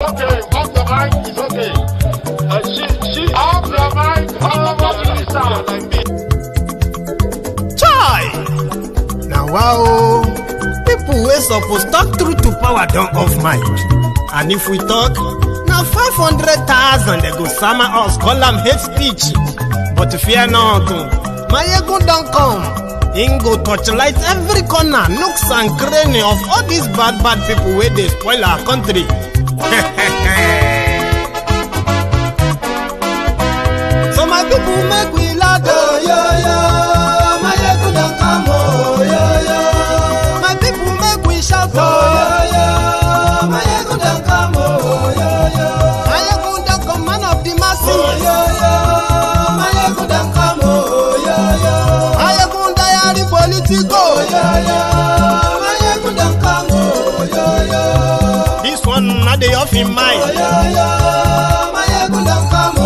okay. Off the mic is okay. She off the mic. Chai! Now wow, people wey suppose talk through to power don't off mic. And if we talk, now 500,000 they go summer us, call them hate speech. But fear not, Maiyegun don't come. He go touchlight every corner, nooks and cranny of all these bad people where they spoil our country. So my people make we loud, oh, yo. Maiyegun don't come, oh, yo. My people make we shout, oh, yo. Maiyegun don't come, oh, yo. Maiyegun don't come, man of the masses, oh, yo. Maiyegun don't come, oh, yo. Maiyegun diary politico, yo. Maiyegun don't come, oh, yo. This one not the off in mind, oh, yo. Maiyegun don't come, oh,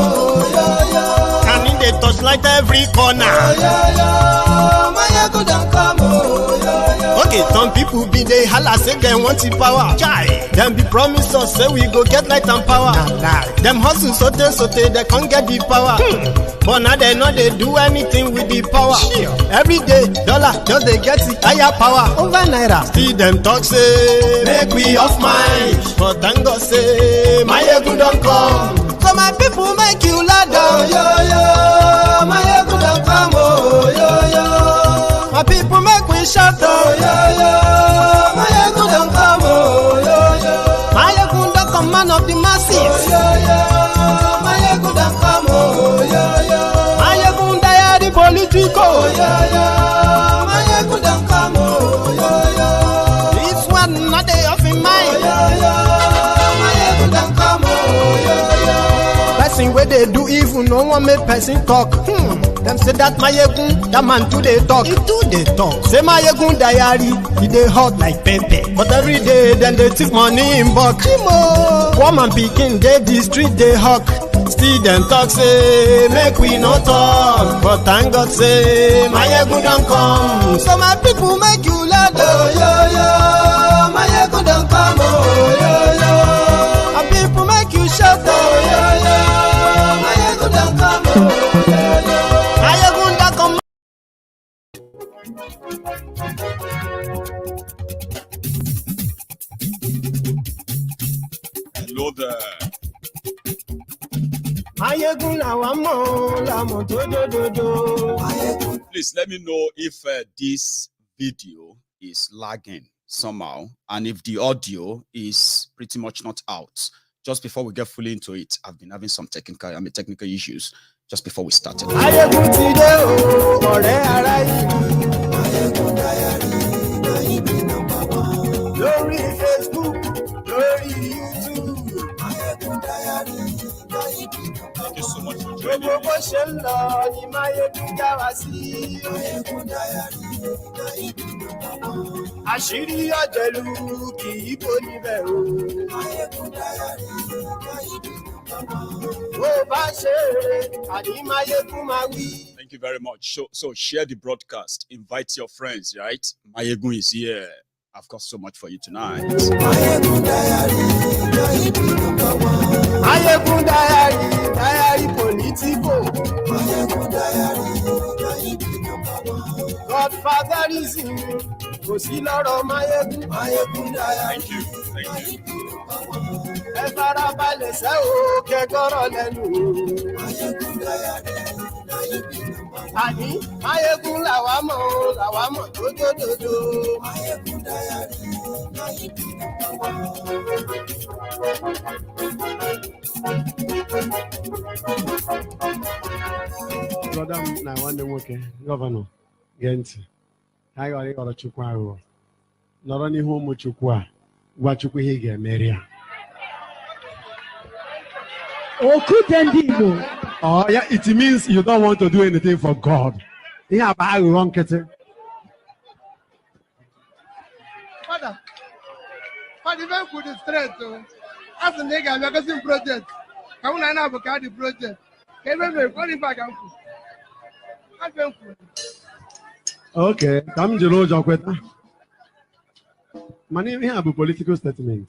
yo. And in the touchlight every corner, oh, yo. Maiyegun don't come, oh, yo. Okay, some people be they holla say they want the power. Chai, them be promise us say we go get light and power. Nah. Them hustle sote they can't get the power. But now they know they do anything with the power. Every day, dollar just they get the higher power over naira. See them talk say make we off mind, but thank God say Maiyegun don't come. So my people make you loud, oh, yo. Maiyegun don't come, oh, yo. My people make we shout, oh, yo. Maiyegun don't come, oh, yo. Maiyegun don't come, man of the masses, oh, yo. Maiyegun don't come, oh, yo. Maiyegun diary politico, oh, yo. Maiyegun don't come, oh, yo. This one not they off in mind, oh, yo. Maiyegun don't come, oh, yo. Person where they do evil, no one make person talk. Them say that Maiyegun, that man too they talk. He too they talk. Say Maiyegun diary, he they hot like pepper. But every day then they take money in bulk. Woman picking, they the street they hawk. Still them talk say make we no talk. But thank God say Maiyegun don't come. So my people make you loud, oh, yo. Maiyegun don't come, oh, yo. My people make you shout, oh, yo. Maiyegun don't come, oh, yo. Maiyegun don't come. Hello there. Maiyegun lawamo do. Please let me know if this video is lagging somehow and if the audio is pretty much not out. Just before we get fully into it, I've been having some technical issues just before we started. Maiyegun today, oh, ọ̀rẹ́ ara yìí. Maiyegun diary, lórí Facebook, lórí YouTube. Maiyegun diary, Thank you so much for joining me. gbogbo ṣe ń lọ ni Maiyegun já wa sí. Maiyegun diary, àṣírí ọ̀jẹ̀lú kì í bò níbẹ̀ o. Maiyegun diary, bó bá ṣe é, àní Maiyegun máa wí. Thank you very much. So share the broadcast. Invite your friends, right? Maiyegun is here. I've got so much for you tonight. Maiyegun diary politico. Maiyegun diary Godfatherism, kò sí lọ́rọ̀ Maiyegun. Maiyegun diary. Thank you. Ẹ farabalẹ̀ sẹ́ o, kẹ́gọ́rọ̀ lẹ́nu o. Maiyegun diary. Àní Maiyegun làwa mọ̀ dódódódó. Maiyegun diary. Brother, na nwanne nwoke, gọvanọ, gee ntị. Ka anyị ghọrọ ịghọrọ Chukwu aghụghọ. Nọrọ n'ihu ụmụ Chukwu a, gwa Chukwu ihe ị ga-emeri ya. Okute ndị Igbo. Oh, yeah, it means you don't want to do anything for God. Ihe a bụ aghụghọ nkịtị. Father, even with the strength, as a nigga, I'm going to project. I want to know about the project. Can you go back and Okay, come to know your question. My name is a political statement.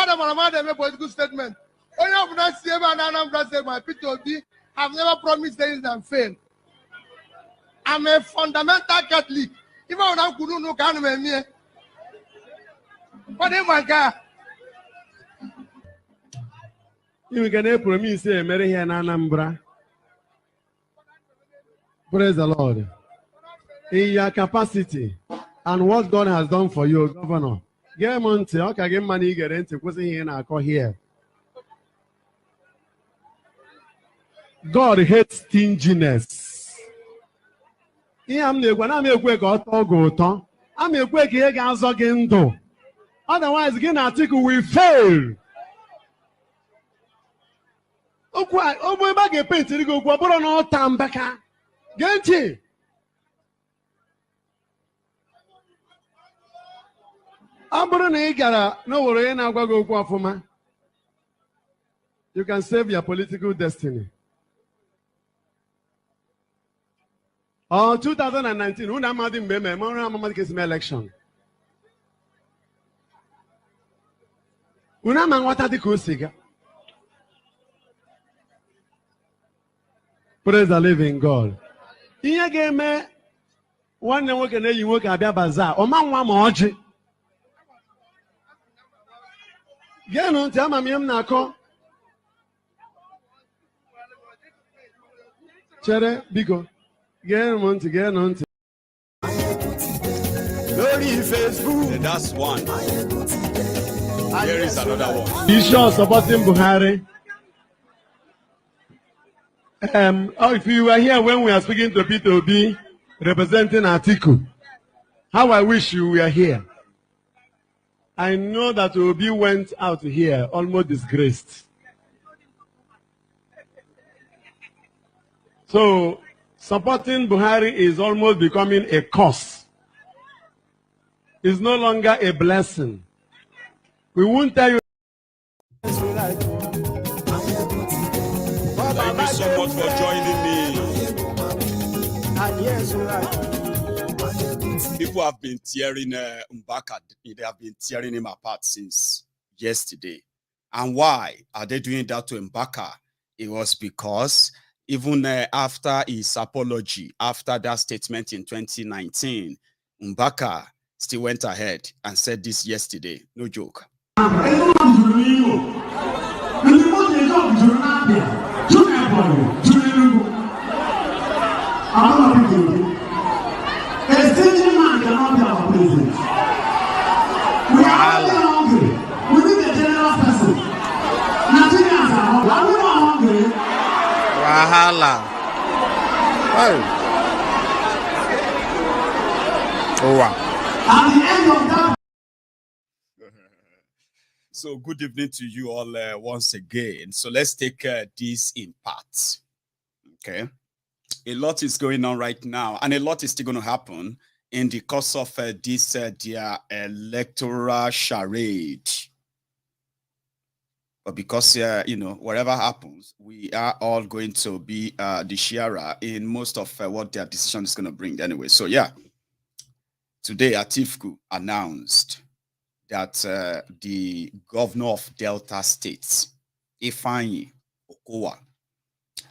Madam Ramada made a political statement. Only of that same and Anambra said my Peter Obi have never promised things and failed. I'm a fundamental Catholic. Even when I'm going to can me. But in my car. You can promise say Mary and Anambra. Praise the Lord. In your capacity and what God has done for you, Governor. Get money, okay, get money, get into here. God hates stinginess. I'm a quick auto. I'm a quick again. Otherwise, again, Atiku will fail. Oh, boy, back a paint to go, but on all time back. Get it. No, you can save your political destiny. 2019, election. Praise the living God. Here game one work and you work at bazaar. O man one more. Get on tell me na ko. Chere bigo. Get on. Facebook. That's one. Here is another one. You sure supporting Buhari? If you were here when we are speaking to Peter Obi representing Atiku, how I wish you were here. I know that Obi went out here almost disgraced. So supporting Buhari is almost becoming a curse. It's no longer a blessing. We won't tell you. Thank you so much for joining me. People have been tearing Mbaka. They have been tearing him apart since yesterday. And why are they doing that to Mbaka? It was because even after his apology, after that statement in 2019, Mbaka still went ahead and said this yesterday. No joke. A stingy man cannot be our president. We are only hungry. We need a generous person. Nigerians are hungry. Are we not hungry? Wahala. Oh, wow. At the end of that. So good evening to you all once again. So let's take this in parts. Okay. A lot is going on right now, and a lot is still going to happen in the course of this their electoral charade. But because you know, whatever happens, we are all going to be the sharer in most of what their decision is going to bring anyway. So yeah, today Atiku announced that the governor of Delta State, Ifeanyi Okowa,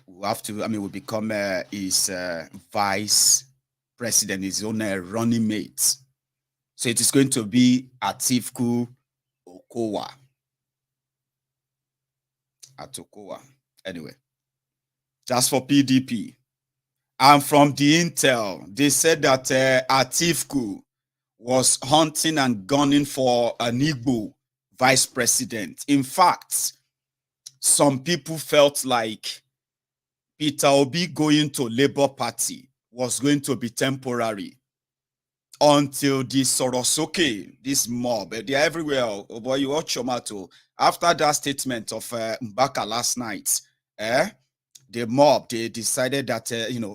will become his vice president, his own running mate. So it is going to be Atiku Okowa. Okowa. Anyway, just for PDP. And from the intel, they said that Atiku was hunting and gunning for an Igbo vice president. In fact, some people felt like Peter Obi going to Labour Party was going to be temporary until this Sorosoke, this mob, they're everywhere. Oh boy, you watch your matter. After that statement of Mbaka last night, the mob, they decided that,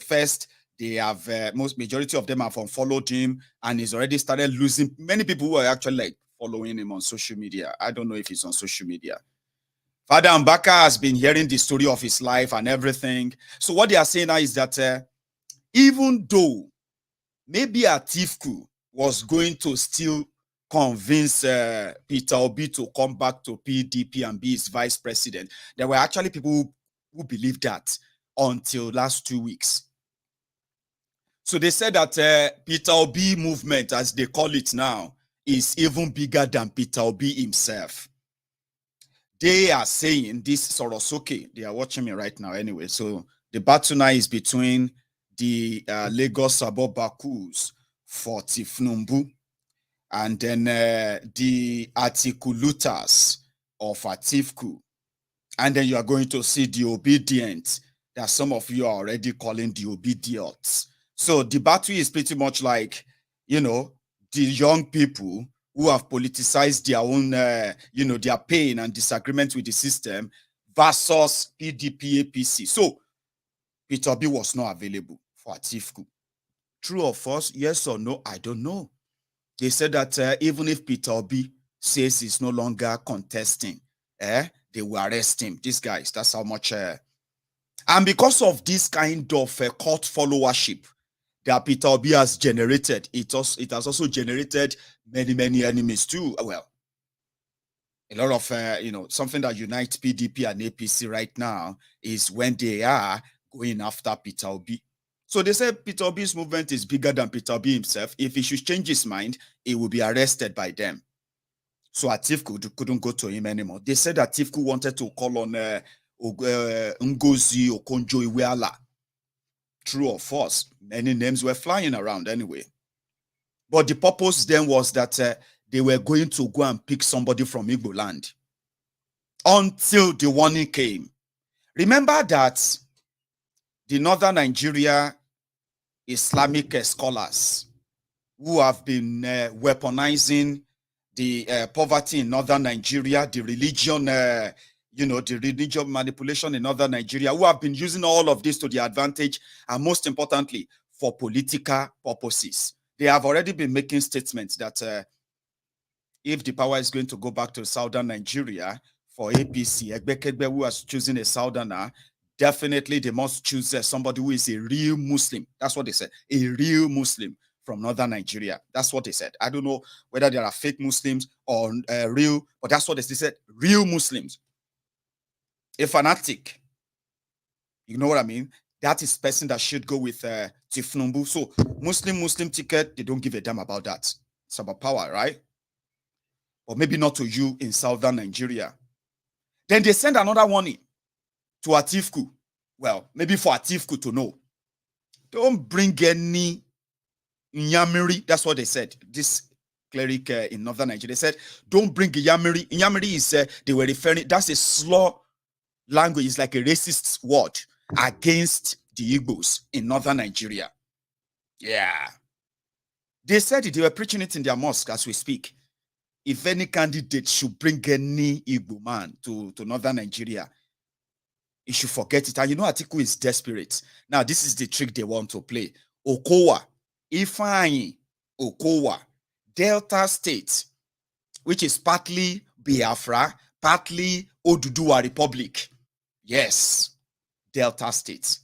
first, they have, majority of them have unfollowed him, and he's already started losing. Many people who are actually like following him on social media. I don't know if he's on social media. Father Mbaka has been hearing the story of his life and everything. So what they are saying now is that even though maybe Atiku was going to still convince Peter Obi to come back to PDP and be his vice president. There were actually people who believed that until last 2 weeks. So they said that Peter Obi movement, as they call it now, is even bigger than Peter Obi himself. They are saying this Sorosoke. They are watching me right now anyway. So the battle now is between the Lagos Abobakus for Tifnumbu and then the Atiku looters of Atifku. And then you are going to see the obedient that some of you are already calling the obedient. So the battle is pretty much like, you know, the young people who have politicized their own, you know, their pain and disagreement with the system versus PDP APC. So Peter Obi was not available for Atifku. True or false? Yes or no? I don't know. They said that even if Peter Obi says he's no longer contesting, they will arrest him. These guys, that's how much. And because of this kind of cult followership that Peter Obi has generated, it has also generated many enemies too. Well, a lot of, you know, something that unites PDP and APC right now is when they are going after Peter Obi. So they say Peter Obi's movement is bigger than Peter Obi himself. If he should change his mind, he will be arrested by them. So Atifku couldn't go to him anymore. They said that Atifku wanted to call on Ngozi Okonjo-Iweala. True or false? Many names were flying around anyway. But the purpose then was that they were going to go and pick somebody from Igbo land until the warning came. Remember that the Northern Nigeria Islamic scholars who have been weaponizing the poverty in Northern Nigeria, the religion, you know, the religion manipulation in Northern Nigeria, who have been using all of this to their advantage, and most importantly, for political purposes. They have already been making statements that if the power is going to go back to Southern Nigeria for APC, Egbekegbe, who has chosen a Southerner, definitely they must choose somebody who is a real Muslim. That's what they said, a real Muslim from Northern Nigeria. That's what they said. I don't know whether there are fake Muslims or real, but that's what they said, real Muslims. A fanatic, you know what I mean? That is person that should go with Tifnumbu. So Muslim ticket, they don't give a damn about that. It's about power, right? Or maybe not to you in Southern Nigeria. Then they send another warning to Atifku. Well, maybe for Atifku to know. Don't bring any Nyamiri. That's what they said. This cleric in Northern Nigeria said, don't bring Nyamiri. Nyamiri is, they were referring, that's a slur language. It's like a racist word against the Igbos in Northern Nigeria. Yeah. They said it, they were preaching it in their mosque as we speak. If any candidate should bring any Igbo man to Northern Nigeria, he should forget it. And you know, Atiku is desperate. Now, this is the trick they want to play. Okowa, Ifeanyi, Okowa, Delta State, which is partly Biafra, partly Oduduwa Republic. Yes, Delta State.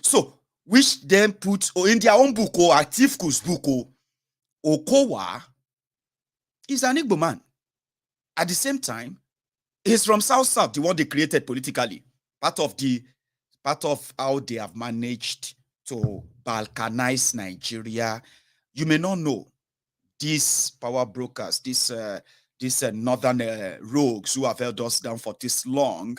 So, which then put in their own book, or Atifku's book, Okowa is an Igbo man. At the same time, he's from South, the one they created politically. Part of how they have managed to balkanize Nigeria. You may not know these power brokers, these northern rogues who have held us down for this long.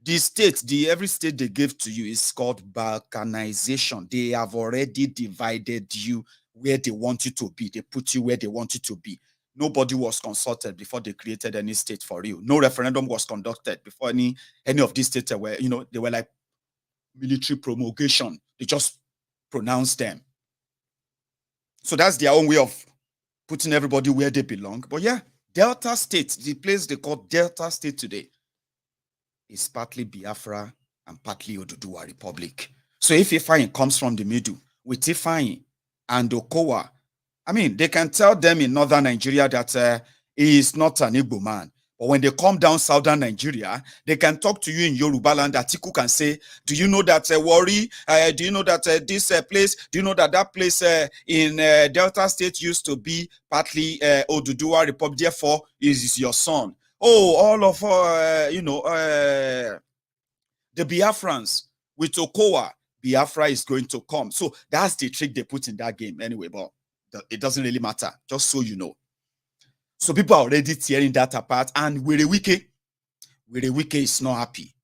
The state, every state they give to you is called balkanization. They have already divided you where they want you to be. They put you where they want you to be. Nobody was consulted before they created any state for real. No referendum was conducted before any of these states were, you know, they were like military promulgation. They just pronounced them. So that's their own way of putting everybody where they belong. But yeah, Delta State, the place they call Delta State today, is partly Biafra and partly Oduduwa Republic. So if Ifeanyi comes from the middle with Ifeanyi and Okowa, I mean, they can tell them in Northern Nigeria that he is not an Igbo man. But when they come down southern Nigeria, they can talk to you in Yoruba land. Atiku can say, do you know that Warri? Do you know that this place? Do you know that that place in Delta State used to be partly Oduduwa Republic? Therefore, is your son. Oh, all of the Biafrans with Okowa, Biafra is going to come. So that's the trick they put in that game anyway. But it doesn't really matter. Just so you know. So people are already tearing that apart, and Wike is not happy.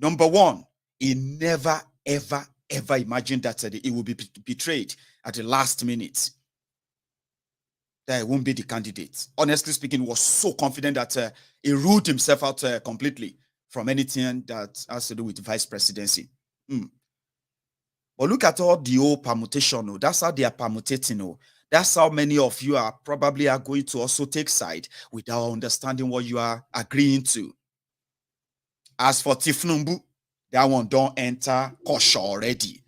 Number one, he never, ever, ever imagined that he will be betrayed at the last minute. That he won't be the candidate. Honestly speaking, he was so confident that he ruled himself out completely from anything that has to do with vice presidency. But look at all the old permutation. Oh, that's how they are permutating. Oh. That's how many of you are probably going to also take side without understanding what you are agreeing to. As for Tinubu, that one don't enter kosher already.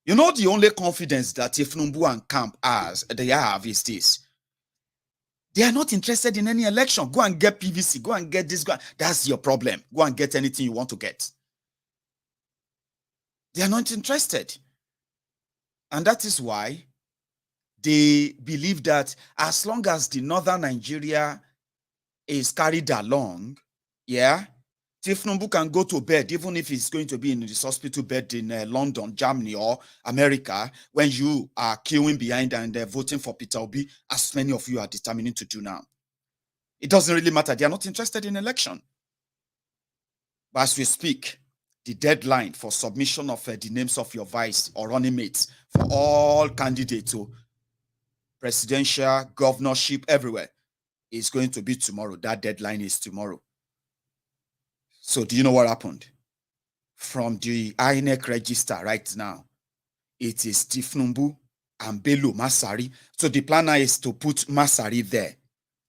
You know, the only confidence that Tinubu and camp they have is this. They are not interested in any election. Go and get PVC. Go and get this. That's your problem. Go and get anything you want to get. They are not interested. And that is why they believe that as long as the northern Nigeria is carried along, yeah, Tinubu can go to bed, even if he's going to be in this hospital bed in London, Germany, or America, when you are queuing behind and voting for Peter Obi, as many of you are determining to do now. It doesn't really matter. They are not interested in election. But as we speak, the deadline for submission of the names of your vice or running mates for all candidates to presidential, governorship, everywhere is going to be tomorrow. That deadline is tomorrow. So do you know what happened? From the INEC register right now, it is Tinubu and Bello Masari. So the plan is to put Masari there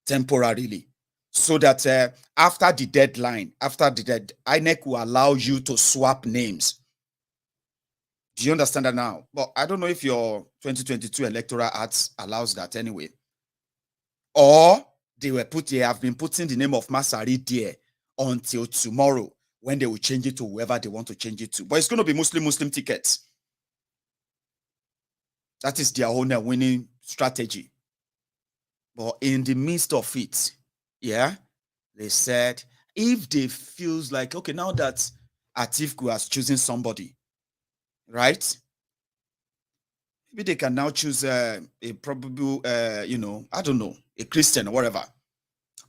temporarily, so that after the deadline, INEC will allow you to swap names. Do you understand that now? But I don't know if your 2022 Electoral Act allows that anyway. Or they have been putting the name of Masari there until tomorrow, when they will change it to whoever they want to change it to. But it's going to be Muslim tickets. That is their own winning strategy. But in the midst of it, yeah, they said, if they feels like, okay, now that Atiku has chosen somebody, right? Maybe they can now choose a probable, I don't know, a Christian or whatever.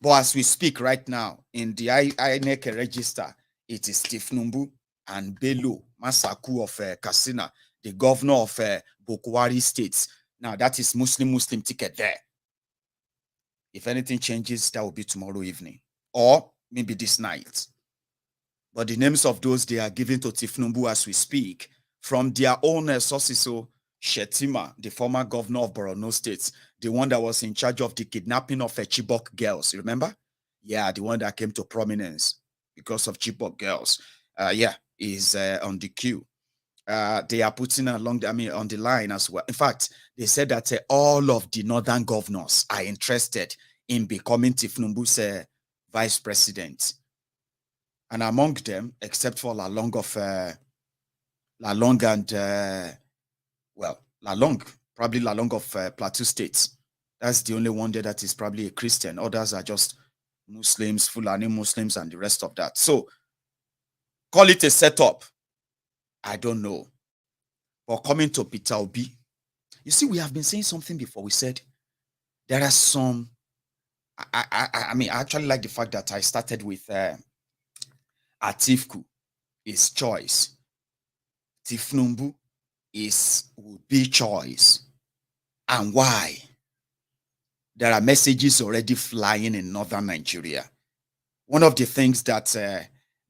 But as we speak right now, in the INEC register, it is Tinubu and Bello Masari of Katsina, the governor of Okowa As. Now, that is Muslim ticket there. If anything changes, that will be tomorrow evening. Or maybe this night. But the names of those they are giving to Tinubu as we speak, from their own sources. So Shetima, the former governor of Borno State, the one that was in charge of the kidnapping of Chibok girls, remember? Yeah, the one that came to prominence because of Chibok girls. Is on the queue. They are putting on the line as well. In fact, they said that all of the northern governors are interested in becoming Tinubu's vice president. And among them, except for Lalong of Plateau State. That's the only one there that is probably a Christian. Others are just Muslims, Fulani Muslims, and the rest of that. So, call it a setup. I don't know. But coming to Peter Obi, you see, we have been saying something before. We said there are some. I actually like the fact that I started with Atiku, his choice. Tinubu would be choice. And why? There are messages already flying in northern Nigeria. One of the things that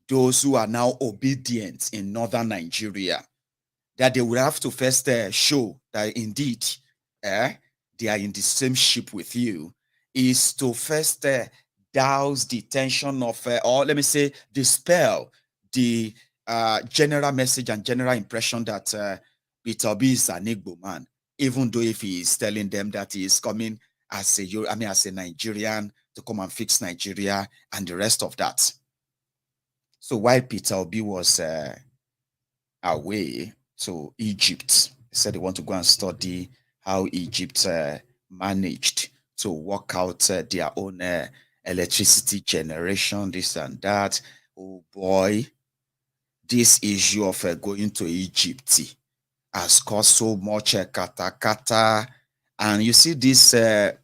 those who are now obedient in northern Nigeria, that they will have to first show that indeed they are in the same ship with you, is to first douse the tension of, or let me say, dispel the general message and general impression that Peter Obi is an Igbo man, even though if he is telling them that he is coming as a Nigerian to come and fix Nigeria and the rest of that. So while Peter Obi was away to Egypt, he said he want to go and study how Egypt managed to work out their own electricity generation, this and that. Oh boy, this issue of going to Egypt has caused so much kata. And you see this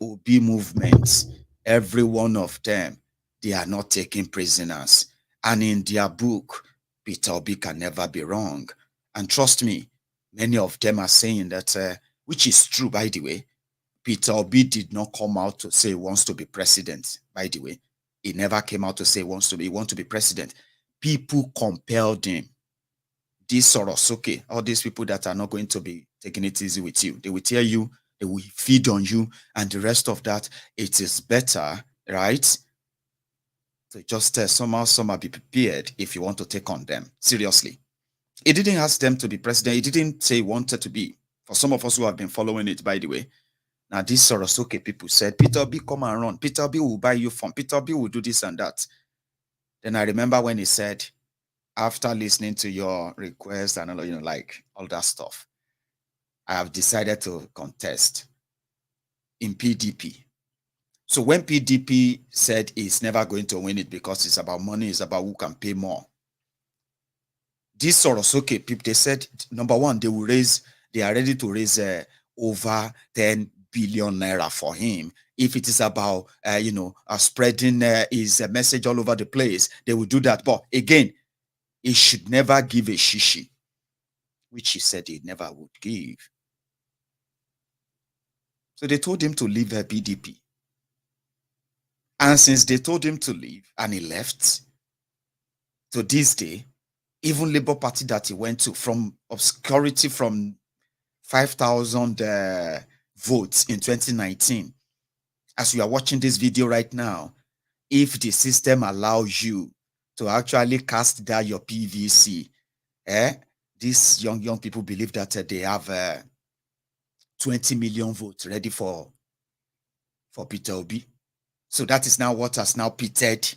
Obi movement, every one of them, they are not taking prisoners. And in their book, Peter Obi can never be wrong. And trust me, many of them are saying that, which is true, by the way. Peter Obi did not come out to say he wants to be president, by the way. He never came out to say he wants to be president. People compelled him. This Sorosuke, all these people that are not going to be taking it easy with you, they will tell you, they will feed on you, and the rest of that, it is better, right? So just somehow be prepared if you want to take on them. Seriously. He didn't ask them to be president. He didn't say he wanted to be. For some of us who have been following it, by the way, now these Sorosuke people said, Peter Obi, come and run. Peter Obi will buy you from. Peter Obi will do this and that. Then I remember when he said, after listening to your request and all, like all that stuff, I have decided to contest in PDP. So when PDP said it's never going to win it because it's about money, it's about who can pay more. These Sorosuke people, they said, number one, they are ready to raise over 10 billion naira for him. If it is about, spreading his message all over the place, they will do that. But again, he should never give a shishi, which he said he never would give. So they told him to leave the PDP. And since they told him to leave and he left, to this day, even Labour Party that he went to, from obscurity from 5,000 votes in 2019, as you are watching this video right now, if the system allows you to actually cast down your PVC, these young people believe that they have 20 million votes ready for Peter Obi. So that is now what has now pitted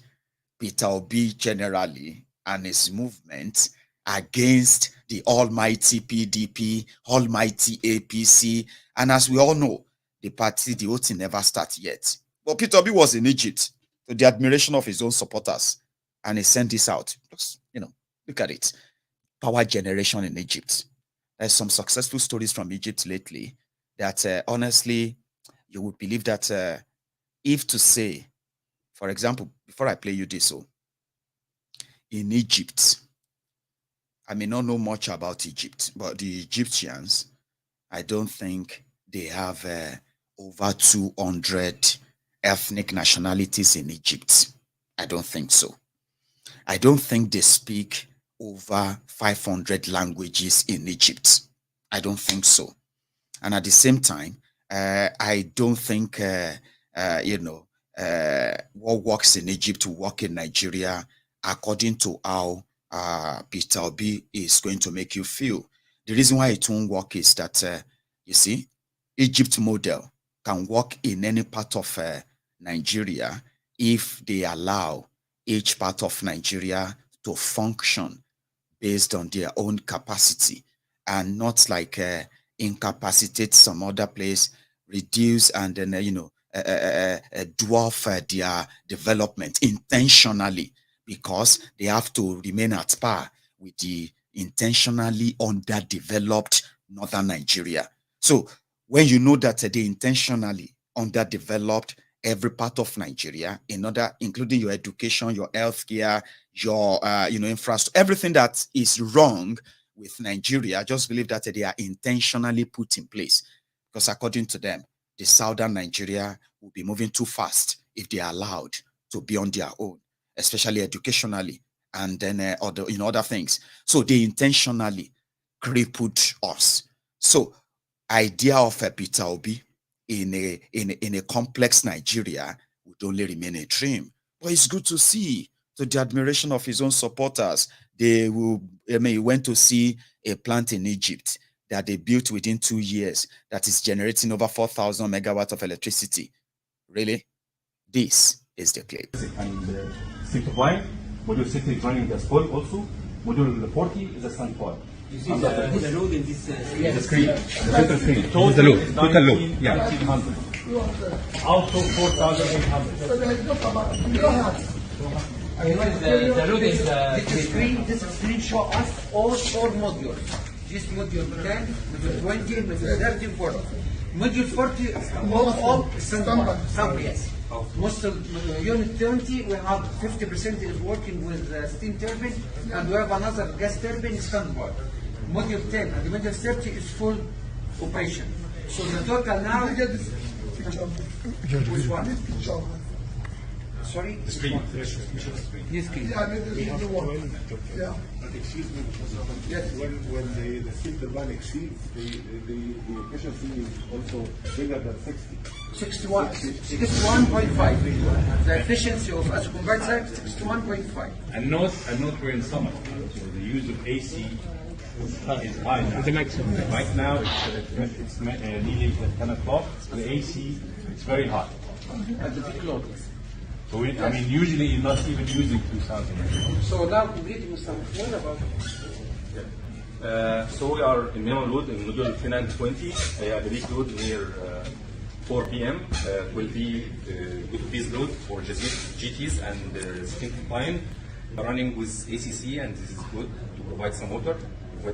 Peter Obi generally and his movement against the almighty PDP, almighty APC. And as we all know, the voting never started yet. But Peter Obi was in Egypt to the admiration of his own supporters. And he sent this out. Just, look at it. Power generation in Egypt. There's some successful stories from Egypt lately that honestly, you would believe that if to say, for example, before I play you this, in Egypt, I may not know much about Egypt, but the Egyptians, I don't think they have over 200 ethnic nationalities in Egypt. I don't think so. I don't think they speak over 500 languages in Egypt. I don't think so. And at the same time, I don't think, what works in Egypt will work in Nigeria according to how Peter Obi is going to make you feel. The reason why it won't work is that, you see, Egypt model can work in any part of Nigeria if they allow each part of Nigeria to function based on their own capacity and not like incapacitate some other place, reduce and then, dwarf their development intentionally because they have to remain at par with the intentionally underdeveloped northern Nigeria. So when you know that they intentionally underdeveloped every part of Nigeria, including your education, your healthcare, your infrastructure, everything that is wrong with Nigeria, just believe that they are intentionally put in place because according to them, the southern Nigeria will be moving too fast if they are allowed to be on their own, especially educationally and then other things. So they intentionally crippled us. So idea of a Peter Obi in a complex Nigeria would only remain a dream. But it's good to see, to the admiration of his own supporters, he went to see a plant in Egypt that they built within 2 years that is generating over 4,000 megawatts of electricity. Really? This is the clip. And state of line, module 6 is running the spot also, module 40 is a standby. Is this the load in this The screen, the total screen. Total load, yeah. 1900. Also 4,800. The load is This screen show us all 4 modules. This module 10, module 20, module 30, 40. Module 40 is all standby, yes. Most of unit 20, we have 50% is working with steam turbine, and we have another gas turbine standby. Module 10 and the module 30 is full operation. So the total now. Which one? Sorry? The screen. This screen. Yeah. Excuse me, yes. When the steam turbine exceeds, the efficiency is also bigger than 60. 61.5. The efficiency of as compared to 61.5. And note we're in summer, so the use of AC is high now. Right now it's nearly 10 o'clock. The AC is very hot. At the peak load. So usually you're not even using 2,000. So now completing what about? So we are in minimum load in module 10 and 20. The peak load near 4 p.m. Will be with this load for GTs and steam turbine. We are running with ACC, and this is good to provide some water. We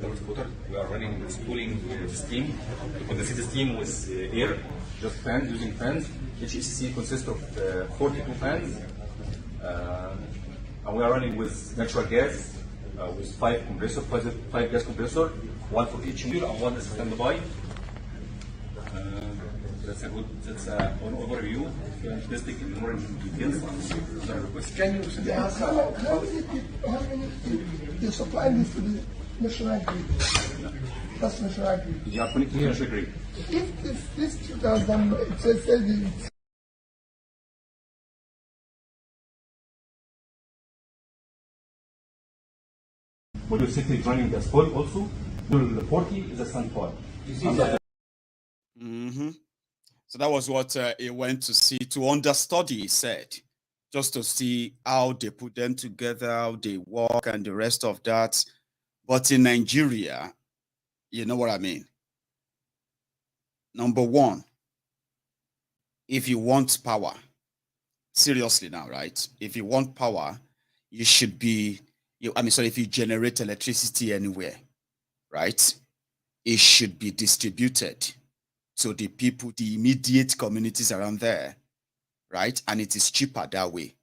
are running with cooling steam. To condense the steam with air, just fans, using fans. Each ACC consists of 42 fans. And we are running with natural gas, with 5 compressors, 5 gas compressors, 1 for each module and 1 is standby. That's an overview. If you're interested in more details, Can you say How many they supply this to the national grid? That's national grid. you are connected to national grid. If this 2000, it says it's Module 6 is running the spot also. Module 40 is a standby. So that was what he went to see, to understudy, he said, just to see how they put them together, how they work, and the rest of that. But in Nigeria, you know what I mean? Number one, if you want power, seriously now, right? If you want power, you should be, if you generate electricity anywhere, right? It should be distributed to the people, the immediate communities around there, right? And it is cheaper that way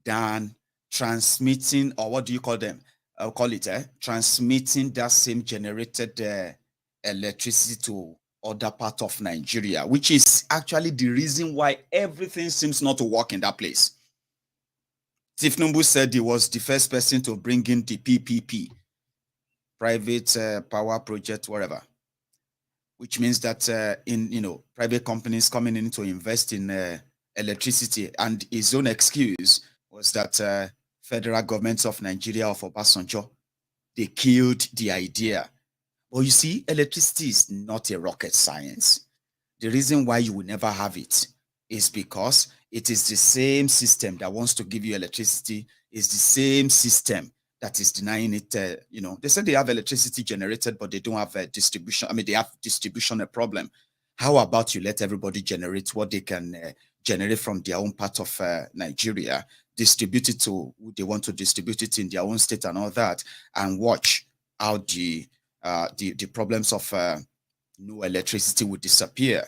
than transmitting, or what do you call them? I'll call it transmitting that same generated electricity to other part of Nigeria, which is actually the reason why everything seems not to work in that place. Tinubu said he was the first person to bring in the PPP, private power project, whatever, which means that private companies coming in to invest in electricity, and his own excuse was that federal government of Nigeria, of Obasanjo, they killed the idea. But you see, electricity is not a rocket science. The reason why you will never have it is because it is the same system that wants to give you electricity, is the same system that is denying it. They said they have electricity generated, but they don't have distribution. They have distribution a problem. How about you let everybody generate what they can generate from their own part of Nigeria, distribute it to who they want to distribute it in their own state and all that, and watch how the problems of no electricity would disappear.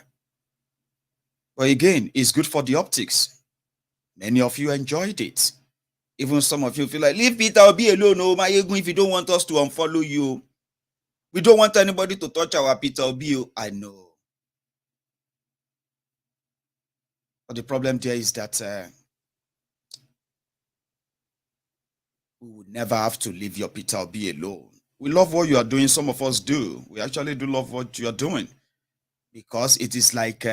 But again, it's good for the optics. Many of you enjoyed it. Even some of you feel like, leave Peter Obi alone, no, Maiyegun, if you don't want us to unfollow you. We don't want anybody to touch our Peter Obi. I know. But the problem there is that we would never have to leave your Peter Obi alone. We love what you are doing. Some of us do. We actually do love what you are doing. Because it is like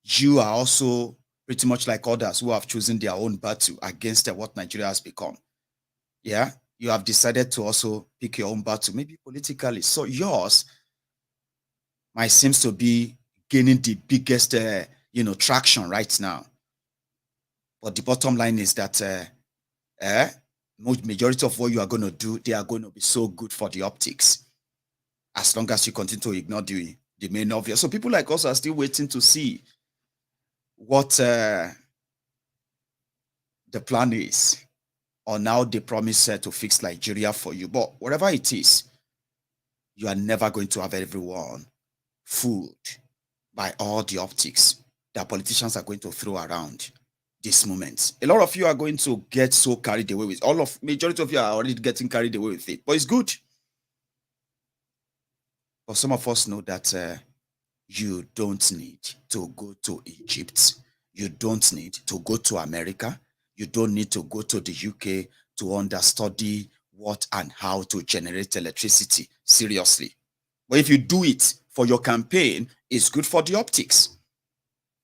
you are also pretty much like others who have chosen their own battle against what Nigeria has become. Yeah, you have decided to also pick your own battle, maybe politically. So yours might seems to be gaining the biggest, traction right now. But the bottom line is that majority of what you are going to do, they are going to be so good for the optics. As long as you continue to ignore the main obvious. So people like us are still waiting to see what the plan is, or now they promise to fix Nigeria for you. But whatever it is, you are never going to have everyone fooled by all the optics that politicians are going to throw around this moment. A lot of you are going to get so carried away with majority of you are already getting carried away with it, but it's good. But some of us know that you don't need to go to Egypt. You don't need to go to America. You don't need to go to the UK to understudy what and how to generate electricity. Seriously. But if you do it for your campaign, it's good for the optics.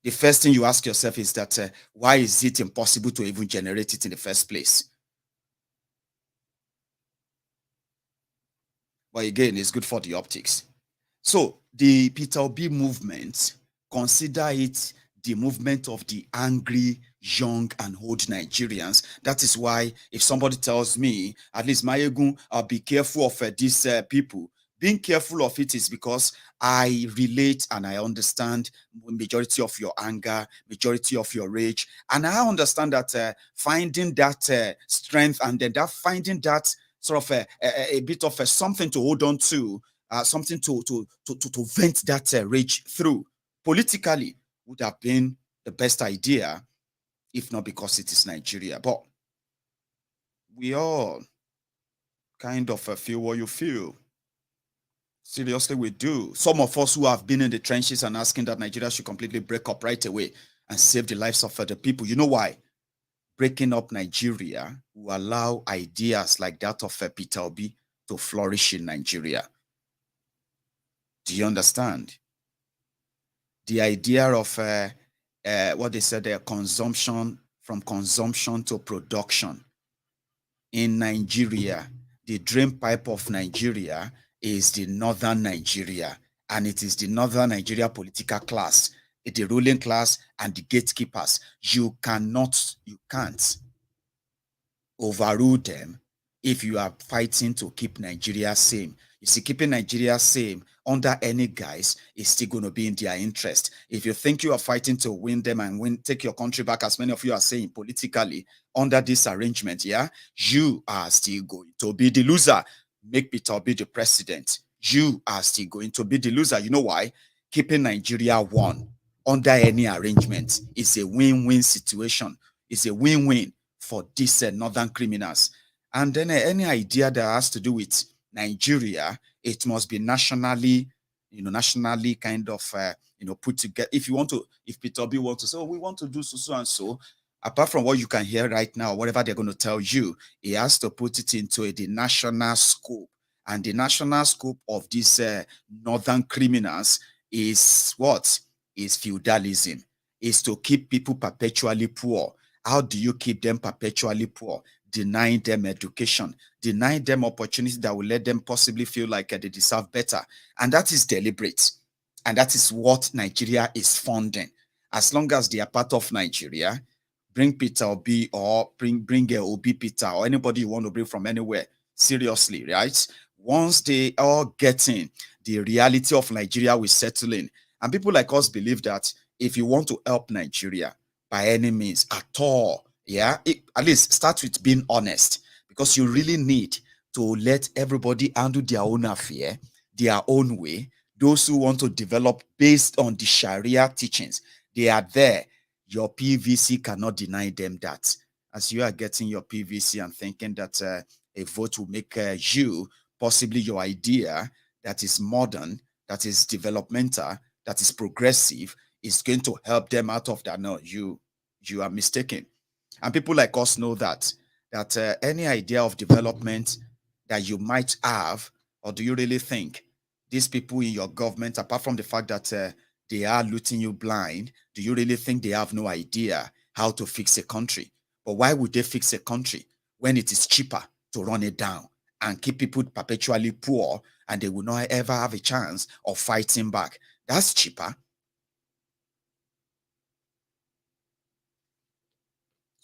The first thing you ask yourself is that why is it impossible to even generate it in the first place? But again, it's good for the optics. So the Peter Obi movement, consider it the movement of the angry, young, and old Nigerians. That is why if somebody tells me, at least Maiyegun, I'll be careful of these people, being careful of it is because I relate and I understand majority of your anger, majority of your rage. And I understand that finding that strength and then that finding that sort of a bit of something to hold on to, something to vent that rage through politically would have been the best idea, if not because it is Nigeria. But we all kind of feel what you feel. Seriously, we do. Some of us who have been in the trenches and asking that Nigeria should completely break up right away and save the lives of the people. You know why? Breaking up Nigeria will allow ideas like that of Peter Obi to flourish in Nigeria. Do you understand? The idea of what they said, consumption, from consumption to production. In Nigeria, the drain pipe of Nigeria is the northern Nigeria, and it is the northern Nigeria political class, the ruling class and the gatekeepers. You can't overrule them if you are fighting to keep Nigeria same. You see, keeping Nigeria same under any guise is still going to be in their interest. If you think you are fighting to win them and take your country back, as many of you are saying politically, under this arrangement, yeah, you are still going to be the loser. Make Peter Obi the president. You are still going to be the loser. You know why? Keeping Nigeria one under any arrangement is a win-win situation. It's a win-win for these northern criminals. And then any idea that has to do with Nigeria, it must be nationally kind of, put together. If Peter Obi wants to say, oh, we want to do so and so, apart from what you can hear right now, whatever they're going to tell you, he has to put it into the national scope. And the national scope of these northern criminals is what? Is feudalism. Is to keep people perpetually poor. How do you keep them perpetually poor? Denying them education, denying them opportunities that will let them possibly feel like they deserve better. And that is deliberate. And that is what Nigeria is funding. As long as they are part of Nigeria, bring Peter Obi or bring Obi Peter or anybody you want to bring from anywhere. Seriously, right? Once they are getting the reality of Nigeria will settle in. And people like us believe that if you want to help Nigeria by any means at all, yeah, at least start with being honest, because you really need to let everybody handle their own affair, their own way. Those who want to develop based on the Sharia teachings, they are there. Your PVC cannot deny them that. As you are getting your PVC and thinking that a vote will make you, possibly your idea that is modern, that is developmental, that is progressive, is going to help them out of that. No, you are mistaken. And people like us know that any idea of development that you might have, or do you really think these people in your government, apart from the fact that they are looting you blind, do you really think they have no idea how to fix a country? But why would they fix a country when it is cheaper to run it down and keep people perpetually poor and they will not ever have a chance of fighting back? That's cheaper.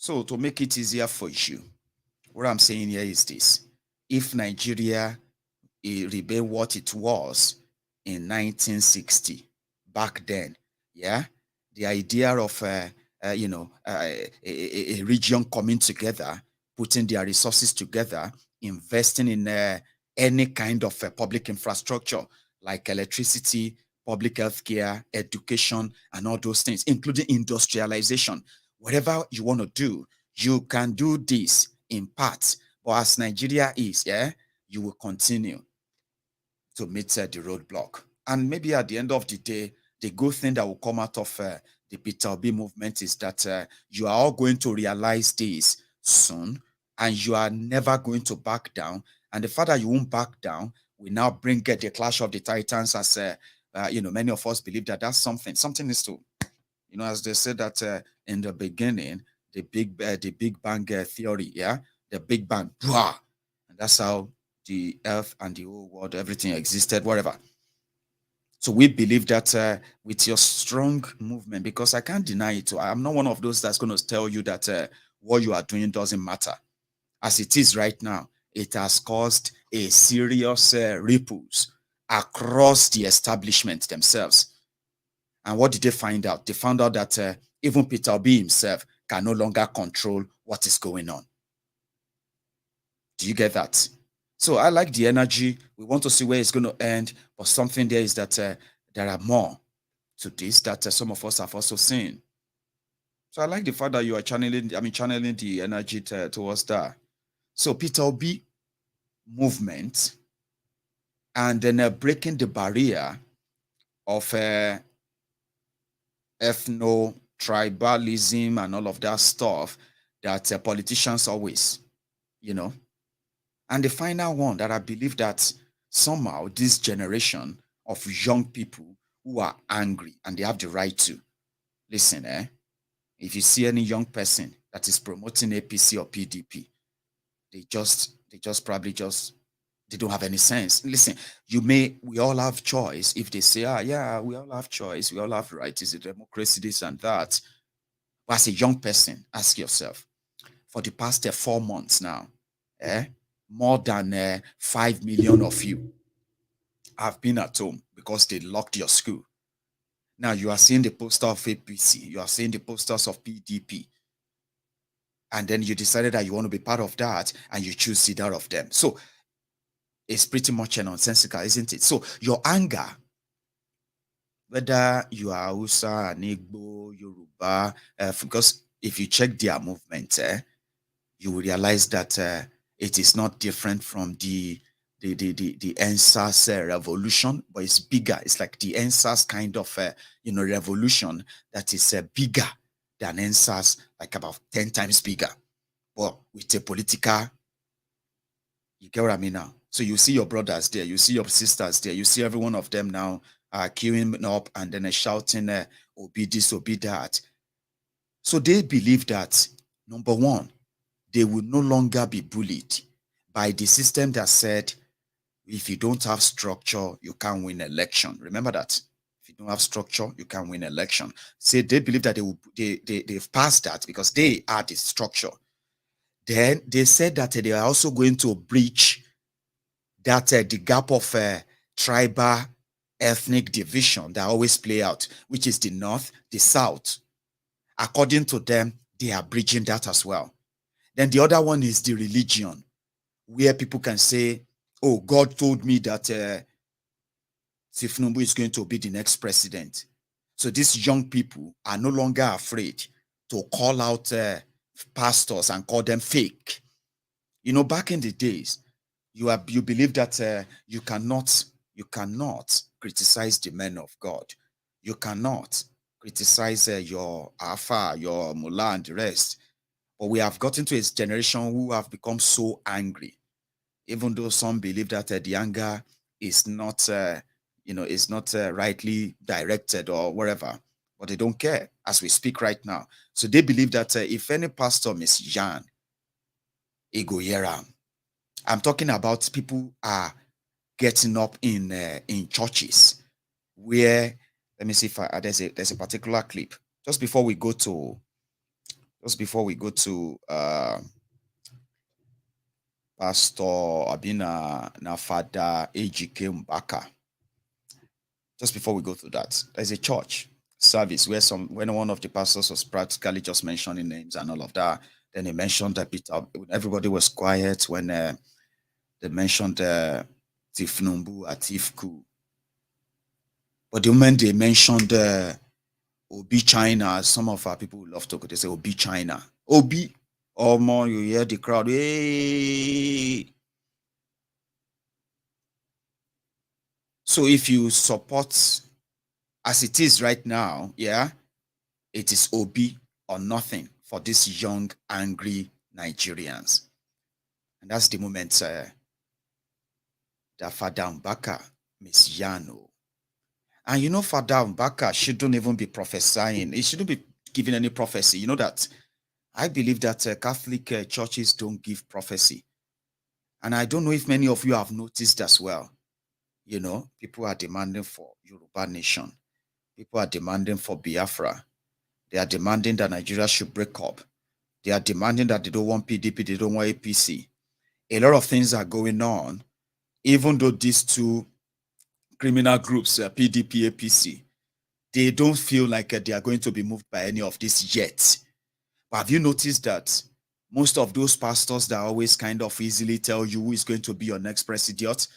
So to make it easier for you, what I'm saying here is this. If Nigeria remained what it was in 1960, back then, yeah, the idea of a region coming together, putting their resources together, investing in any kind of public infrastructure like electricity, public health care, education, and all those things, including industrialization. Whatever you want to do, you can do this in parts. But as Nigeria is, yeah, you will continue to meet the roadblock. And maybe at the end of the day, the good thing that will come out of the Peter Obi movement is that you are all going to realize this soon, and you are never going to back down. And the fact that you won't back down will now bring the clash of the titans, as many of us believe that that's something is to, as they said that in the beginning, the Big Bang theory, yeah, the Big Bang, and that's how the earth and the whole world, everything existed, whatever. So we believe that with your strong movement, because I can't deny it, I'm not one of those that's going to tell you that what you are doing doesn't matter. As it is right now, it has caused a serious ripples across the establishment themselves. And what did they find out? They found out that even Peter Obi himself can no longer control what is going on. Do you get that? So I like the energy. We want to see where it's going to end. But something there is that there are more to this that some of us have also seen. So I like the fact that you are channeling the energy towards that. So Peter Obi movement, and then breaking the barrier of ethno-tribalism and all of that stuff that politicians always, And the final one that I believe that somehow this generation of young people who are angry, and they have the right to listen, if you see any young person that is promoting APC or PDP, they don't have any sense. Listen, we all have choice. If they say, yeah, we all have choice, we all have rights, it's a democracy, this and that. But as a young person, ask yourself, for the past 4 months now, more than 5 million of you have been at home because they locked your school. Now you are seeing the poster of APC, you are seeing the posters of PDP, and then you decided that you want to be part of that, and you choose either of them. So it's pretty much nonsensical, isn't it? So your anger, whether you are Hausa, Igbo, Yoruba, because if you check their movement, you will realize that it is not different from the NSAS revolution, but it's bigger. It's like the NSAS kind of revolution that is bigger than NSAS, like about 10 times bigger, but with a political. You get what I mean now? So you see your brothers there, you see your sisters there, you see every one of them now queuing up and then shouting, Obi this, Obi that. So they believe that, number one, they will no longer be bullied by the system that said, if you don't have structure, you can't win election. Remember that. If you don't have structure, you can't win election. Say they believe that they've passed that because they are the structure. Then they said that they are also going to breach that the gap of tribal ethnic division that always play out, which is the North, the South. According to them, they are breaching that as well. Then the other one is the religion, where people can say, oh, God told me that Tinubu is going to be the next president. So these young people are no longer afraid to call out pastors and call them fake. Back in the days, you believe that you cannot criticize the men of God. You cannot criticize your Alpha, your Mullah, and the rest. But we have gotten to a generation who have become so angry, even though some believe that the anger is not, is not rightly directed or whatever, but they don't care as we speak right now. So they believe that if any pastor misyan, Egoyera. I'm talking about people are getting up in churches where, let me see if there's a particular clip just before we go to just before we go to Pastor Abina Nafada AGK Mbaka, just before we go through that, there's a church service where when one of the pastors was practically just mentioning names and all of that. Then he mentioned that Peter. Everybody was quiet when they mentioned Tinubu, Atiku. But the moment they mentioned Obi China, some of our people love to go. They say Obi China, Obi. Or more, you hear the crowd. Hey. So if you support as it is right now, yeah, it is Obi or nothing for these young, angry Nigerians. And that's the moment that Father Mbaka, Miss Yano. And you know, Father Mbaka shouldn't even be prophesying. He shouldn't be giving any prophecy. You know that I believe that Catholic churches don't give prophecy. And I don't know if many of you have noticed as well. You know, people are demanding for Yoruba nation. People are demanding for Biafra. They are demanding that Nigeria should break up. They are demanding that they don't want PDP, they don't want APC. A lot of things are going on, even though these two criminal groups, PDP, APC, they don't feel like they are going to be moved by any of this yet. But have you noticed that most of those pastors that always kind of easily tell you who is going to be your next president,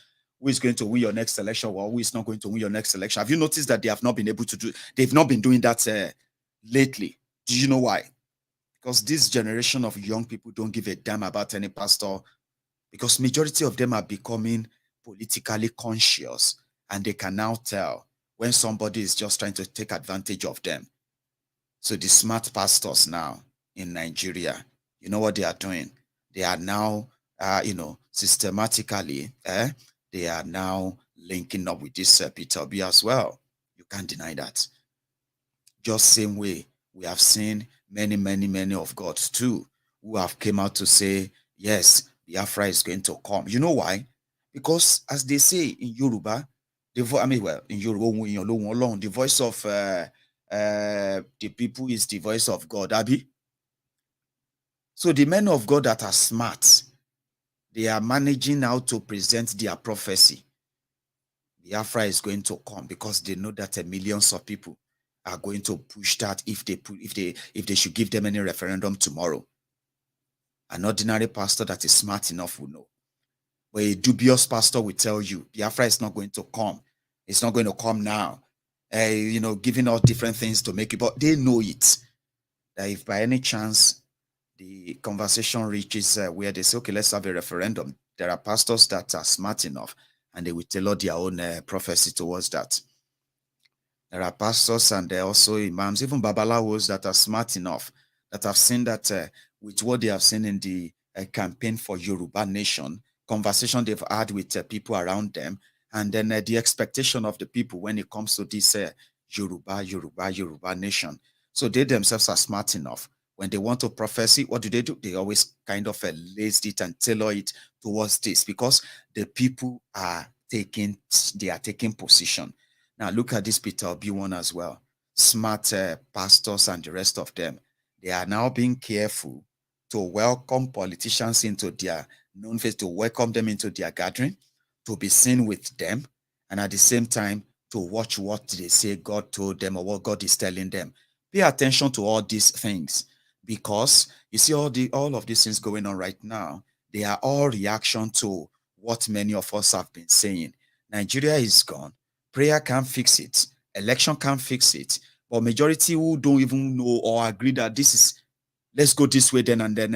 who is going to win your next election, or who is not going to win your next election, have you noticed that they have not been able to do, they've not been doing that lately? Do you know why? Because this generation of young people don't give a damn about any pastor, because majority of them are becoming politically conscious, and they can now tell when somebody is just trying to take advantage of them. So the smart pastors now in Nigeria, you know what they are doing? They are now, systematically, they are now linking up with this Peter Obi as well. You can't deny that. Just same way we have seen many of God's too, who have came out to say, yes, Biafra is going to come. You know why? Because as they say in Yoruba, in Yoruba, the voice of the people is the voice of God, Abi. So the men of God that are smart, they are managing how to present their prophecy. Biafra is going to come because they know that millions of people are going to push that if they should give them any referendum tomorrow. An ordinary pastor that is smart enough will know. But a dubious pastor will tell you Biafra is not going to come. It's not going to come now. Giving out different things to make it, but they know it. That if by any chance the conversation reaches where they say, okay, let's have a referendum, there are pastors that are smart enough and they will tailor their own prophecy towards that. There are pastors and there are also imams, even babalawos that are smart enough, that have seen that with what they have seen in the campaign for Yoruba Nation, conversation they've had with people around them, and then the expectation of the people when it comes to this Yoruba Nation. So they themselves are smart enough. When they want to prophecy, what do? They always kind of lace it and tailor it towards this, because the people are taking position. Now look at this Peter Obi one as well. Smart pastors and the rest of them, they are now being careful to welcome politicians into their known face, to welcome them into their gathering, to be seen with them, and at the same time to watch what they say God told them or what God is telling them. Pay attention to all these things, because you see all of these things going on right now, they are all reaction to what many of us have been saying. Nigeria is gone. Prayer can't fix it. Election can't fix it. But majority who don't even know or agree that this is, let's go this way then and then,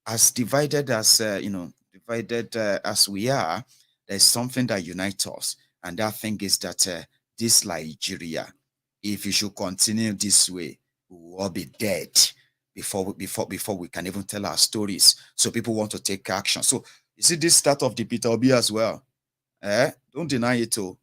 as divided as, as we are, there's something that unites us. And that thing is that this Nigeria, if you should continue this way, we will all be dead before we can even tell our stories. So people want to take action. So you see this start of the Peter Obi as well. Don't deny it too.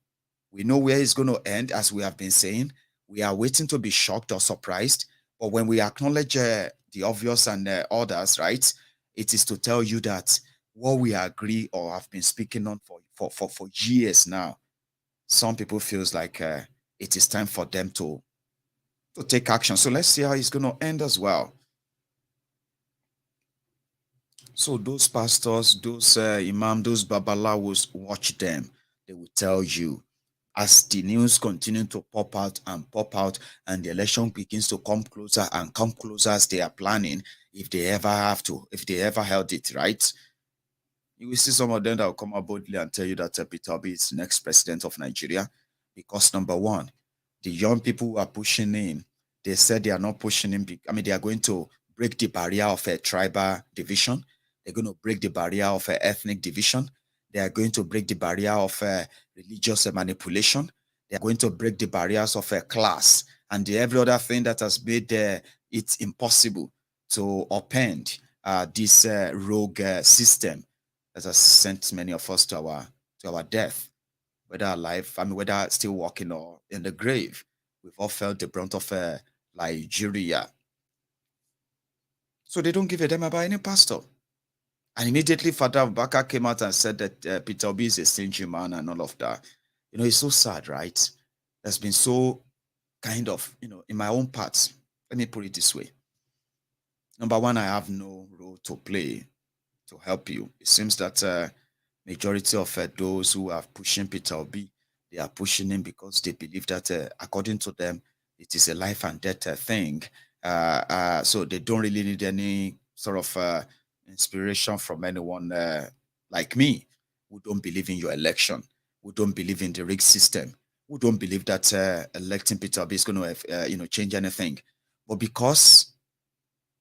We know where it's going to end, as we have been saying. We are waiting to be shocked or surprised. But when we acknowledge the obvious and others, right, it is to tell you that what we agree or have been speaking on for years now, some people feels like it is time for them to take action. So let's see how it's going to end as well. So those pastors, those imam, those babalawos, watch them. They will tell you as the news continue to pop out and the election begins to come closer and come closer as they are planning, if they ever held it, right? You will see some of them that will come out boldly and tell you that Peter Obi is the next president of Nigeria. Because number one, the young people who are pushing him, they said they are not pushing him. They are going to break the barrier of a tribal division. They're going to break the barrier of a ethnic division. They are going to break the barrier of religious manipulation. They are going to break the barriers of a class and every other thing that has made it impossible to upend this rogue system that has sent many of us to our death, whether alive, whether still walking or in the grave. We've all felt the brunt of Nigeria. So they don't give a damn about any pastor. And immediately Father Mbaka came out and said that Peter Obi is a stingy man and all of that. It's so sad, right? There's been so kind of, in my own parts, let me put it this way. Number one, I have no role to play to help you. It seems that majority of those who are pushing Peter Obi, they are pushing him because they believe that, according to them, it is a life and death thing. So they don't really need any sort of inspiration from anyone like me, who don't believe in your election, who don't believe in the rigged system, who don't believe that electing Peter Obi is going to, change anything. But because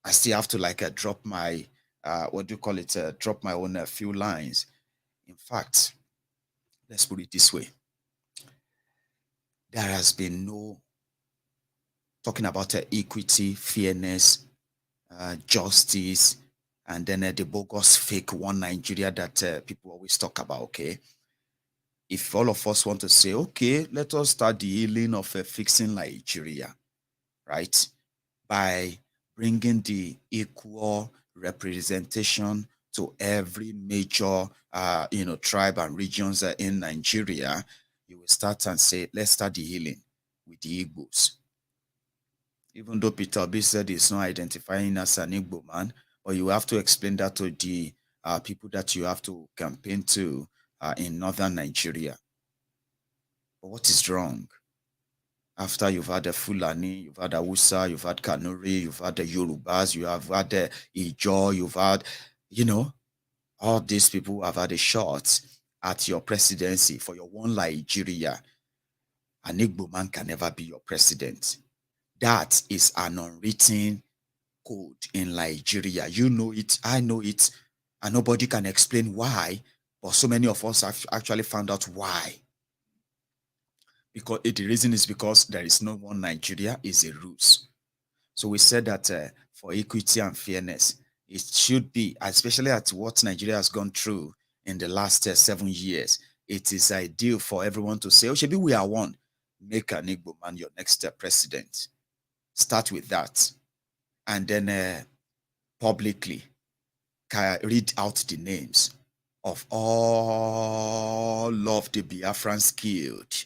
I still have to drop my drop my own few lines. In fact, let's put it this way. There has been no talking about equity, fairness, justice, and then the bogus fake one Nigeria that people always talk about, okay? If all of us want to say, okay, let us start the healing of fixing Nigeria, right? By bringing the equal representation to every major, tribe and regions in Nigeria, you will start and say, let's start the healing with the Igbos. Even though Peter Obi said he's not identifying as an Igbo man, but you have to explain that to the people that you have to campaign to in northern Nigeria. But what is wrong? After you've had the Fulani, you've had the Hausa, you've had Kanuri, you've had the Yorubas, you have had the Ijaw, you've had, all these people have had a shot at your presidency for your one Nigeria. An Igbo man can never be your president. That is an unwritten code in Nigeria. You know it, I know it, and nobody can explain why, but so many of us have actually found out why. Because the reason is because there is no one Nigeria, is a ruse. So we said that for equity and fairness, it should be, especially at what Nigeria has gone through in the last 7 years, it is ideal for everyone to say, oh, maybe we are one. Make an Igbo man your next president. Start with that. And then publicly read out the names of all of the Biafrans killed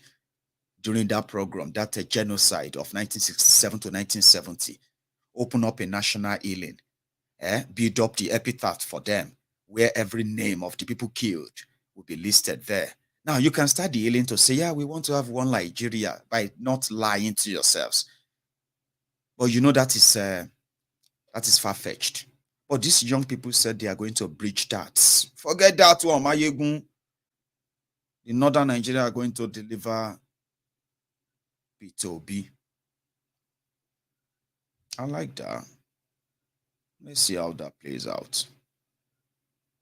during that program, that genocide of 1967 to 1970. Open up a national healing, build up the epitaph for them, where every name of the people killed will be listed there. Now you can start the healing to say, yeah, we want to have one Nigeria, by not lying to yourselves. But that is far-fetched. But these young people said they are going to breach that. Forget that one, Maiyegun. The northern Nigeria are going to deliver Peter Obi. I like that. Let's see how that plays out.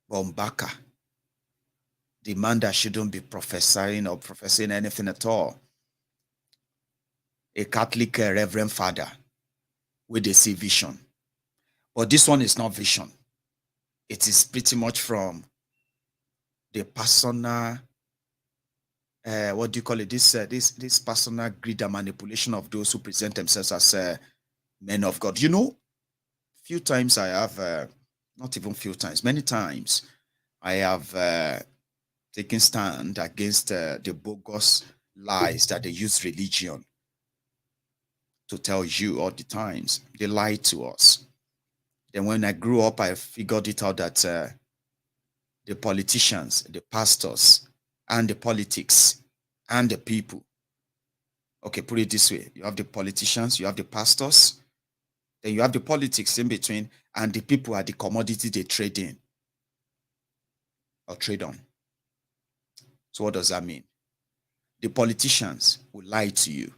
But Mbaka, the man that shouldn't be prophesying or professing anything at all, a Catholic reverend father with a see vision. But this one is not vision. It is pretty much from the personal, what do you call it? This personal greed and manipulation of those who present themselves as men of God. Few times I have, not even few times, many times I have taken stand against the bogus lies that they use religion to tell you all the times. They lie to us. Then when I grew up, I figured it out that the politicians, the pastors, and the politics, and the people. Okay, put it this way. You have the politicians, you have the pastors, then you have the politics in between, and the people are the commodity they trade in or trade on. So what does that mean? The politicians will lie to you,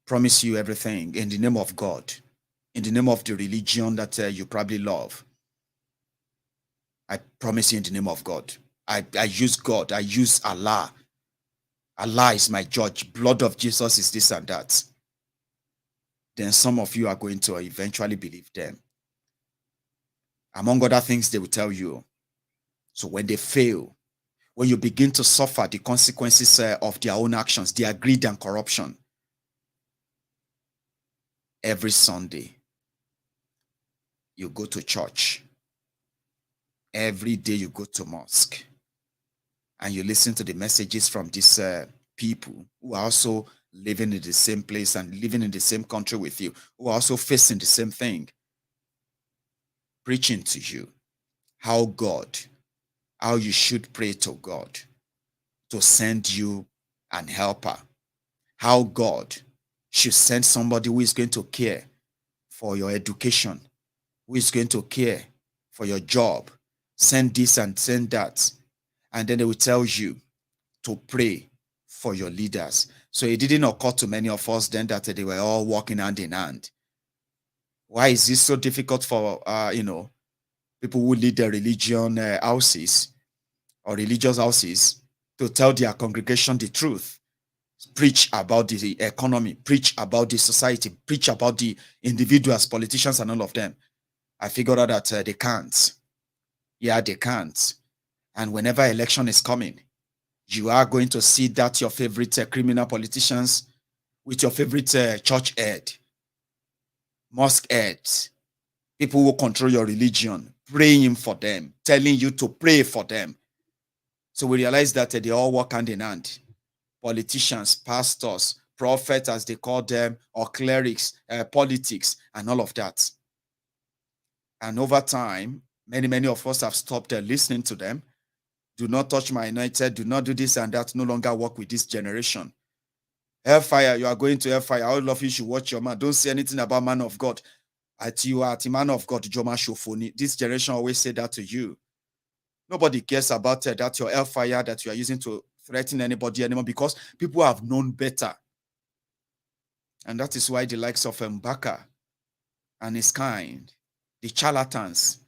promise you everything in the name of God, in the name of the religion that you probably love. I promise you in the name of God. I use God. I use Allah. Allah is my judge. Blood of Jesus is this and that. Then some of you are going to eventually believe them. Among other things, they will tell you. So when they fail, when you begin to suffer the consequences of their own actions, their greed and corruption, every Sunday, you go to church. Every day you go to mosque. And you listen to the messages from these people who are also living in the same place and living in the same country with you, who are also facing the same thing, preaching to you how you should pray to God to send you an helper, how God should send somebody who is going to care for your education, who is going to care for your job, send this and send that. And then they will tell you to pray for your leaders. So it didn't occur to many of us then that they were all walking hand in hand. Why is this so difficult for, people who lead the religion houses or religious houses to tell their congregation the truth? Preach about the economy, preach about the society, preach about the individuals, politicians, and all of them. I figured out that they can't. Yeah, they can't. And whenever election is coming, you are going to see that your favorite criminal politicians with your favorite church head, mosque heads, people who control your religion, praying for them, telling you to pray for them. So we realize that they all work hand in hand. Politicians, pastors, prophets, as they call them, or clerics, politics, and all of that. And over time, many of us have stopped listening to them. Do not touch my anointed, do not do this and that, no longer work with this generation. Hellfire, you are going to hellfire. All of you should watch your man. Don't say anything about man of God. At you are the man of God, Joma Shofoni. This generation always say that to you. Nobody cares about that your hellfire that you are using to threaten anybody anymore, because people have known better. And that is why the likes of Mbaka and his kind, the charlatans,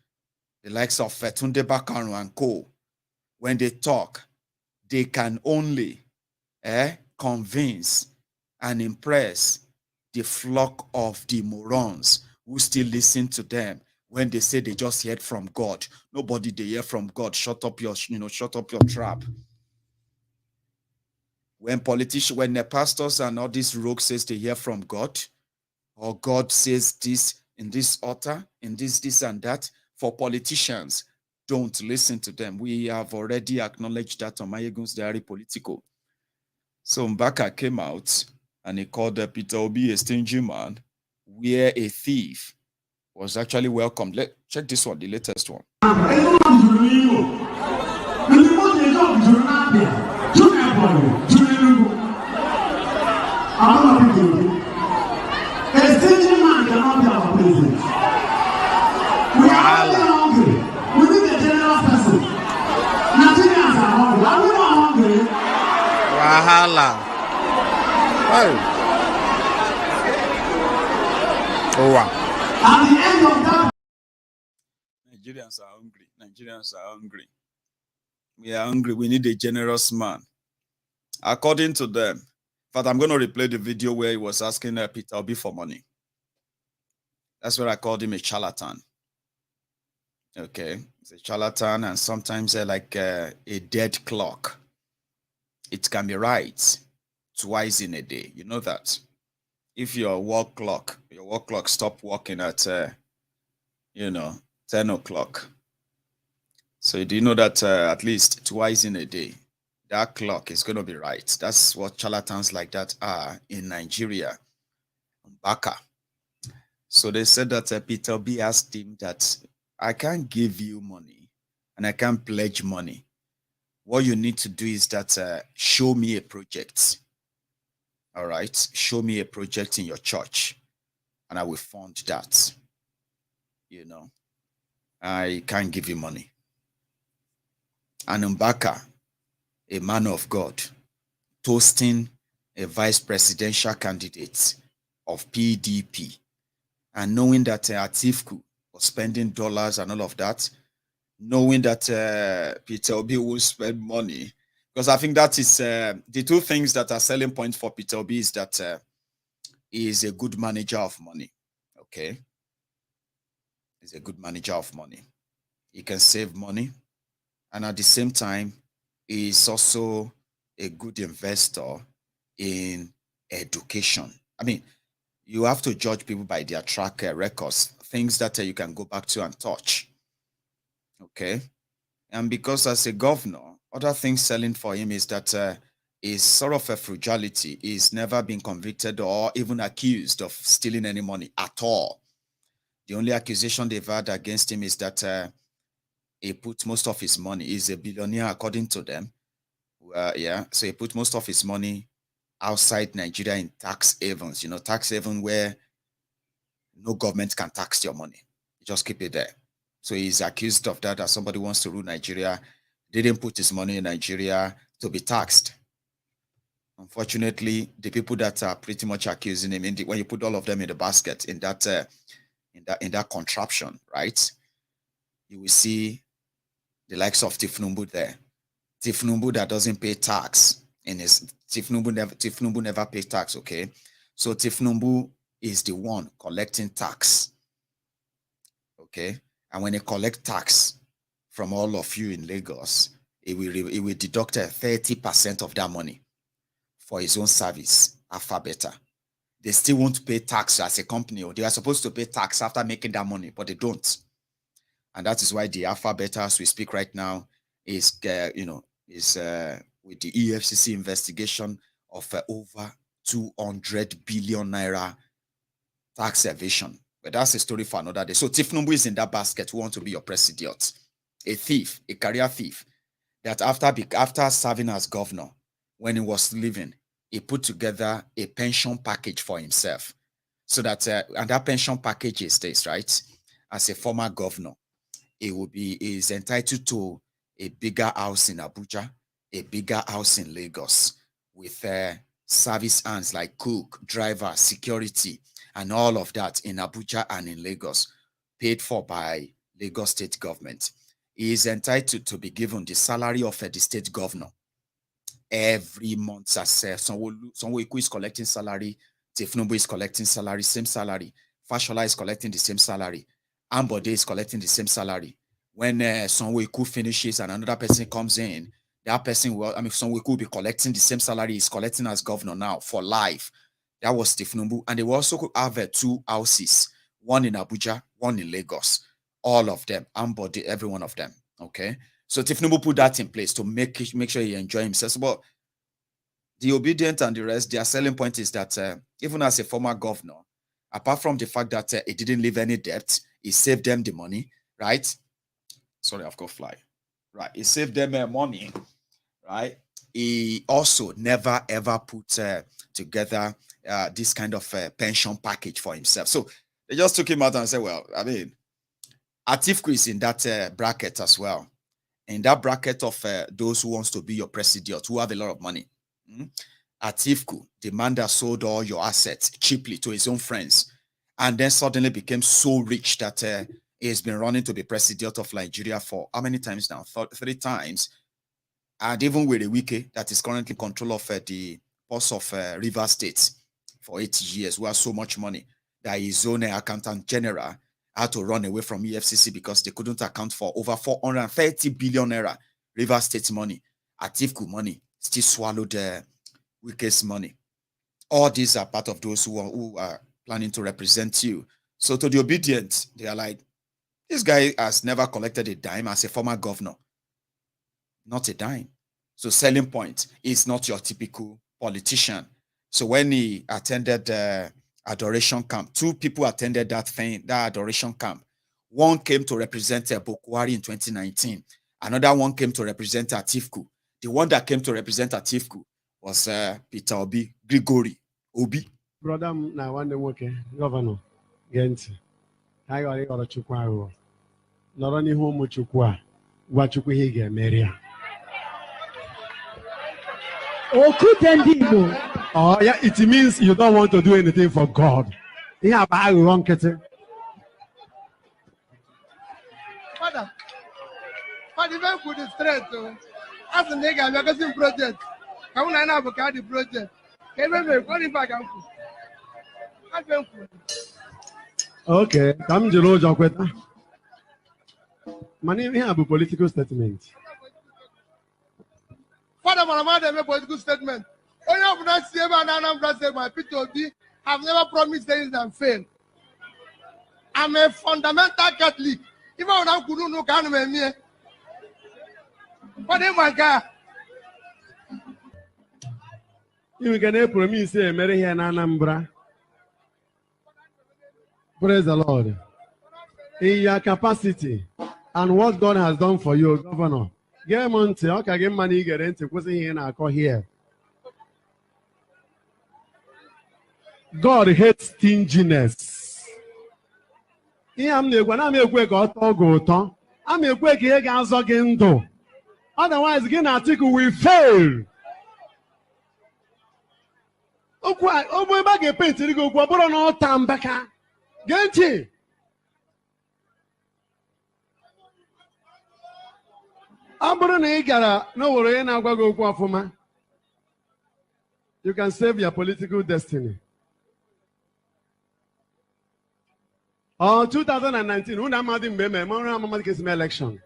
the likes of Tunde Bakaru and co, when they talk, they can only convince and impress the flock of the morons who still listen to them when they say they just heard from God. Nobody they hear from God. Shut up your trap. When politicians, when the pastors and all these rogues says they hear from God, or God says this in this altar, in this and that, for politicians, don't listen to them. We have already acknowledged that on Maiyegun's Diary Political. So Mbaka came out and he called Peter Obi a stingy man, where a thief was actually welcomed. Check this one, the latest one. A stingy man cannot be our president. We are hungry. We need a generous person. Nigerians are hungry. Are we not hungry? Wahala. Hey. Oh, wow. At the end of that, Nigerians are hungry. Nigerians are hungry. We are hungry. We need a generous man. According to them, in fact, I'm going to replay the video where he was asking Peter Obi for money. That's where I called him a charlatan. Okay, it's a charlatan, and sometimes like a dead clock. It can be right twice in a day. You know that. If your work clock stop working at 10 o'clock. So do you know that at least twice in a day, that clock is going to be right? That's what charlatans like that are in Nigeria. Mbaka. So they said that Peter Obi asked him that I can't give you money and I can't pledge money. What you need to do is that show me a project. All right. Show me a project in your church and I will fund that. You know, I can't give you money. And Mbaka, a man of God, toasting a vice presidential candidate of PDP, and knowing that Atiku was spending dollars and all of that, knowing that Peter Obi will spend money, because I think that is the two things that are selling points for Peter Obi is that he is a good manager of money. Okay, he's a good manager of money. He can save money, and at the same time, he is also a good investor in education. I mean, you have to judge people by their track records, things that you can go back to and touch. Okay. And because as a governor, other things selling for him is that is sort of a frugality. He's never been convicted or even accused of stealing any money at all. The only accusation they've had against him is that he put most of his money. He's a billionaire according to them. Yeah. So he put most of his money outside Nigeria in tax havens, tax haven where no government can tax your money. You just keep it there. So he's accused of that somebody wants to rule Nigeria, didn't put his money in Nigeria to be taxed. Unfortunately, the people that are pretty much accusing him, when you put all of them in the basket in that contraption, right? You will see the likes of Tinubu there. Tinubu that doesn't pay tax in his Tinubu never pays tax, okay? So Tinubu is the one collecting tax, okay? And when he collects tax from all of you in Lagos, he will deduct 30% of that money for his own service, Alphabeta. They still won't pay tax as a company, or they are supposed to pay tax after making that money, but they don't. And that is why the Alphabeta, as we speak right now, is with the EFCC investigation of over 200 billion naira tax evasion. But that's a story for another day. So Tinubu is in that basket who want to be your president. A thief, a career thief, that after serving as governor, when he was leaving, he put together a pension package for himself. So that, and that pension package is this, right? As a former governor, he is entitled to a bigger house in Abuja, a bigger house in Lagos, with service hands like cook, driver, security, and all of that in Abuja and in Lagos, paid for by Lagos state government. He is entitled to be given the salary of the state governor every month. As Sanwo-Olu is collecting salary, Tinubu is collecting salary, same salary. Fashola is collecting the same salary. Ambode is collecting the same salary. When Sanwo-Olu finishes and another person comes in, that person will, Sanwo-Olu will be collecting the same salary he's collecting as governor now for life. That was Tinubu. And they will also have 2 houses, one in Abuja, one in Lagos. All of them, Ambode, every one of them. Okay. So Tinubu put that in place to make sure he enjoy himself. But the obedient and the rest, their selling point is that even as a former governor, apart from the fact that he didn't leave any debt, he saved them the money, right? Sorry, I've got fly. Right, he saved them money, right? He also never ever put together this kind of pension package for himself. So they just took him out and said, well, I mean, Atiku is in that bracket as well. In that bracket of those who wants to be your president, who have a lot of money. Atiku, the man that sold all your assets cheaply to his own friends, and then suddenly became so rich that he has been running to be president of Nigeria for how many times now? 3 times. And even with the Wike, that is currently in control of the boss of River State for 8 years, who has so much money that his own accountant general had to run away from EFCC because they couldn't account for over 430 billion naira River State money. Atiku money still swallowed Wike's money. All these are part of those who are planning to represent you. So to the obedient, they are like, this guy has never collected a dime as a former governor. Not a dime. So selling point is not your typical politician. So when he attended adoration camp. 2 people attended that adoration camp. One came to represent Abubakar in 2019. Another one came to represent Atiku. The one that came to represent Atiku was Peter Obi, Gregory Obi. Brother, now one day, okay, Governor, Gent, I got a chukwa. Not only home chukwa, what you could get, Maria. Oh, yeah, it means you don't want to do anything for God. Yeah, but I wrong, Father, even put the straight, as a nigga, I'm a project. I want to have a card project. Okay, come to know Jokweta. My name have a political statement. Father, my make a political statement. Only of that my Peter Obi have never promised things and fail. I'm a fundamental Catholic. Even when I couldn't know can me. But then my God. You can promise say Mary here in Anambra. Praise the Lord. In your capacity and what God has done for you, Governor. Get money, okay, get money, get into here. God hates stinginess. I'm the one I'm a quick go. I'm a quick here, otherwise, again, Atiku will fail. Oh, boy, back a paint to go, but on all time Mbaka. Get it. No, you can save your political destiny. 2019, election.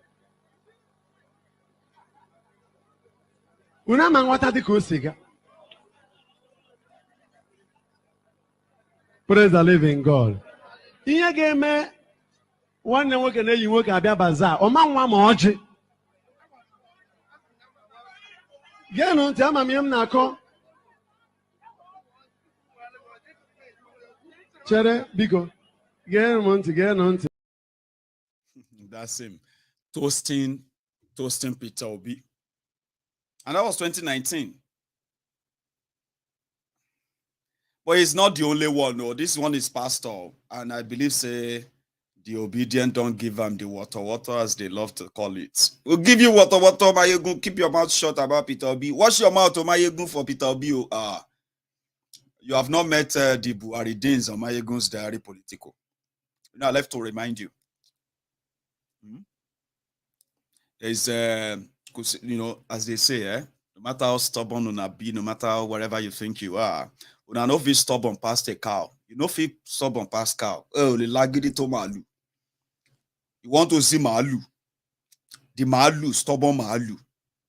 Praise the living God. Ihe ga-eme nwanne nwoke na eyi nwoke abịa bazaar ọma nwa ma ọjị. Geenụ ntị ama m ihe m na-akọ. Chere biko geenụ ntị. That's him toasting Peter Obi, and that was 2019. But he's not the only one. No, this one is pastor, and I believe say the obedient don't give them the water as they love to call it. We'll give you water, Maiyegun. Keep your mouth shut about Peter Obi. Wash your mouth, Maiyegun, for Peter Obi. You have not met the Buhari Deans or Maiyegun's diary political. Now, left to remind you. There's, as they say, no matter how stubborn you be, no matter wherever you think you are, you know, if you stubborn past a cow, you know, if you stubborn past cow, you want to see Malu, the Malu, stubborn Malu,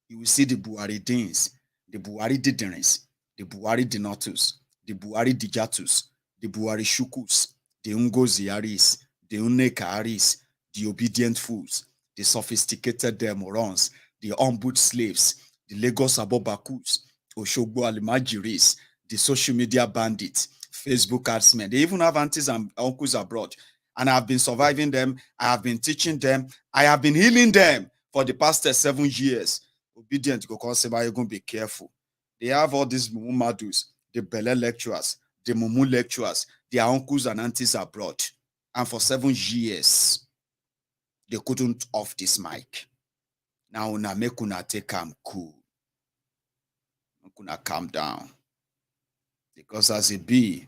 you will see the Buhari Deans, the Buhari Diderins, the Buhari Denotus, the Buhari Dijatus, the Buhari Shukus, the Ungoziaris, the Unekaris, the obedient fools, the sophisticated morons, the on-boot slaves, the Lagos Abobakus, Oshogbo Alimajiris, the social media bandits, Facebook adsmen. They even have aunties and uncles abroad. And I have been surviving them. I have been teaching them. I have been healing them for the past 7 years. Obedient, go call say, you're going to be careful. They have all these mumadus, the Bello lecturers, the Mumu lecturers, their uncles and aunties abroad. And for 7 years, they couldn't off this mic. Now, una make una take am cool. Make una calm down. Because as it be,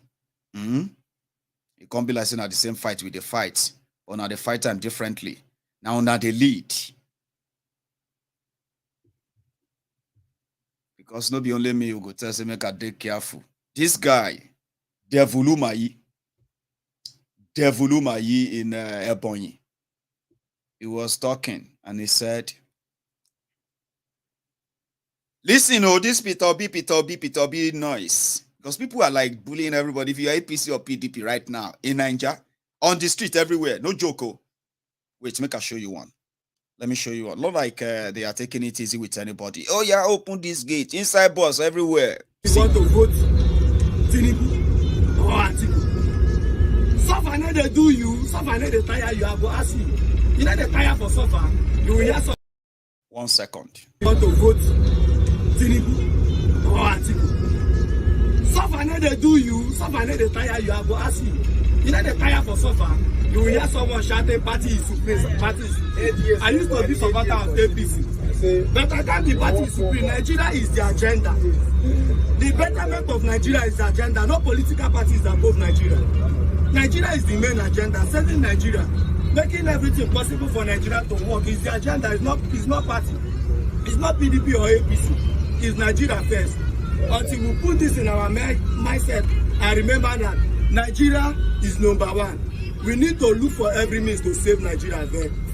it can't be like saying at the same fight with the fight, but now they fight them differently. Now they lead. Because no be only me who go tell say make I dey careful. This guy, Devulu Mayi in Ebonyi, he was talking and he said, listen, this Peter Obi noise. Because people are like bullying everybody. If you are APC or PDP right now in Nigeria, on the street everywhere, no joke. Wait, make I show you one. Let me show you one. Not like they are taking it easy with anybody. Oh yeah, open this gate. Inside bus everywhere. You want to vote Tinubu or Atiku? no dey do you, suffer no dey tire you, I go ask you. You know dey tire for suffer, you will hear some. 1 second. You want to vote Tinubu or Atiku. Suffer no dey do you, suffer no dey tire you, I go ask you. You know dey tire for suffer, you will hear someone shouting party is supreme, party is. I used to be supporter of APC. But I can't be party is supreme. Nigeria is the agenda. The betterment of Nigeria is the agenda. No political party is above Nigeria. Nigeria is the main agenda. Saving Nigeria, making everything possible for Nigeria to work is the agenda. It's not party. It's not PDP or APC. It's Nigeria first. Until we put this in our mindset and remember that Nigeria is #1. We need to look for every means to save Nigeria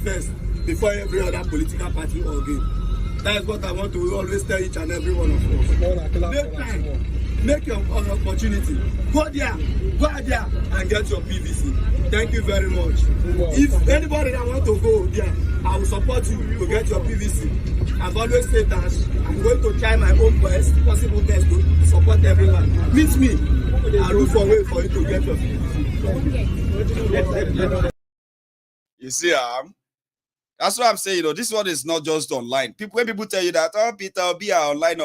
first before every other political party or game. That is what I want to always tell each and every one of us. Make time, make your opportunity. Go there and get your PVC. Thank you very much. If anybody that want to go there, I will support you to get your PVC. I've always said that I'm going to try my own best, possible best to support everyone. Meet me. I'll look for a way for you to get your PVC. You see, that's what I'm saying. This one is not just online. When people tell you that, oh, Peter Obi are online,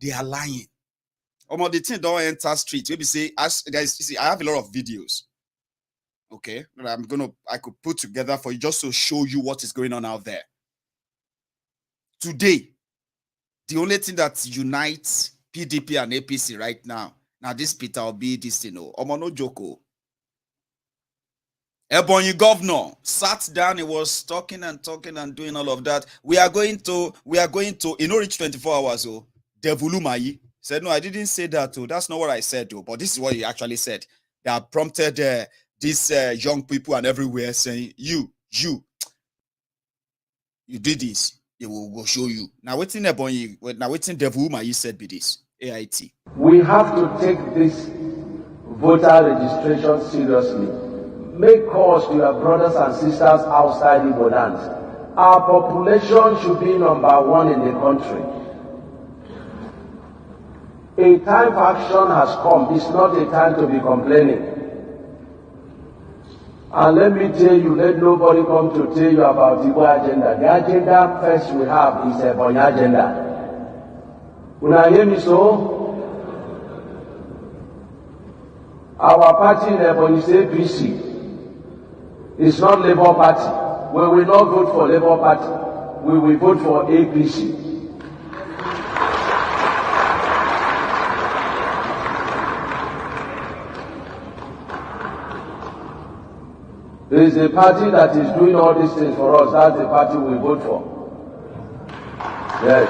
they are lying. The thing don't enter street. Maybe say, guys, see, I have a lot of videos. Okay, I could put together for you just to show you what is going on out there. Today, the only thing that unites PDP and APC right now this Peter Obi, this no joko. Ebonyi governor sat down, he was talking and doing all of that. We are going to, reach 24 hours, Devulu Mayi said, no, I didn't say that, that's not what I said, but this is what he actually said. That prompted these young people and everywhere saying, you did this, it will go show you. Now, waiting Ebonyi, now waiting Devulu Mayi said be this, AIT. We have to take this voter registration seriously. Make calls to your brothers and sisters outside Igbo land. Our population should be #1 in the country. A time for action has come. It's not a time to be complaining. And let me tell you, let nobody come to tell you about the Igbo agenda. The agenda first we have is a Ebonyi agenda. When I hear me so, our party in Ebonyi is APC. It's not Labour Party. We will not vote for Labour Party. We will vote for APC. There is a party that is doing all these things for us. That's the party we vote for. Yes.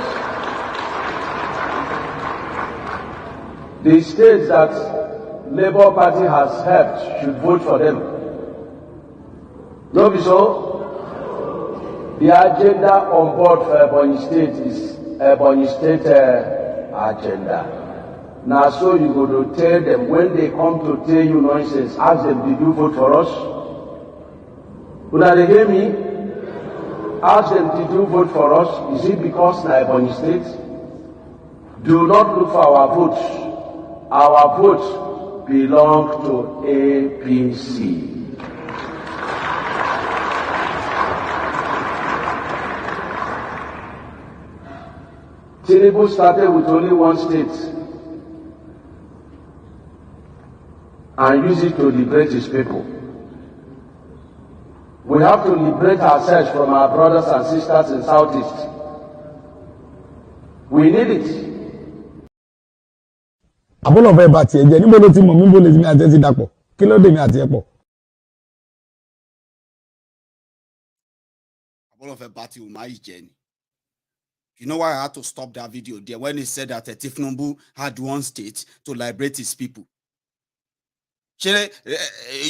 The states that Labour Party has helped should vote for them. No, be so. The agenda on board for Ebonyi State is Ebonyi State agenda. Now, so you go to tell them when they come to tell you nonsense, ask them, did you vote for us? Una they hear me? Ask them, did you vote for us? Is it because na Ebonyi State? Do not look for our votes. Our votes belong to APC. Tinubu started with only one state and used it to liberate his people. We have to liberate ourselves from our brothers and sisters in Southeast. We need it. Àbúrò fẹ́ bá tiẹ̀ jẹ́ níbo ló ti mọ̀ mí bó lè mi àti ẹ ti dàpọ̀ kí ló dé mi àti ẹ pọ̀. Àbúrò fẹ́ bá ti ò máa yìí jẹ́ ni. You know why I had to stop that video there when he said that Tinubu had one state to liberate his people.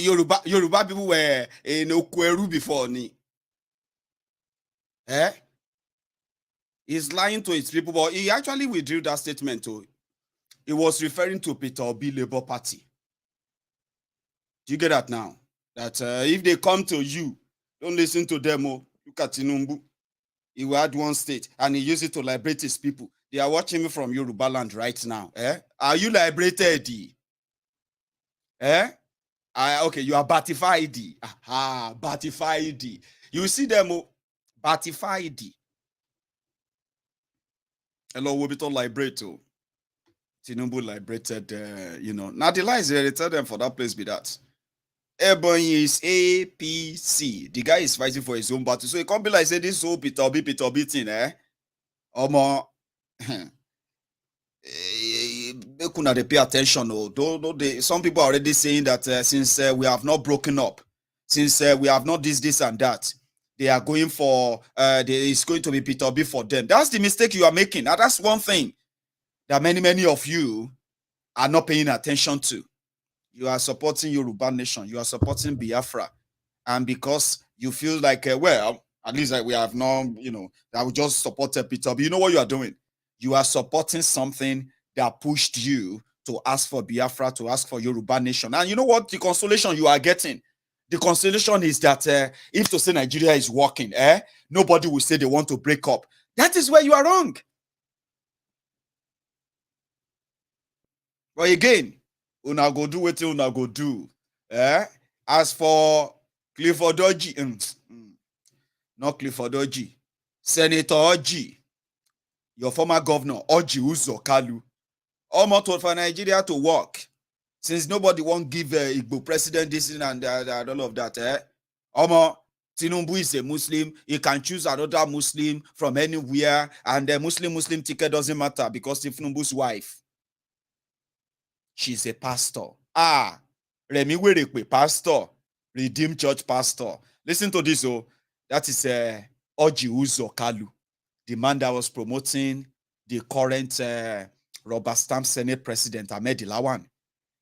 Yoruba people were in Okweru before ni. He's lying to his people, but he actually withdrew that statement too. He was referring to Peter Obi Labour Party. Do you get that now? That if they come to you, don't listen to them. Look at Tinubu. He had one state and he used it to liberate his people. They are watching me from Yoruba land right now. Are you liberated? Okay, you are batified. Aha, batified. You see them, batified. Hello, Wobito liberator. Tinubu liberated, Now the lies they tell them for that place be that. Ebonyi is APC. The guy is fighting for his own battle. So it can't be like say this whole Peter Obi thing, Omo. They pay attention. Some people are already saying that since we have not broken up, since we have not this and that, they are going for it's going to be Peter Obi for them. That's the mistake you are making. Now, that's one thing that many of you are not paying attention to. You are supporting Yoruba Nation. You are supporting Biafra, and because you feel like at least we have not, that we just supported Peter Obi. You know what you are doing? You are supporting something that pushed you to ask for Biafra, to ask for Yoruba Nation. And you know what? The consolation you are getting, the consolation is that if to say Nigeria is working, nobody will say they want to break up. That is where you are wrong. But again, una go do what una go do. As for Clifford Oji, not Clifford Oji, Senator Oji, your former governor, Oji Uzo Kalu, almost for Nigeria to work, since nobody won't give Igbo president this and all of that. Tinubu is a Muslim. He can choose another Muslim from anywhere, and the Muslim ticket doesn't matter because Tinubu's wife, she's a pastor. Remi Werekwe, pastor, Redeemed Church pastor. Listen to this, that is Oji Uzo Kalu, the man that was promoting the current rubber stamp Senate President Ahmed Lawan.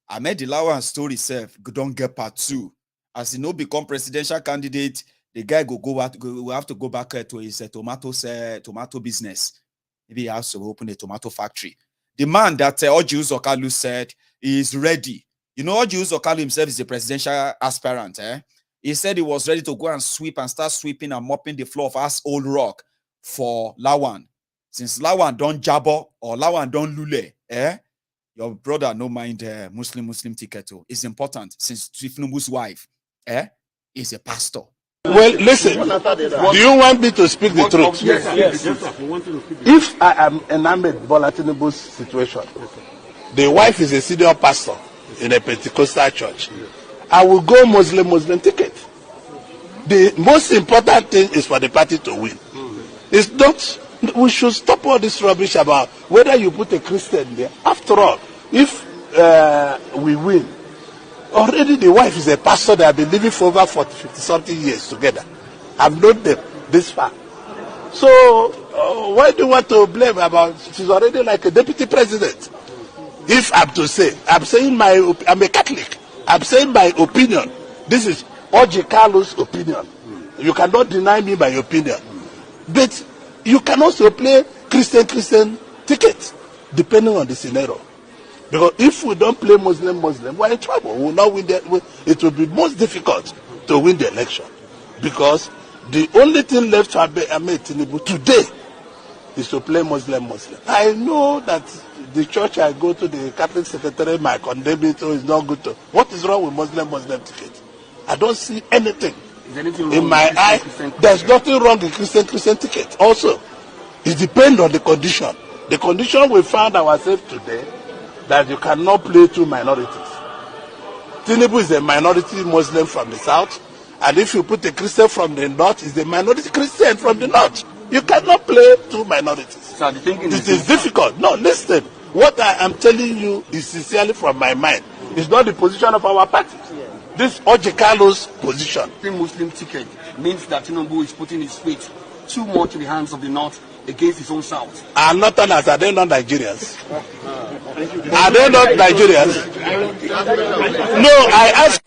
Ahmed Lawan's story itself don't get part 2. As he no become presidential candidate, the guy will have to go back to his tomato business. Maybe he has to open a tomato factory. The man that Oji Uzo Kalu said is ready. You know, Oji Uzo Kalu himself is a presidential aspirant. He said he was ready to go and sweep and start sweeping and mopping the floor of As Old Rock for Lawan. Since Lawan don't jabber or Lawan don't lule, your brother no mind Muslim ticket. It's important since Tinubu's wife is a pastor. Well, listen, do you want me to speak the truth? Yes. If I am enamored Bola Tinubu's situation, the wife is a senior pastor in a Pentecostal church, I will go Muslim ticket. The most important thing is for the party to win. It's not, we should stop all this rubbish about whether you put a Christian there. After all, if we win, already the wife is a pastor that have been living for over 40, 50 something years together. I've known them this far. So why do you want to blame about, she's already like a deputy president? If I'm to say, I'm a Catholic. I'm saying my opinion. This is Oji Kalu's opinion. You cannot deny me my opinion. But you can also play Christian ticket, depending on the scenario. Because if we don't play Muslim, we're in trouble. We will not win it will be most difficult to win the election. Because the only thing left for Ahmed Tinubu today is to play Muslim. I know that the church I go to, the Catholic secretary might condemn it, so it's not good to. What is wrong with Muslim ticket? I don't see anything. In my eye, there's nothing wrong with Christian ticket. Also, it depends on the condition. The condition we found ourselves today, that you cannot play two minorities. Tinubu is a minority Muslim from the south, and if you put a Christian from the north, is a minority Christian from the north. You cannot play two minorities. So it is difficult. No, listen. What I am telling you is sincerely from my mind. It's not the position of our party. This Oji Kalu's position. The Muslim ticket means that Tinubu is putting his weight too much in the hands of the north against his own south. I'm not Northerners. Are they not Nigerians? Are they not Nigerians? No, I ask.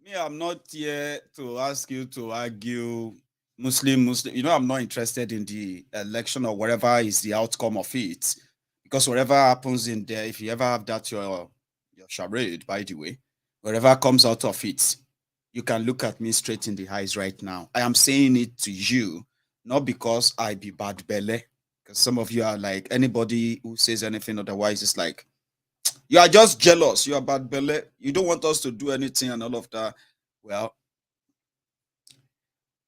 Me, I'm not here to ask you to argue Muslim. You know, I'm not interested in the election or whatever is the outcome of it. Because whatever happens in there, if you ever have that your charade, by the way, whatever comes out of it, you can look at me straight in the eyes right now. I am saying it to you, not because I be bad belly, Because some of you are like, anybody who says anything otherwise is like, you are just jealous. You are bad belly. You don't want us to do anything and all of that. Well,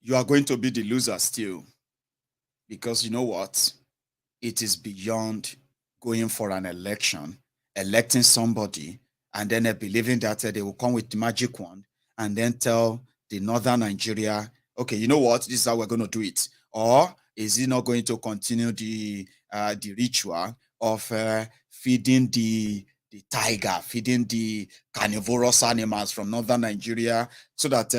you are going to be the loser still. Because you know what? It is beyond going for an election, electing somebody, and then believing that they will come with the magic wand and then tell the northern Nigeria, okay, you know what? This is how we're going to do it. Or is he not going to continue the ritual of feeding the tiger, feeding the carnivorous animals from northern Nigeria so that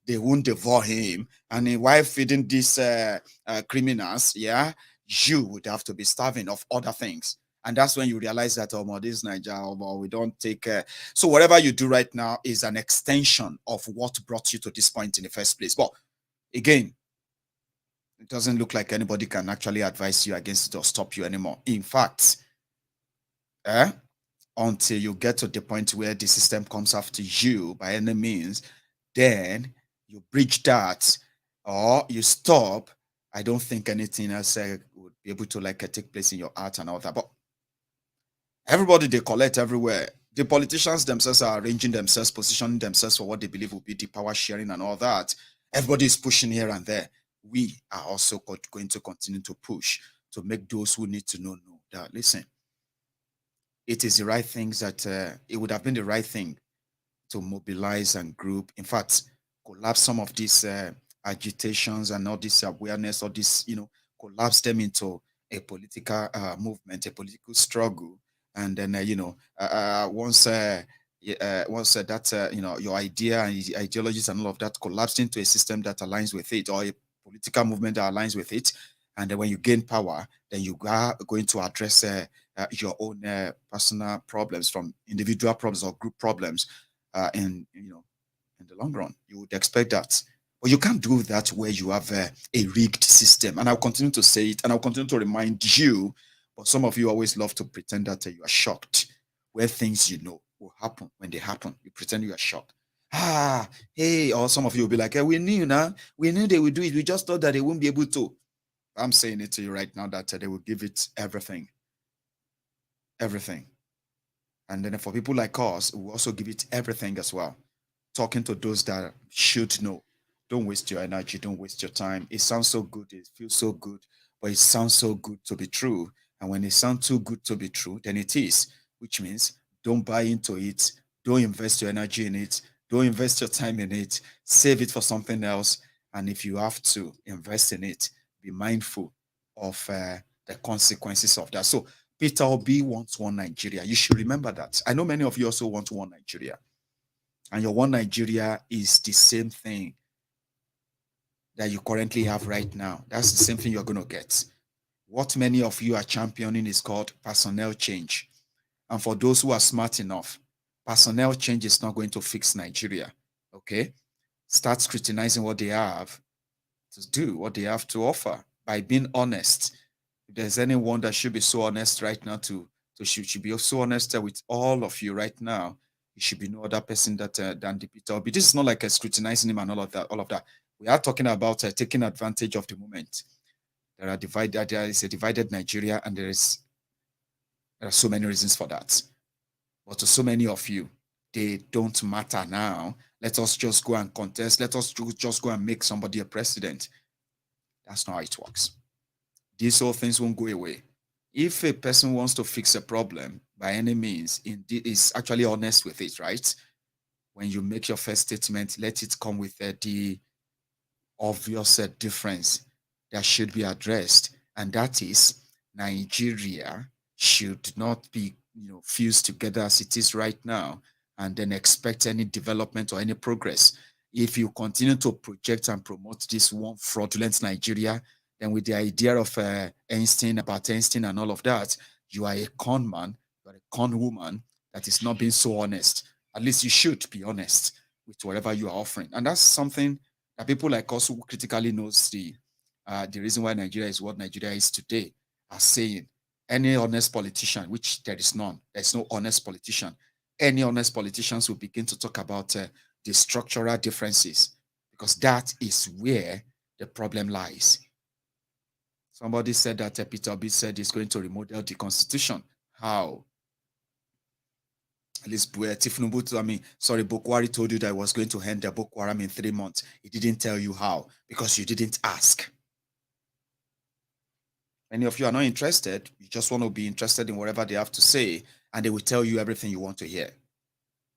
they won't devour him? And while feeding these criminals, yeah, you would have to be starving of other things. And that's when you realize that, oh, this Nigeria, we don't take so whatever you do right now is an extension of what brought you to this point in the first place. But again, it doesn't look like anybody can actually advise you against it or stop you anymore. In fact, until you get to the point where the system comes after you by any means, then you bridge that or you stop. I don't think anything else would be able to take place in your art and all that. But everybody, they collect everywhere. The politicians themselves are arranging themselves, positioning themselves for what they believe will be the power sharing and all that. Everybody is pushing here and there. We are also going to continue to push to make those who need to know that, listen, it is the right things that it would have been the right thing to mobilize and group. In fact, collapse some of these agitations and all this awareness, or this, collapse them into a political movement, a political struggle. And then, once that, your idea and ideologies and all of that collapsed into a system that aligns with it, or a political movement that aligns with it. And then when you gain power, then you are going to address your own personal problems from individual problems or group problems. In the long run, you would expect that. But you can't do that where you have a rigged system. And I'll continue to say it, and I'll continue to remind you. But some of you always love to pretend that you are shocked where things will happen. When they happen, you pretend you are shocked. Hey, or some of you will be like, hey, we knew they would do it. We just thought that they won't be able to. I'm saying it to you right now that they will give it everything. Everything. And then for people like us, we also give it everything as well. Talking to those that should know. Don't waste your energy. Don't waste your time. It sounds so good. It feels so good. But it sounds so good to be true. And when it sounds too good to be true, then it is. Which means don't buy into it. Don't invest your energy in it. Don't invest your time in it. Save it for something else. And if you have to invest in it, be mindful of the consequences of that. So Peter Obi wants one Nigeria. You should remember that. I know many of you also want one Nigeria. And your one Nigeria is the same thing that you currently have right now. That's the same thing you're going to get. What many of you are championing is called personnel change. And for those who are smart enough, personnel change is not going to fix Nigeria. Okay? Start scrutinizing what they have to do, what they have to offer by being honest. If there's anyone that should be so honest right now should be so honest with all of you right now, it should be no other person than the Peter Obi. This is not like scrutinizing him and all of that. We are talking about taking advantage of the moment. There is a divided Nigeria, and there are so many reasons for that. But to so many of you, they don't matter now. Let us just go and contest. Let us just go and make somebody a president. That's not how it works. These whole things won't go away. If a person wants to fix a problem by any means, is actually honest with it, right? When you make your first statement, let it come with the obvious difference that should be addressed, and that is Nigeria should not be fused together as it is right now and then expect any development or any progress. If you continue to project and promote this one fraudulent Nigeria, then with the idea of Einstein and all of that, you are a con man, you are a con woman that is not being so honest. At least you should be honest with whatever you are offering. And that's something that people like us who critically knows the reason why Nigeria is what Nigeria is today are saying. Any honest politician, which there is none, there's no honest politician. Any honest politicians will begin to talk about the structural differences, because that is where the problem lies. Somebody said that Peter Obi said he's going to remodel the constitution. How? At least Bokwari told you that he was going to end the Boko Haram in 3 months. He didn't tell you how because you didn't ask. Many of you are not interested. You just want to be interested in whatever they have to say, and they will tell you everything you want to hear.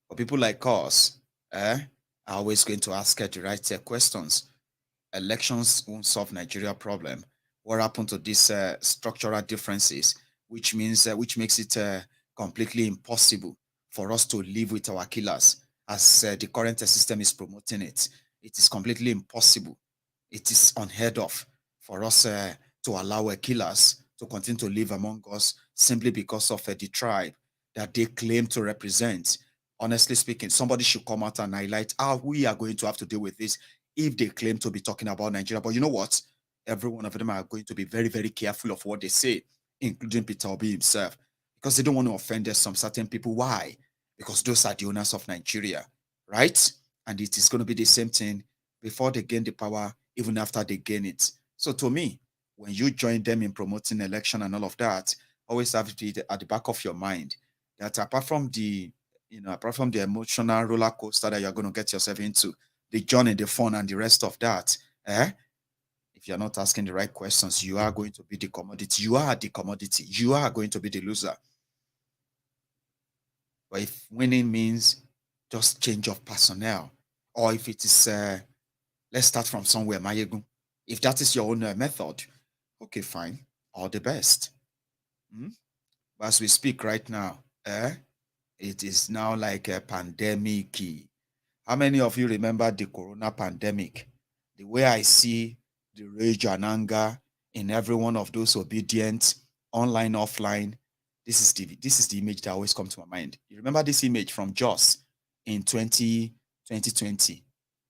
But people like us are always going to ask the right questions. Elections won't solve Nigeria problem. What happened to these structural differences, which makes it completely impossible for us to live with our killers as the current system is promoting it. It is completely impossible. It is unheard of for us to allow killers to continue to live among us simply because of the tribe that they claim to represent. Honestly speaking, somebody should come out and highlight how we are going to have to deal with this if they claim to be talking about Nigeria. But you know what? Every one of them are going to be very, very careful of what they say, including Peter Obi himself, because they don't want to offend some certain people. Why? Because those are the owners of Nigeria, right? And it is going to be the same thing before they gain the power, even after they gain it. So to me, when you join them in promoting election and all of that, always have to be at the back of your mind that apart from the emotional roller coaster that you're going to get yourself into, the journey, the fun, and the rest of that, if you're not asking the right questions, you are going to be the commodity. You are the commodity. You are going to be the loser. But if winning means just change of personnel, or if it is, let's start from somewhere, Maiyegun. If that is your own method, okay, fine. All the best. But as we speak right now, it is now like a pandemic. How many of you remember the corona pandemic? The way I see the rage and anger in every one of those obedient, online, offline, this is the image that always comes to my mind. You remember this image from Jos in 2020?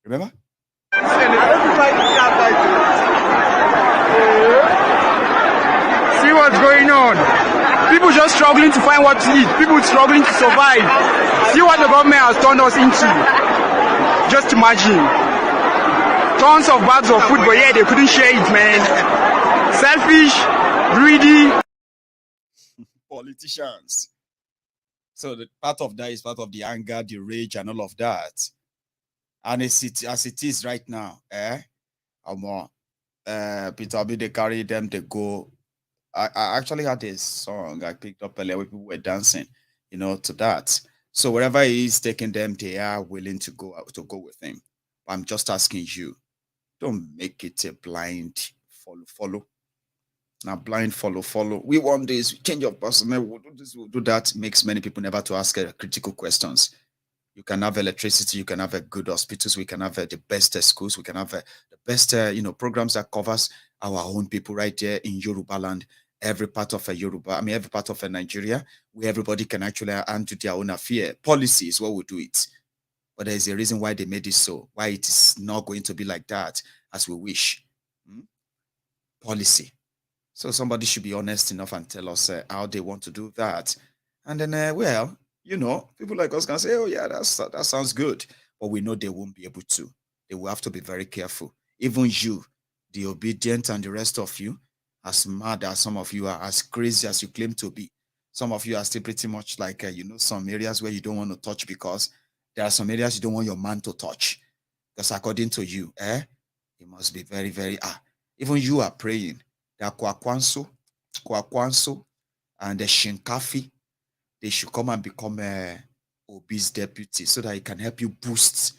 Remember? See what's going on. People just struggling to find what to eat. People struggling to survive. See what the government has turned us into. Just imagine. Tons of bags of food, but yeah, they couldn't share it, man. Selfish, greedy. Politicians. So the part of that is part of the anger, the rage, and all of that. And as it is right now, Peter Obi, they carry them, they go. I actually had this song I picked up earlier where people were dancing, to that. So wherever he is taking them, they are willing to go with him. But I'm just asking you, don't make it a blind follow. Now, blind follow. We want this, change of personnel, we'll do this, we'll do that. Makes many people never to ask critical questions. You can have electricity, you can have good hospitals, we can have the best schools, we can have the best programs that covers our own people right there in Yoruba land, every part of every part of Nigeria, where everybody can actually handle their own affair. Policy is what will do it. But there is a reason why they made it so, why it is not going to be like that as we wish. Policy. So somebody should be honest enough and tell us how they want to do that. And then, people like us can say, oh yeah, that sounds good. But we know they won't be able to. They will have to be very careful. Even you, the obedient and the rest of you, as mad as some of you are, as crazy as you claim to be, some of you are still pretty much like, some areas where you don't want to touch because there are some areas you don't want your man to touch. Because according to you, it must be very, very, even you are praying that kwakwanso, and the shinkafi, they should come and become Obi's deputy so that he can help you boost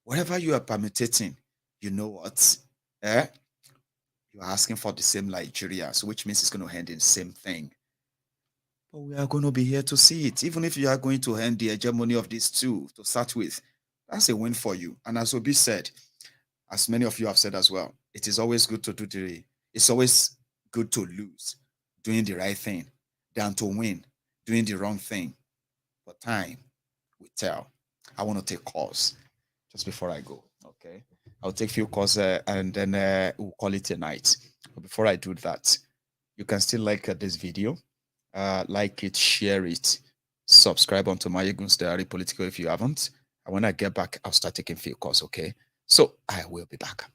whatever you are permutating. You know what? You are asking for the same Nigeria, so which means it's going to end in the same thing. But we are going to be here to see it. Even if you are going to end the hegemony of these two to start with, that's a win for you. And as Obi said, as many of you have said as well, it is always good to it's always good to lose doing the right thing than to win doing the wrong thing. But time will tell. I want to take calls just before I go. Okay, I'll take a few calls and then we'll call it a night. But before I do that, you can still like this video, like it, share it, subscribe onto Maiyegun's Diary Political if you haven't. And when I get back, I'll start taking few calls. Okay, so I will be back.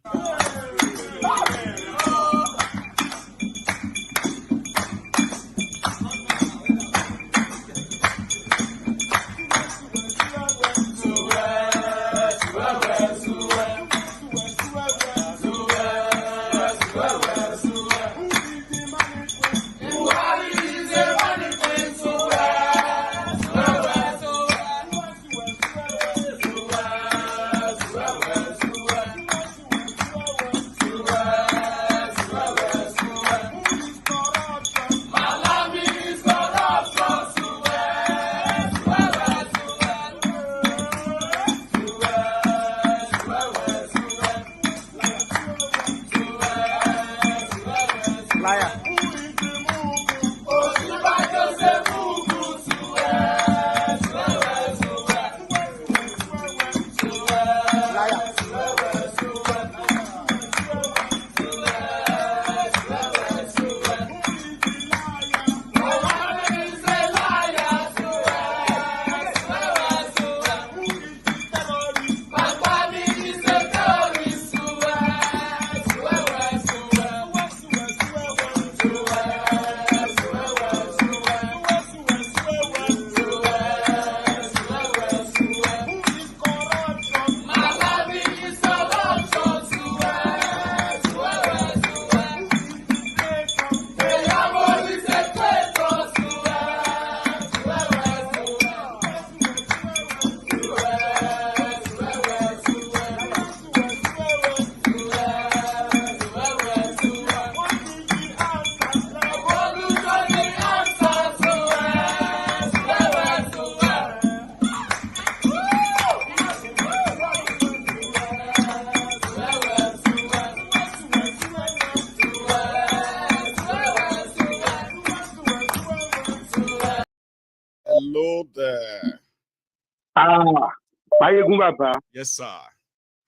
Maiyegun Baba. Yes, sir.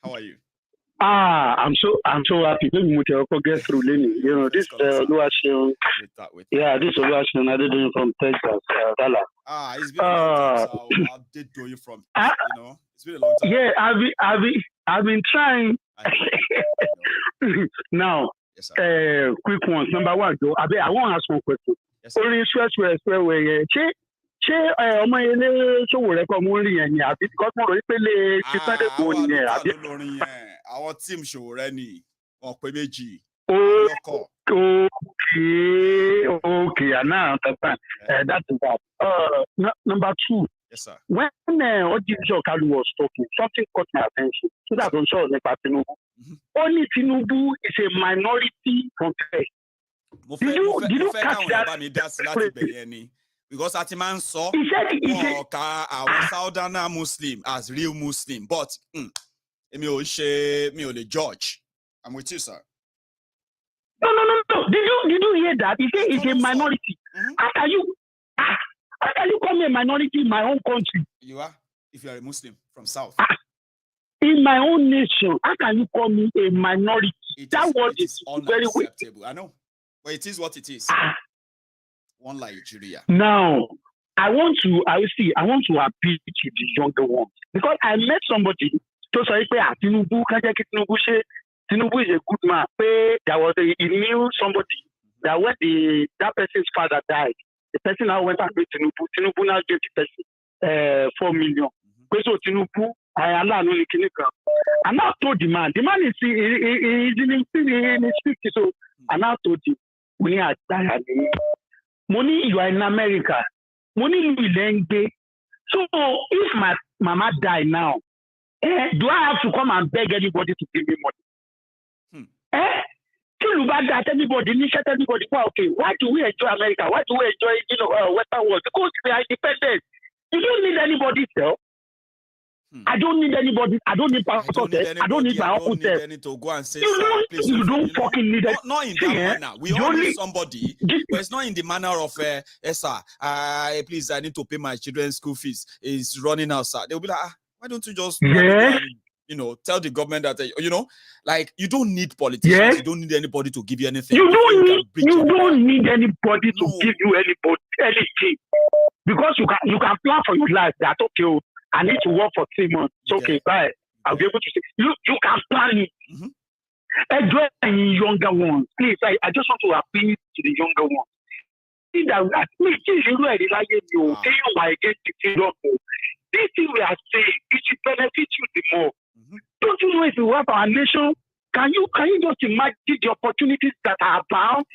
How are you? I'm so happy. Maybe we can get through Lenny. You know, this Oluwaseun. Yeah, this Oluwaseun. I did it from Texas, Dallas. It's been a long time. So I did do you from, you know, it's been a long time. Yeah, I've been trying. Now, yes, quick ones. Number one, though, I want to ask one question. Yes, only where ṣé ọmọ ilé ṣòwò rẹ kọ mú rí yẹn ni àbí kọ́tún rò pélé ṣe Sunday kò ní yẹn àbí. Àwọn tíìmù ṣòwò rẹ ni wọn pé méjì. Okay, now that's that. Number two. Yes, sir. When Odinjo Kalu was talking, something caught my attention. So that I'm sure about Tinubu. Only Tinubu is a minority from there. Did you catch that? Because Atiman saw our Southern Muslim as real Muslim, but me only judge. I'm with you, sir. No. Did you hear that? He said it's a minority. How can you call me a minority in my own country? You are, if you are a Muslim from South. In my own nation, how can you call me a minority? That word is very unacceptable. I know, but it is what it is. One Nigeria. Now, I want to appeal to the younger ones because I met somebody to say, Tinubu is a good man. He knew somebody that when that person's father died, the person now went and paid Tinubu. Tinubu now gave the person 4 million. So Tinubu, and I told the man is in his 50s. So I now told him, we are tired. Money, you are in America. Money, you will. So if my mama die now, do I have to come and beg anybody to give me money? Everybody, okay, why do we enjoy America? Why do we enjoy Western world? Because we are independent. You don't need anybody's help. I don't need anybody. I don't need pastor. I don't need my uncle. To go and say, you don't fucking need it. Not in that manner. We all need somebody, but it's not in the manner of, yes, sir, please, I need to pay my children's school fees. It's running out, sir. They'll be like, why don't you just, tell the government that, like, you don't need politicians. Yes. You don't need anybody to give you anything. You don't need anybody to give you anything. Because you can plan for your life. That's okay. I need to work for 3 months. It's okay, bye. I'll be able to say, you can plan it. Address any younger ones. Please, I just want to appeal to the younger ones. See that this thing we are saying, it should benefit you the more. Don't you know if you have our nation, can you just imagine the opportunities that are abound?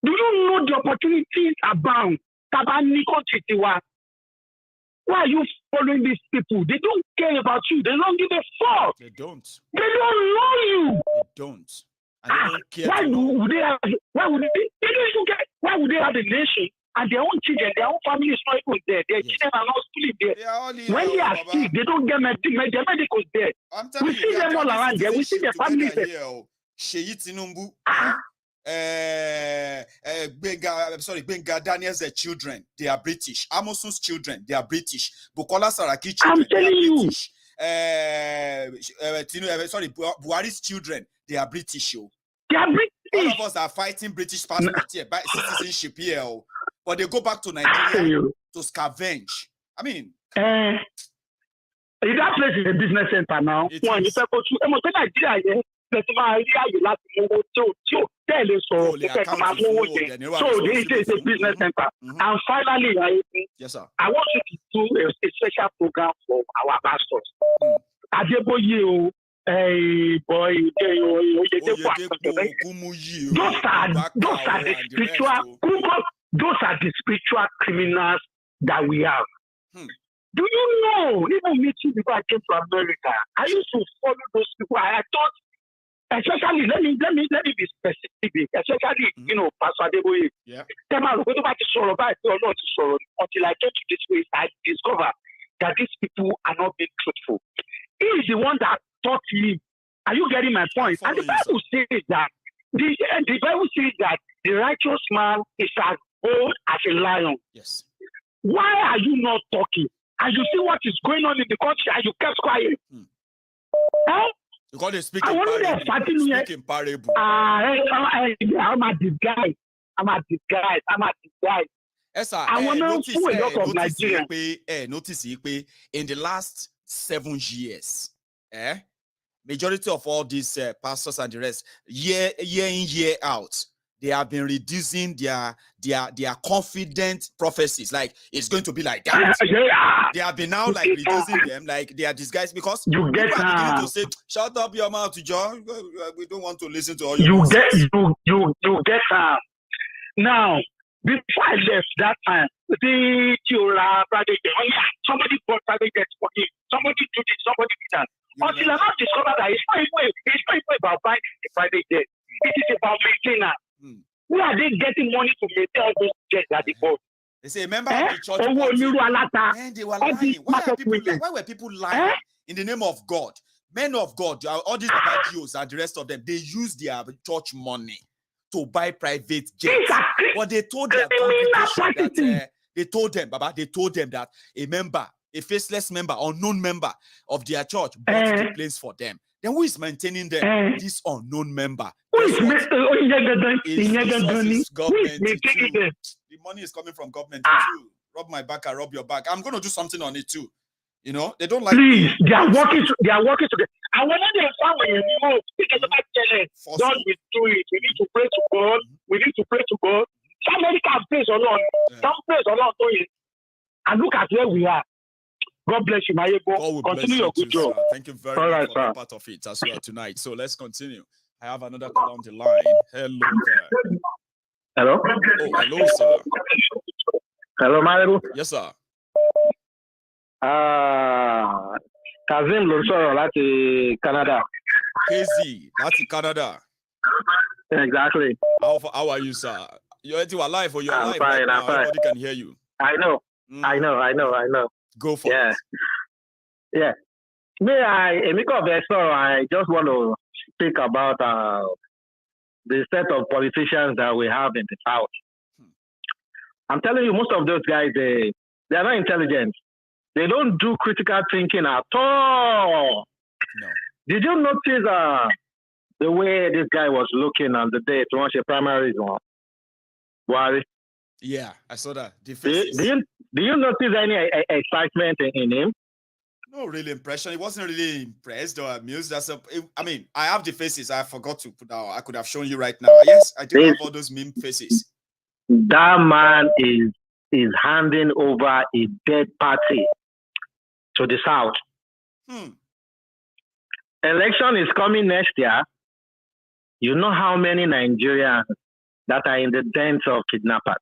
Do you know the opportunities abound? Why are you following these people? They don't care about you. They don't give a fuck. They don't. They don't know you. They don't. And they don't care. Why would they have a nation and their own children, their own family is not even there? Their children are not schooling there. When they are sick, they don't get their medicals there. We see them all around there. We see their families there. Tinubu. Benga Daniel's children, they are British. Amosun's children, they are British. Bukola Saraki children, they are British. Buhari's children, they are British. They are British. All of us are fighting British passport here, by citizenship here. But they go back to Nigeria to scavenge. I mean, that place is a business center now. So it's a business center. And finally, yes, sir. I want you to do a special program for our pastors. Those are the spiritual criminals that we have. Do you know, even me too, before I came to America, I used to follow those people. I thought, especially, let me be specific, especially, Pastor Adeboye. Yeah. Until I get to this place, I discover that these people are not being truthful. He is the one that taught me. Are you getting my point? And the Bible says that the Bible says that the righteous man is as old as a lion. Yes. Why are you not talking? And you see what is going on in the country and you kept quiet. Because they speak in parable. I'm a disguise. Yes, I want to fool a lot of Nigerians. Notice in the last 7 years, majority of all these pastors and the rest, year in, year out, they have been reducing their confident prophecies. Like, it's going to be like that. They have been now like reducing them, like they are disguised, because you get beginning to say, shut up your mouth, John. We don't want to listen to all you your nonsense. get now. Before I left that time, somebody bought private jet for him. Somebody did this, somebody did that. Until I now discovered that it's not even about buying a private jet. It is about maintenance. Where are they getting money to maintain all those jets that they bought? They say, remember the church party, man, they were lying. Why were people lying in the name of God? Men of God, all these Babajos and the rest of them, they use their church money to buy private jets. But they told their congregation that they told them that a member, a faceless member, unknown member of their church bought the planes for them. Then who is maintaining them? This unknown member. It's government. The money is coming from government too. Rob my back, I rob your back. I'm going to do something on it too. You know, they don't like. Please, they are working together. I want to family know because God will do it. We need to pray to God. Somebody can praise or not. Some praise or not doing it. And look at where we are. God bless you, Maiyegun. Continue your good job. Thank you very much for being part of it as well tonight. So let's continue. I have another call on the line. Hello there. Hello? Oh, hello, sir. Hello, Maiyegun. Yes, sir. Kazim ló sọ̀rọ̀ láti Canada. KZ, láti Canada. Exactly. How are you, sir? You're alive or you're alive? Fine, right I'm fine. Everybody can hear you. I know. Go for it. Yeah. I just want to speak about the set of politicians that we have in the South. I'm telling you, most of those guys, they are not intelligent. They don't do critical thinking at all. No. Did you notice the way this guy was looking on the day to launch a primary one? Why? Yeah, I saw that. Do you notice any excitement in him? No really impression. He wasn't really impressed or amused. I have the faces. I forgot to put out. I could have shown you right now. Yes, I do have all those meme faces. That man is handing over a dead party to the South. Election is coming next year. You know how many Nigerians that are in the dens of kidnappers?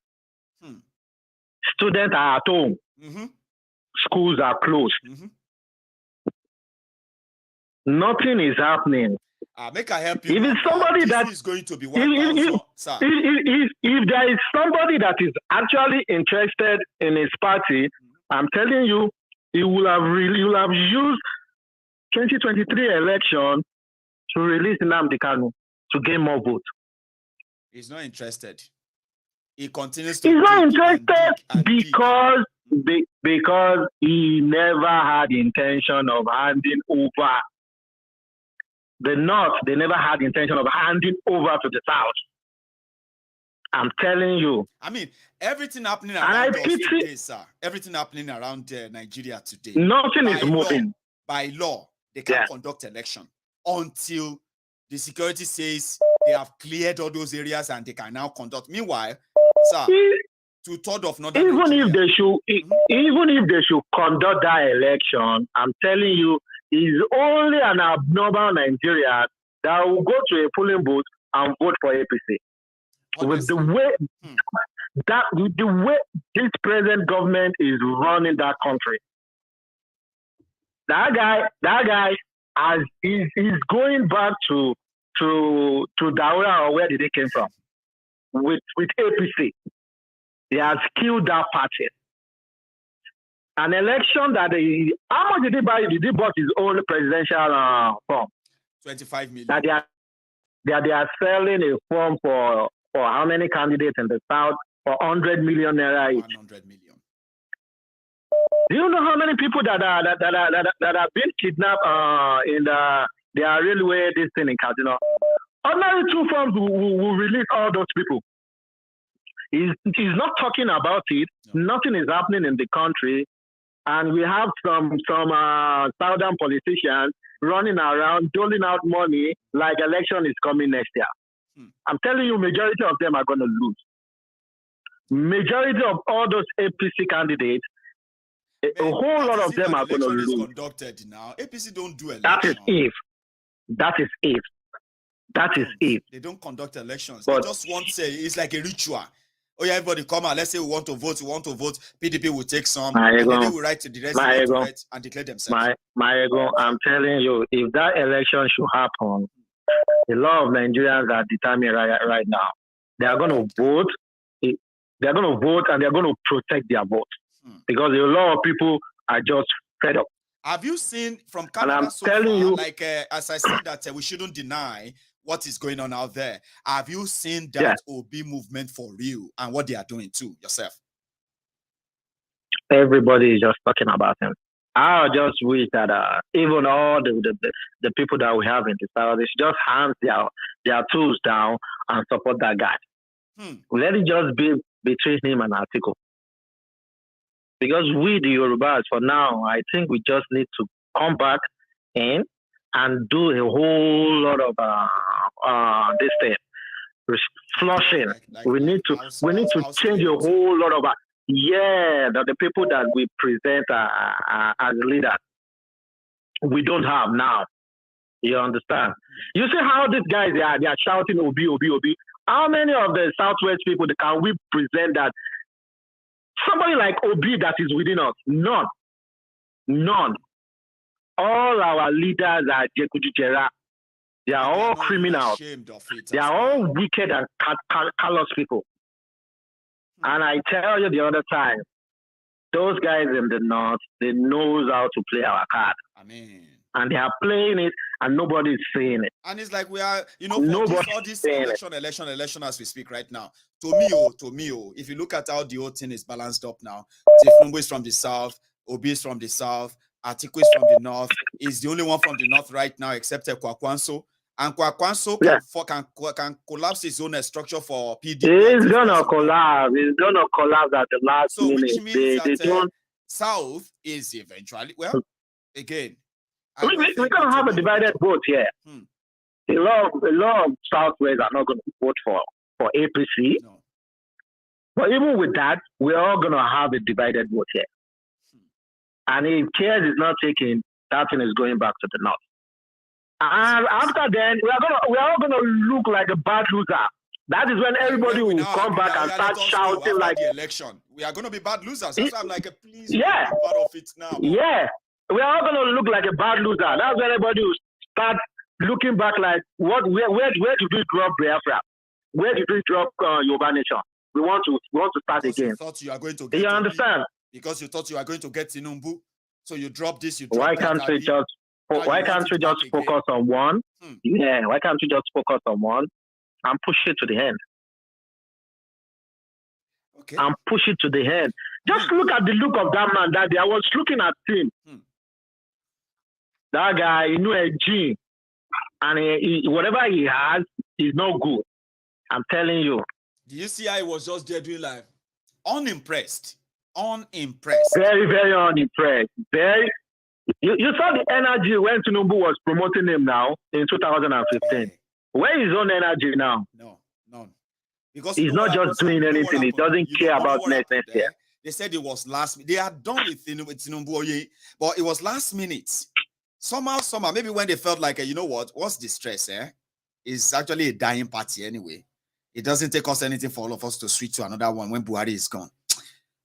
Students are at home. Schools are closed. Nothing is happening. Make I help you. If it's somebody that is going to be 1,000, sir. If there is somebody that is actually interested in his party, I'm telling you, he will have used 2023 election to release Nnamdi Kanu to gain more votes. He's not interested. He continues to. He's not interested because he never had the intention of handing over the North. They never had the intention of handing over to the South. I'm telling you. I mean, everything happening around us today, sir. Everything happening around Nigeria today. Nothing is moving. By law, they can't conduct election until the security says they have cleared all those areas and they can now conduct. Meanwhile, sir, 2/3 of Northern Nigeria. Even if they should conduct that election, I'm telling you, it's only an abnormal Nigerian that will go to a polling booth and vote for APC. With the way this present government is running that country, that guy is going back to Daura, or where did they came from? With APC, he has killed that party. An election that how much did he buy? Did he bought his own presidential form? 25 million. That they are selling a form for how many candidates in the South? for 100 million naira each. 100 million. Do you know how many people that have been kidnapped in the railway this thing in Katsina? Ordinary two firms will release all those people. He's not talking about it. No. Nothing is happening in the country, and we have some southern politicians running around doling out money like election is coming next year. I'm telling you, majority of them are going to lose. Majority of all those APC candidates, a whole lot of them are going to lose. Conducted now. APC don't do elections. That is if. That is if. That is if. They don't conduct elections. But they just want to say it's like a ritual. Oh yeah, everybody come out. Let's say we want to vote. PDP will take some. And then they will write to the rest and declare themselves. Maiyegun, I'm telling you, if that election should happen, a lot of Nigerians are determined right now. They are going to vote. They're going to vote and they're going to protect their vote because a lot of people are just fed up. Have you seen from Canada so far, like as I said that we shouldn't deny what is going on out there. Have you seen that Obi movement for real and what they are doing too yourself? Everybody is just talking about him. I just wish that even all the people that we have in the South, they should just hand their tools down and support that guy. Let it just be between him and Atiku. Because we, the Yorubas, for now, I think we just need to come back in and do a whole lot of this thing, flushing. We need to change a whole lot of the people that we present as leaders, we don't have now. You understand? You see how these guys they are shouting Obi, Obi, Obi. How many of the Southwest people can we present that somebody like Obi that is within us? None. All our leaders are Jekujujera. They are all criminals. They are all wicked and callous people. And I tell you the other time, those guys in the north, they know how to play our card. Amen. And they are playing it, and nobody is saying it. And it's like we are, all this election as we speak right now. To me, if you look at how the whole thing is balanced up now, Tinubu is from the south, Obi is from the south, Atiku is from the north. Is the only one from the north right now, except kwakwanso. And kwakwanso can collapse his own structure for PDP. It's gonna collapse. It's gonna collapse at the last minute. Which means that south is eventually again. We're gonna have a divided vote here. A lot of Southwest are not gonna vote for APC. No. But even with that, we're all gonna have a divided vote here. And if Cares is not taken, that thing is going back to the north. And after then, we are all gonna look like a bad loser. That is when everybody will come back and start shouting like the election. We are gonna be bad losers. That's why I'm like, please, be part of it now. Yeah. We are all gonna look like a bad loser. That's when everybody will start looking back like, where did we drop Biafra? Where did we drop Yoruba Nation? We want to start again. You thought you are going to get understand? Because you thought you are going to get Tinubu, so you drop this. Why can't we just focus on one? Yeah, why can't we just focus on one and push it to the end? Okay. And push it to the end. Just look at the look of that man that day. I was looking at him. That guy, he knew a G. And whatever he has is no good. I'm telling you. Do you see how he was just there doing like unimpressed? Very, very unimpressed. You saw the energy when Tinubu was promoting him now in 2015. Where is his own energy now? No, none. Because he's not just doing anything. He doesn't care about next year. They said it was last minute. They had done with Tinubu, but it was last minute. Somehow, maybe when they felt like, you know what's the stress, It's actually a dying party anyway. It doesn't take us anything for all of us to switch to another one when Buhari is gone.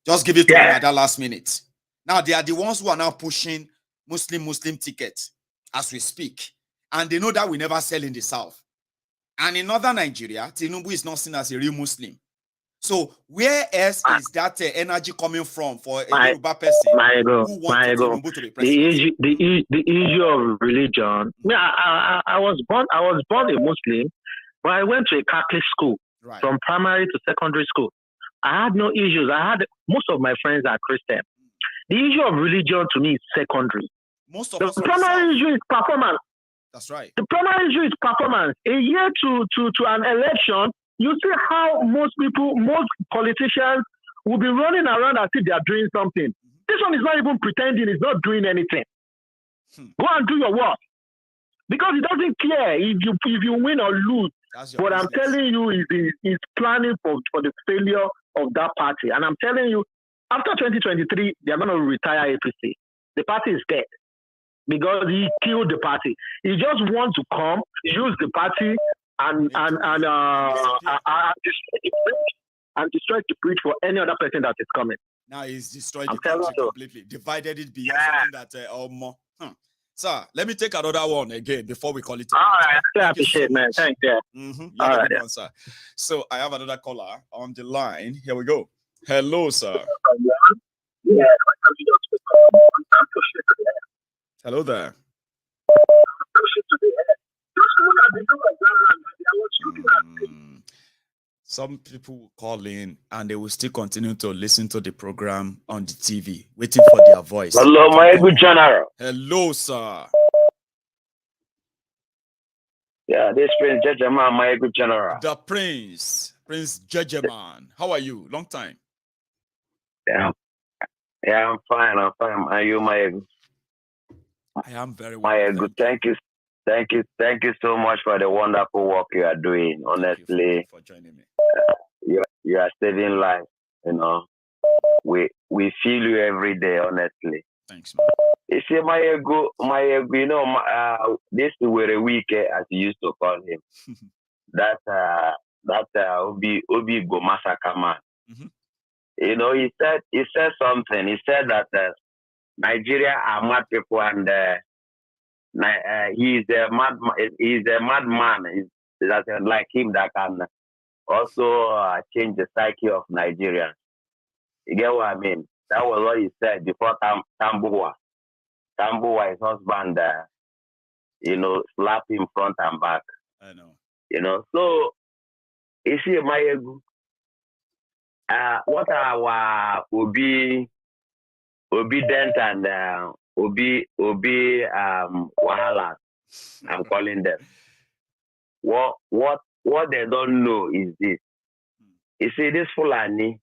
Just give it to them at that last minute. Now, they are the ones who are now pushing Muslim tickets as we speak. And they know that we never sell in the south. And in northern Nigeria, Tinubu is not seen as a real Muslim. So where else is that energy coming from for a Yoruba person who wants Tinubu to be president? The issue of religion. I was born a Muslim, but I went to a Catholic school from primary to secondary school. I had no issues. Most of my friends are Christian. The issue of religion to me is secondary. Most of the primary issue is performance. That's right. The primary issue is performance. A year to an election, you see how most politicians will be running around as if they are doing something. This one is not even pretending, it's not doing anything. Go and do your work. Because he doesn't care if you win or lose. What I'm telling you is he's planning for the failure of that party. And I'm telling you, after 2023, they're going to retire APC. The party is dead because he killed the party. He just wants to come, use the party, and destroy the bridge for any other person that is coming. Now he's destroyed the country completely, divided it beyond something that more. Sir, let me take another one again before we call it. All right, I appreciate, man. Thanks, yeah. All right, one, sir. So I have another caller on the line. Here we go. Hello, sir. Hello there. Some people will call in and they will still continue to listen to the program on the TV, waiting for their voice. Hello, Maiyegun General. Hello, sir. Yeah, this Prince Jejeman, Maiyegun General. The Prince Jejeman. How are you? Long time. Yeah, I'm fine. Are you, Maiyegun? I am very well. Maiyegun, thank you so much for the wonderful work you are doing. Honestly, thank you for joining me. You are saving lives. You know, we feel you every day. Honestly. Thanks, man. You see, Maiyegun, you know, this is where Wike, as you used to call him, that Obi Massacre man. You know, he said something. He said that Nigeria are mad people, and he's a madman. That's like him that can also change the psyche of Nigerians. You get what I mean? That was what he said before Tambuwa, his husband, you know, slapped him front and back. I know. You know, so you see, Maiyegun, what our obedient and Obi Wahala, I'm calling them. What they don't know is this. You see, this Fulani,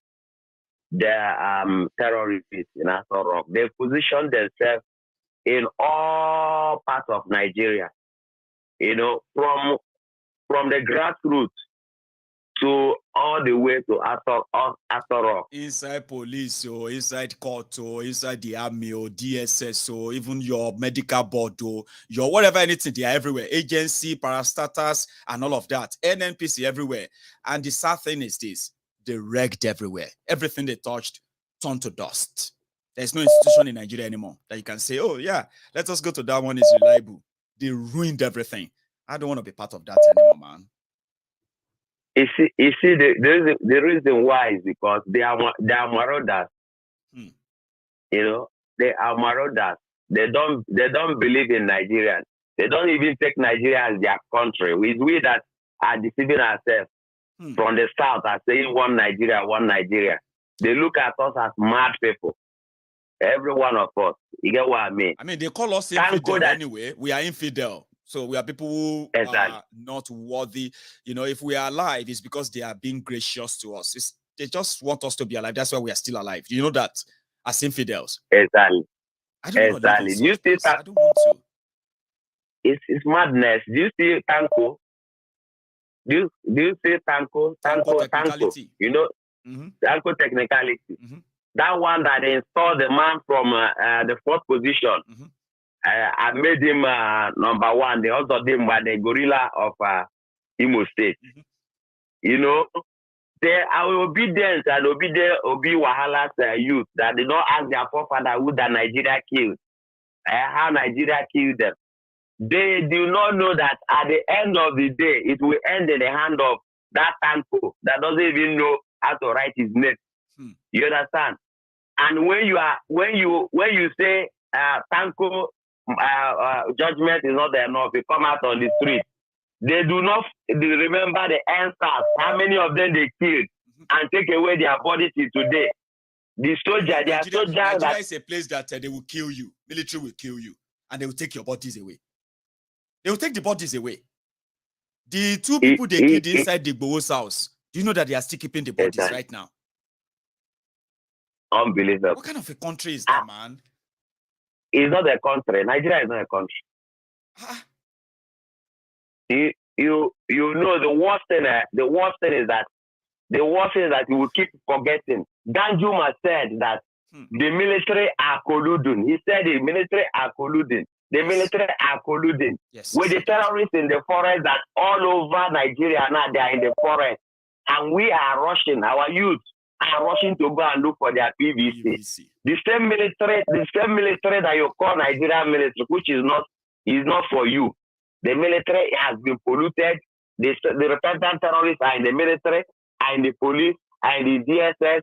they're terrorists in Aso Rock. They position themselves in all parts of Nigeria. You know, from the grassroots to all the way to Aso Rock. Inside police or inside court or inside the army or DSS or even your medical board or your whatever, anything, they are everywhere. Agency, parastatals, and all of that. NNPC everywhere. And the sad thing is this, they wrecked everywhere. Everything they touched turned to dust. There's no institution in Nigeria anymore that you can say, oh yeah, let us go to that one, is reliable. They ruined everything. I don't want to be part of that anymore, man. You see, the reason why is because they are marauders. You know, they are marauders. They don't believe in Nigeria. They don't even take Nigeria as their country. It's we that are deceiving ourselves from the south as saying one Nigeria. They look at us as mad people. Every one of us. You get what I mean? I mean, they call us infidel anyway. We are infidel. So we are people who are not worthy. You know, if we are alive, it's because they are being gracious to us. They just want us to be alive. That's why we are still alive. Do you know that? As infidels. Exactly. I don't know. Do you see that? I don't want to. It's madness. Do you see Tanko? Do you see Tanko? Tanko. You know, Tanko technicality. That one that installed the man from the fourth position. I made him number one. They also did him by the gorilla of Imo State. You know, they are obedient and Obi Wahala's youth that they don't ask their forefather who the Nigeria killed, how Nigeria killed them. They do not know that at the end of the day, it will end in the hand of that Tanko that doesn't even know how to write his name. You understand? And when you say Tanko judgment is not enough, you come out on the street. They do not remember the answers, how many of them they killed. and take away their bodies till today. The soldier, Nigeria is a place that they will kill you. Military will kill you, and they will take your bodies away. They will take the bodies away. The two people they killed inside the Igbo's house, do you know that they are still keeping the bodies right now? Unbelievable. What kind of a country is that, man? It's not a country. Nigeria is not a country. You know the worst thing is that you will keep forgetting. Danjuma said that the military are colluding. He said the military are colluding. The military are colluding with the terrorists in the forest that all over Nigeria now they are in the forest. And we are rushing, our youth are rushing to go and look for their PVC. The same military that you call Nigerian military, which is not for you. The military has been polluted. The repentant terrorists are in the military, are in the police, are in the DSS.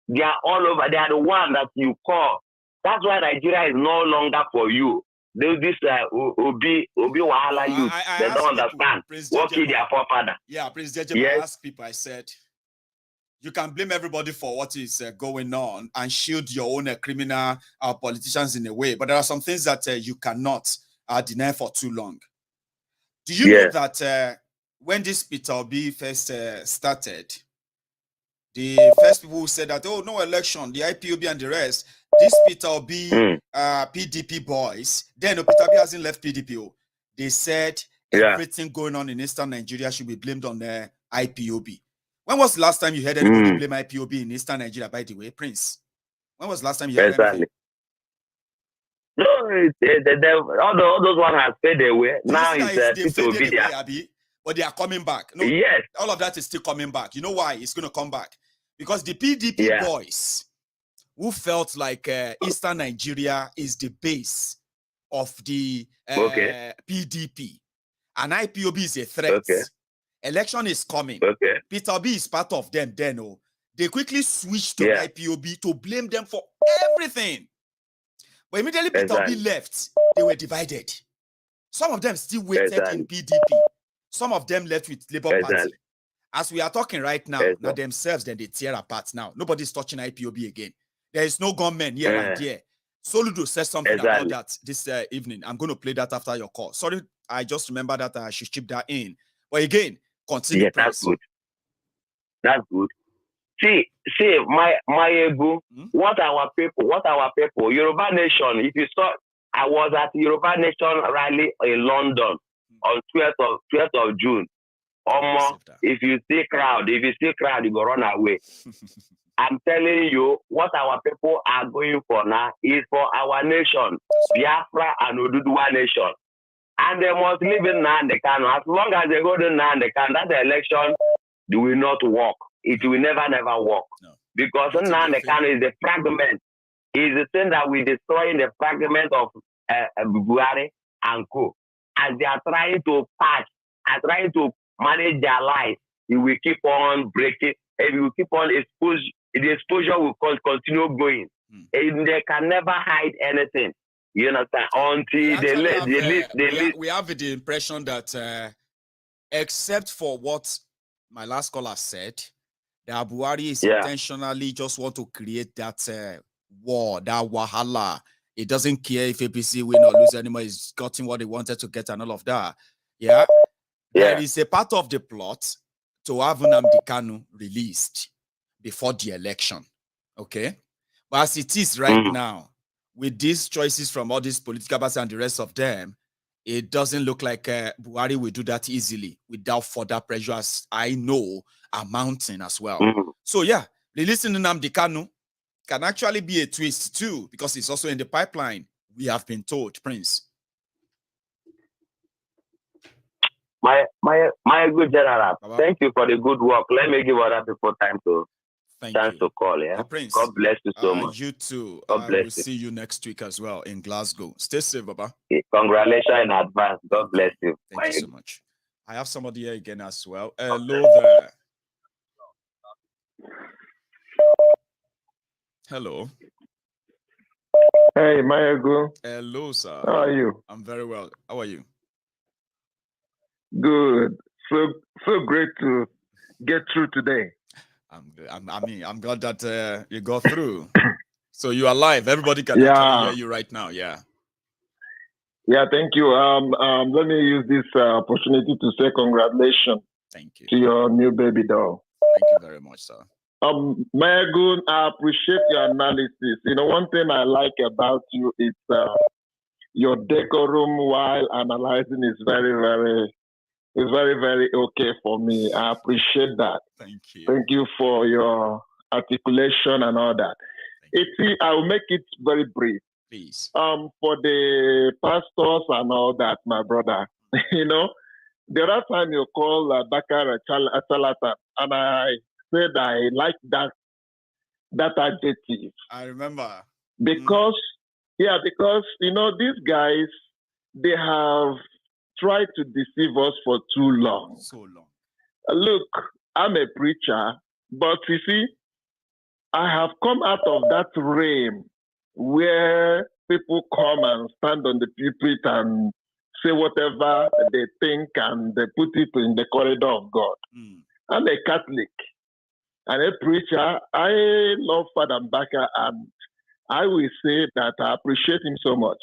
They are all over. They are the one that you call. That's why Nigeria is no longer for you. This Obi Wahala youth, they don't understand what killed their forefather. Yeah, Prince Jeje, I asked people, I said, you can blame everybody for what is going on and shield your own criminal politicians in a way, but there are some things that you cannot deny for too long. Do you know that when this Peter Obi first started, the first people who said that, oh, no election, the IPOB and the rest, this Peter Obi, PDP boys, then Peter Obi hasn't left PDP. They said everything going on in Eastern Nigeria should be blamed on the IPOB. When was the last time you heard anybody blame IPOB in Eastern Nigeria, by the way, Prince? When was the last time you heard anything? No, all those ones have faded away. Now it's Peter Obi. But they are coming back. No, all of that is still coming back. You know why it's going to come back? Because the PDP boys who felt like Eastern Nigeria is the base of the PDP, and IPOB is a threat. Election is coming. Peter Obi is part of them. Then they quickly switched to IPOB to blame them for everything. But immediately Peter Obi left, they were divided. Some of them still waited in PDP. Some of them left with Labour Party. As we are talking right now, now themselves, then they tear apart now. Nobody's touching IPOB again. There is no gunmen here and there. Soludo said something about that this evening. I'm going to play that after your call. Sorry, I just remember that I should chip that in. But again, continue. That's good. That's good. See, Maiyegun, what our people, Yoruba Nation, if you saw, I was at Yoruba Nation rally in London on 12th of June. If you see crowd, you go run away. I'm telling you, what our people are going for now is for our nation, Biafra and Oduduwa nation. And they must live in Nandekano. As long as they go to Nandekano, that election will not work. It will never work. No. Because Nandekano is the fragment. It's the thing that we destroy the fragment of Buhari and Co. As they are trying to patch, are trying to manage their lives, it will keep on breaking. It will keep on exposure. The exposure will continue going. And they can never hide anything. You understand? Until we have the impression that except for what my last caller said, that Buhari is intentionally just want to create that war, that wahala. It doesn't care if APC win or lose anymore. He's gotten what he wanted to get and all of that. There is a part of the plot to have Nnamdi Kanu released before the election. Okay? But as it is right now, with these choices from all these political parties and the rest of them, it doesn't look like Buhari will do that easily without further pressure, as I know are mounting as well. So releasing Nnamdi Kanu can actually be a twist too, because it's also in the pipeline, we have been told, Prince. Maiyegun General, thank you for the good work. Let me give other people time to call. Prince, God bless you so much. You too. God bless we'll see you next week as well in Glasgow. Stay safe, Baba. Congratulations in advance. God bless you. Thank you so much. I have somebody here again as well. Hello there. Hello. Hey, Maiyegun. Hello, sir. How are you? I'm very well. How are you? Good. So great to get through today. I'm glad that you got through. So you are live. Everybody can actually hear you right now. Yeah. Yeah, thank you. Let me use this opportunity to say congratulations. Thank you. To your new baby doll. Thank you very much, sir. Maiyegun, I appreciate your analysis. You know, one thing I like about you is your decorum while analyzing is very, very okay for me. I appreciate that. Thank you. Thank you for your articulation and all that. I'll make it very brief. Please. For the pastors and all that, my brother, you know, the other time you called Abubakar a charlatan, and I said I like that adjective. I remember. Because, because, you know, these guys, they have tried to deceive us for too long. So long. Look, I'm a preacher, but you see, I have come out of that realm where people come and stand on the pulpit and say whatever they think and they put it in the corridor of God. I'm a Catholic and a preacher. I love Father Mbaka and I will say that I appreciate him so much.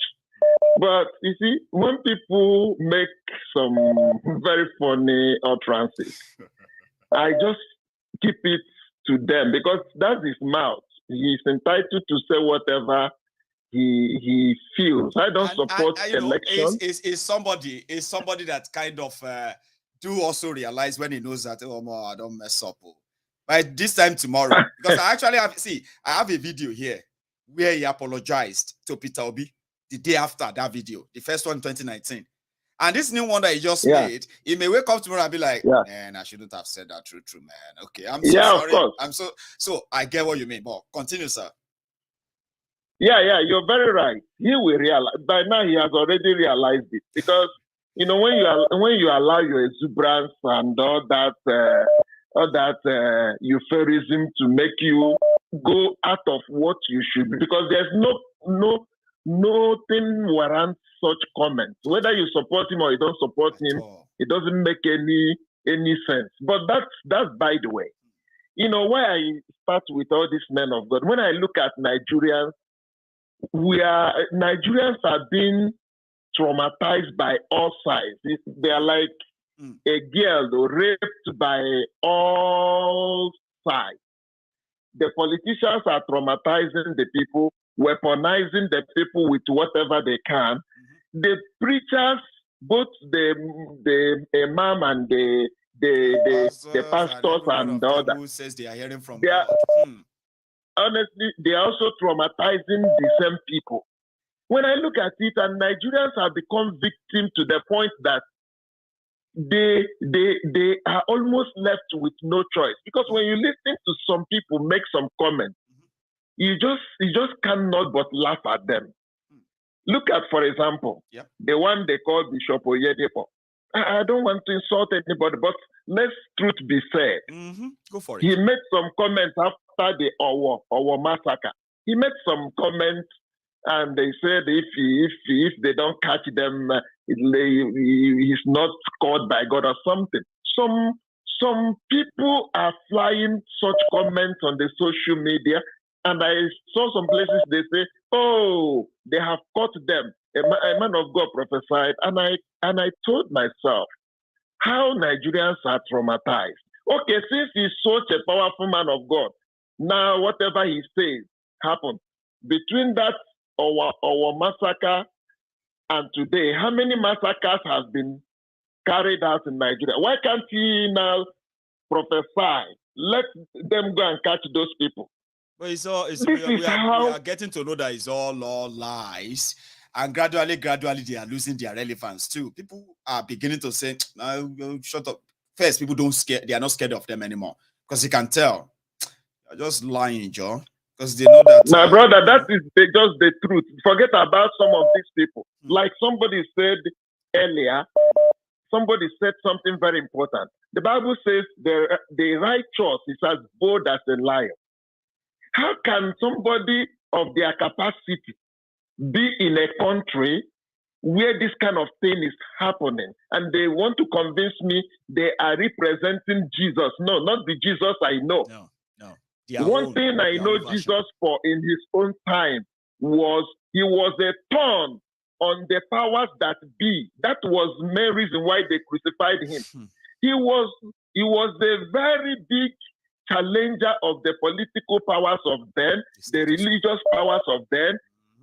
But you see, when people make some very funny utterances, I just keep it to them because that's his mouth. He's entitled to say whatever he feels. I don't support election. Is somebody that kind of do also realize when he knows that I don't mess up. By this time tomorrow, because I have a video here where he apologized to Peter Obi the day after that video, the first one in 2019. And this new one that he just made, he may wake up tomorrow and be like, man, I shouldn't have said that true, man. Okay, I'm so sorry. I'm so I get what you mean, but continue, sir. Yeah, you're very right. He will realize. By now, he has already realized it because you know when you allow your exuberance and all that euphorism to make you go out of what you should be, because there's nothing warrants such comments. Whether you support him or you don't support him, it doesn't make any sense. But that's by the way. You know why I start with all these men of God. When I look at Nigerians. Nigerians are being traumatized by all sides. They are like a girl raped by all sides. The politicians are traumatizing the people, weaponizing the people with whatever they can. The preachers, both the imam and the pastors and all that, who says they are hearing from God. Honestly, they are also traumatizing the same people. When I look at it, and Nigerians have become victims to the point that they are almost left with no choice. Because when you listen to some people make some comments, you just cannot but laugh at them. Look at, for example, the one they call Bishop Oyedepo. I don't want to insult anybody, but let's truth be said. Go for it. He made some comments after the Owo massacre. He made some comments, and they said if they don't catch them, he's not caught by God or something. Some people are flying such comments on the social media, and I saw some places they say, "Oh, they have caught them." A man of God prophesied, and I told myself, how Nigerians are traumatized. Okay, since he's such a powerful man of God, now whatever he says happened. Between that our massacre and today, how many massacres have been carried out in Nigeria? Why can't he now prophesy? Let them go and catch those people. But we are getting to know that it's all lies. And gradually, they are losing their relevance too. People are beginning to say, "No, shut up." First, people they are not scared of them anymore because you can tell. You're just lying, Joe. Because they know that. My brother, that is just the truth. Forget about some of these people. Like somebody said earlier, somebody said something very important. The Bible says the righteous is as bold as a lion. How can somebody of their capacity be in a country where this kind of thing is happening and they want to convince me they are representing Jesus? No, not the Jesus I know. No. One thing I know Jesus for in his own time was he was a thorn on the powers that be. That was the main reason why they crucified him. He was a very big challenger of the political powers of then, the religious powers of then.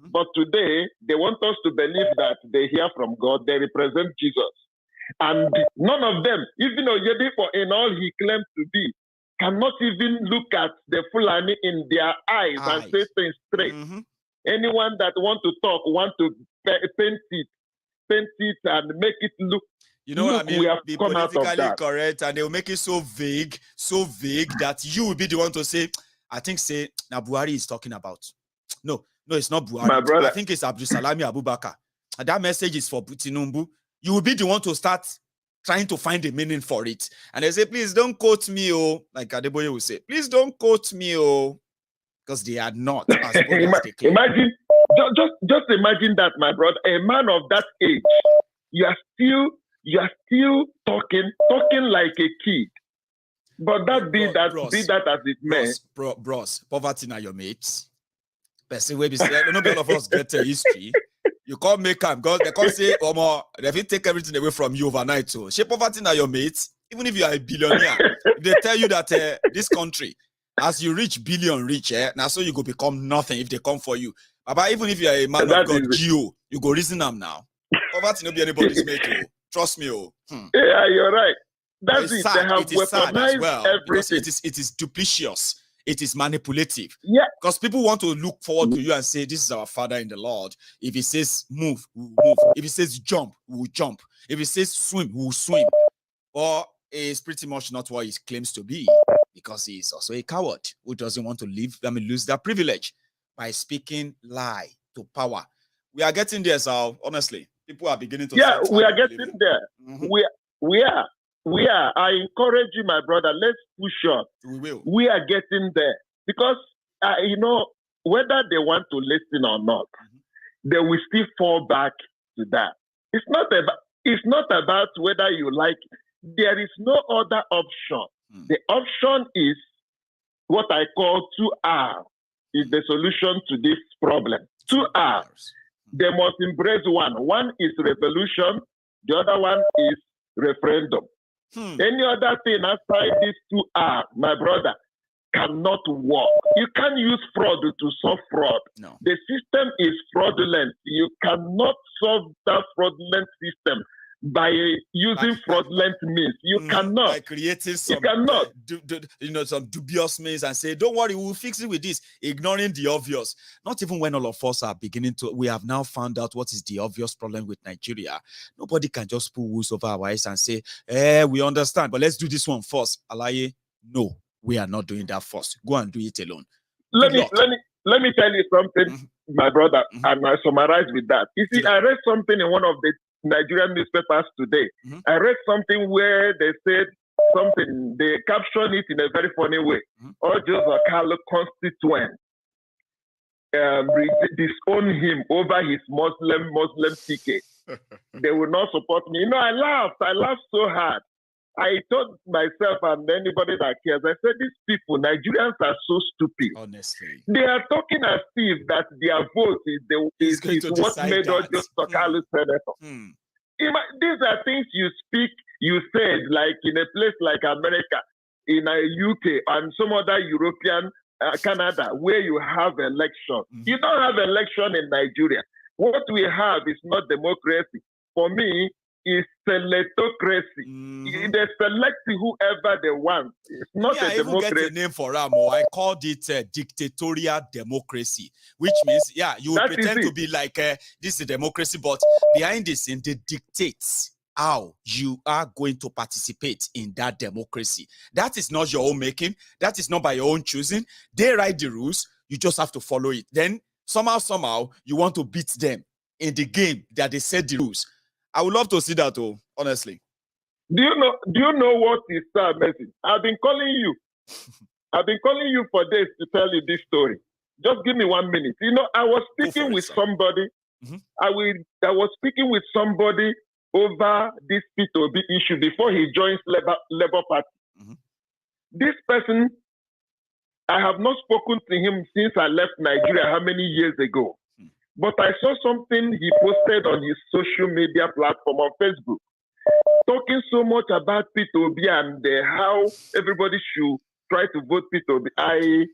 But today, they want us to believe that they hear from God, they represent Jesus. And none of them, even Oyedepo in all he claims to be, cannot even look at the Fulani in their eyes and say things straight. Anyone that want to talk, want to paint it and make it look. You know what I mean? Be politically correct, and they'll make it so vague that you will be the one to say, I think, now Buhari is talking about. No, it's not Buhari. My brother. I think it's Abdulsalami Abubakar. And that message is for Tinubu. You will be the one to start trying to find a meaning for it. And they say, please don't quote me, like Adeboye will say, please don't quote me, because they are not as good as they claim. Imagine, just imagine that, my brother, a man of that age, you are still talking like a kid. But be that as it may. Bros, poverty now your mates. Person will be saying, not all of us get a history. You can't make them because they can't say, they will take everything away from you overnight. So, shape poverty now your mates. Even if you are a billionaire, they tell you that this country, as you reach billion rich, now so you go become nothing if they come for you. But even if you are a man of God, you go reason them now. Poverty not be anybody's mate. Trust me. Yeah, you're right. That's it. Sad. They have weaponized as well, everything. It is duplicitous. It is manipulative. Yeah. Because people want to look forward to you and say, this is our father in the Lord. If he says move, we will move. If he says jump, we will jump. If he says swim, we will swim. Or it's pretty much not what he claims to be, because he is also a coward who doesn't want to lose that privilege by speaking lie to power. We are getting there, so honestly, people are beginning to. Yeah, we are getting there. We are. I encourage you, my brother. Let's push on. We will. We are getting there because whether they want to listen or not, they will still fall back to that. It's not about whether you like. There is no other option. The option is what I call 2R. Is the solution to this problem. 2R. They must embrace one. One is revolution. The other one is referendum. Any other thing outside these 2R, my brother, cannot work. You can't use fraud to solve fraud. No. The system is fraudulent. You cannot solve that fraudulent system by using fraudulent means. You cannot. By creating some, some dubious means and say, don't worry, we'll fix it with this, ignoring the obvious. Not even when all of us are beginning to, we have now found out what is the obvious problem with Nigeria. Nobody can just pull wool over our eyes and say, we understand, but let's do this one first. Alaye, no, we are not doing that first. Go and do it alone. Let me tell you something, my brother, and I summarize with that. You see, I read something in one of the Nigerian newspapers today. I read something where they said something, they captioned it in a very funny way. All those Okalo constituents disown him over his Muslim ticket. They will not support me. I laughed so hard. I told myself and anybody that cares, I said, these people, Nigerians are so stupid. Honestly. They are talking as if that their vote is what made us just Okalo senator. These are things you said, like in a place like America, in UK, and some other European, Canada, where you have election. You don't have election in Nigeria. What we have is not democracy. For me, it's selectocracy. They select whoever they want. It's not a democracy. I even get a name for Ramo. I called it dictatorial democracy, which means, you pretend to be like, this is a democracy, but behind the scene, they dictate how you are going to participate in that democracy. That is not your own making. That is not by your own choosing. They write the rules. You just have to follow it. Then somehow, you want to beat them in the game that they set the rules. I would love to see that, honestly. Do you know what is so amazing? I've been calling you. I've been calling you for days to tell you this story. Just give me 1 minute. I was speaking with somebody. I was speaking with somebody over this Peter Obi issue before he joins Labour Party. This person I have not spoken to him since I left Nigeria how many years ago. But I saw something he posted on his social media platform on Facebook, talking so much about Peter Obi and how everybody should try to vote Peter Obi. I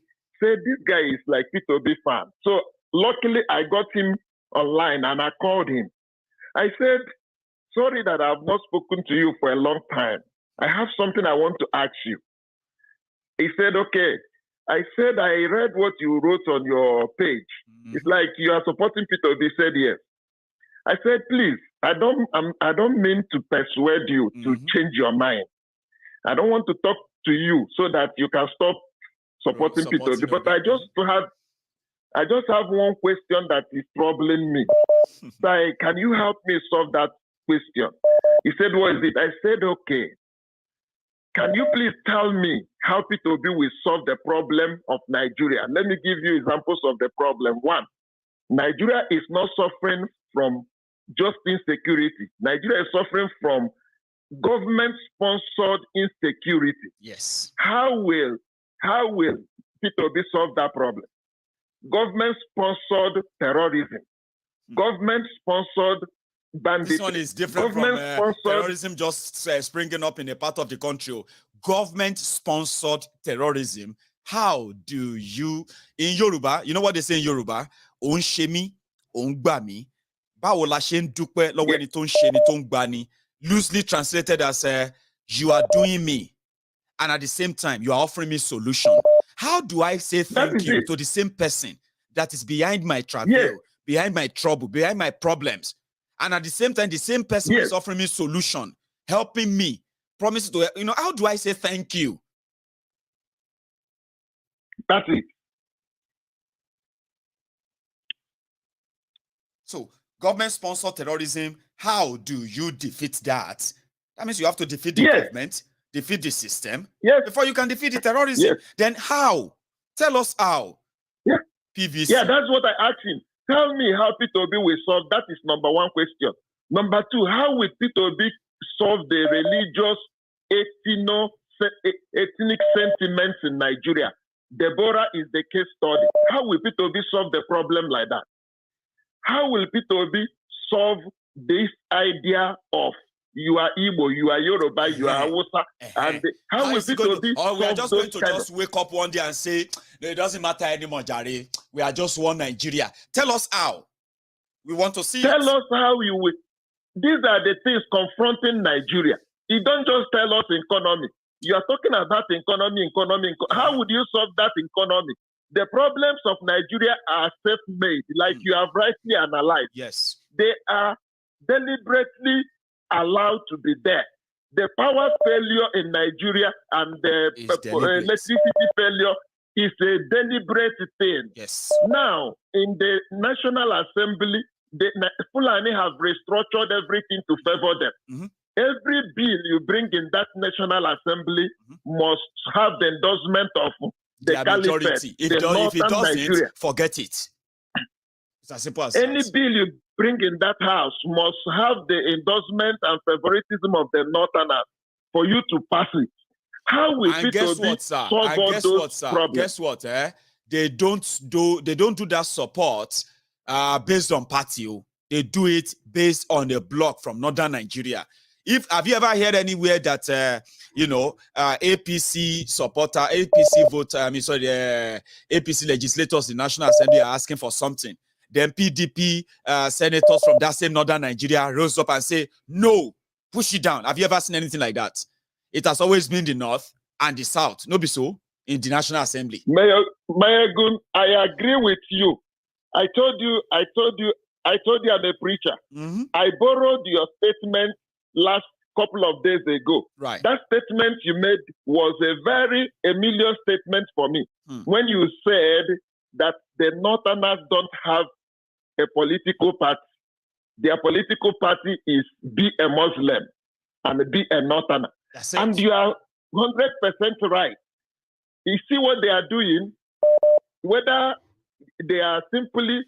said, this guy is like Peter Obi fan. So luckily I got him online and I called him. I said, sorry that I have not spoken to you for a long time. I have something I want to ask you. He said, okay. I said, I read what you wrote on your page. It's like you are supporting Peter Obi. He said, yes. I said, please, I don't mean to persuade you to change your mind. I don't want to talk to you so that you can stop supporting Peter Obi. But I just have one question that is troubling me. So can you help me solve that question? He said, what is it? I said, okay. Can you please tell me how Peter Obi will solve the problem of Nigeria? Let me give you examples of the problem. One, Nigeria is not suffering from just insecurity. Nigeria is suffering from government-sponsored insecurity. Yes. How will Peter Obi solve that problem? Government-sponsored terrorism, government-sponsored banditry. This one is different from terrorism just springing up in a part of the country. Government-sponsored terrorism. How do you, in Yoruba, you know what they say in Yoruba? On shemi, on gbami. Báwo la ṣe ń dúpẹ́ lọ́wọ́ ẹni tó ń ṣe ni tó ń gbani. Loosely translated as you are doing me, and at the same time you are offering me solution. How do I say thank you to the same person that is behind my travail, behind my trouble, behind my problems? And at the same time, the same person is offering me solution, helping me, promising to, how do I say thank you? That's it. So, government-sponsored terrorism, how do you defeat that? That means you have to defeat the government, defeat the system, before you can defeat the terrorism. Then how? Tell us how. PVC. Yeah, that's what I asked him. Tell me how Peter Obi will solve. That is number one question. Number two, how will Peter Obi solve the religious, ethnic sentiments in Nigeria? Deborah is the case study. How will Peter Obi solve the problem like that? How will Peter Obi solve this idea of you are Igbo, you are Yoruba, you are Hausa, and how will Peter Obi solve we are just going to just wake up one day and say, no, it doesn't matter anymore, Jare. We are just one Nigeria. Tell us how. We want to see Tell us how you will. These are the things confronting Nigeria. You don't just tell us economy. You are talking about economy. How would you solve that economy? The problems of Nigeria are self-made, like you have rightly analyzed. Yes. They are deliberately allowed to be there. The power failure in Nigeria and the electricity failure is a deliberate thing. Yes. Now, in the National Assembly, the Fulani have restructured everything to favor them. Every bill you bring in that National Assembly must have the endorsement of the majority. If it doesn't, Nigeria. Forget it. It's as simple as Any that. bill you bring in that house must have the endorsement and favoritism of the Northerners for you to pass it. How will people solve all those problems? Guess what? They don't do that support based on party. They do it based on the bloc from Northern Nigeria. Have you ever heard anywhere that APC supporter, APC voter, APC legislators in the National Assembly are asking for something? Then PDP senators from that same Northern Nigeria rose up and say, no, push it down. Have you ever seen anything like that? It has always been the North and the South. No be so in the National Assembly. Maiyegun, I agree with you. I told you I'm a preacher. I borrowed your statement last couple of days ago. Right. That statement you made was a very familiar statement for me. When you said that the Northerners don't have a political party. Their political party is be a Muslim and be a Northerner. And you are 100% right. You see what they are doing, whether they are simply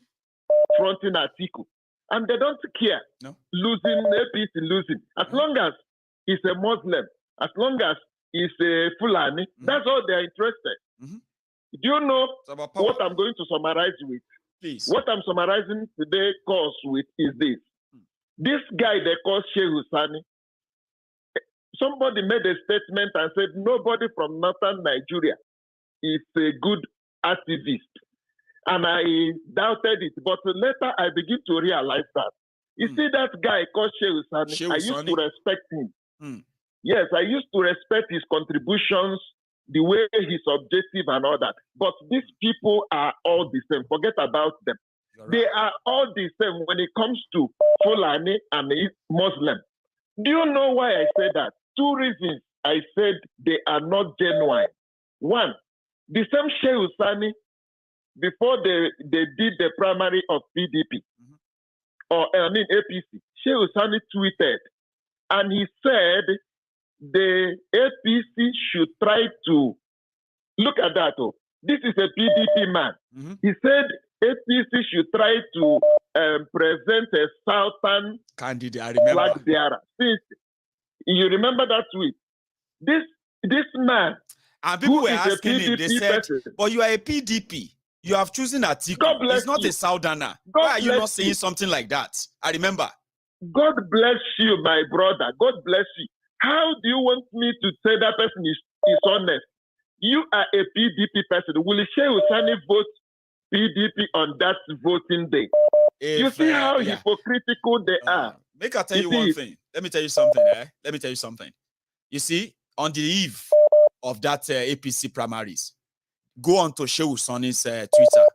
fronting Atiku, and they don't care. Losing, APC losing. As long as he's a Muslim, as long as he's a Fulani, that's all they're interested. Do you know what I'm going to summarize with? Please. What I'm summarizing today's course with is this. This guy they call Sheikh Husani, somebody made a statement and said nobody from northern Nigeria is a good activist. And I doubted it, but later I begin to realize that. You see that guy called Sheikh Husani, I used to respect him. Yes, I used to respect his contributions, the way he's objective and all that. But these people are all the same. Forget about them. Right. They are all the same when it comes to Fulani and Muslim. Do you know why I say that? Two reasons I said they are not genuine. One, the same Sheikh Husani, before they did the primary of PDP, APC, Sheikh Husani tweeted, and he said the APC should try to look at that. Oh, this is a PDP man. He said APC should try to present a southern candidate. I remember. Flag bearer. Since you remember that tweet, this man, and people were asking him, they said, "But you are a PDP. You have chosen Atiku. He's not a southerner. Why are you not saying something like that?" I remember. God bless you, my brother. God bless you. How do you want me to say that person is honest? You are a PDP person. Will Sheikh Husani vote PDP on that voting day? You see how hypocritical they are. Make I tell you one thing. Let me tell you something. Let me tell you something. You see, on the eve of that APC primaries, go on to Sheikh Husani's Twitter.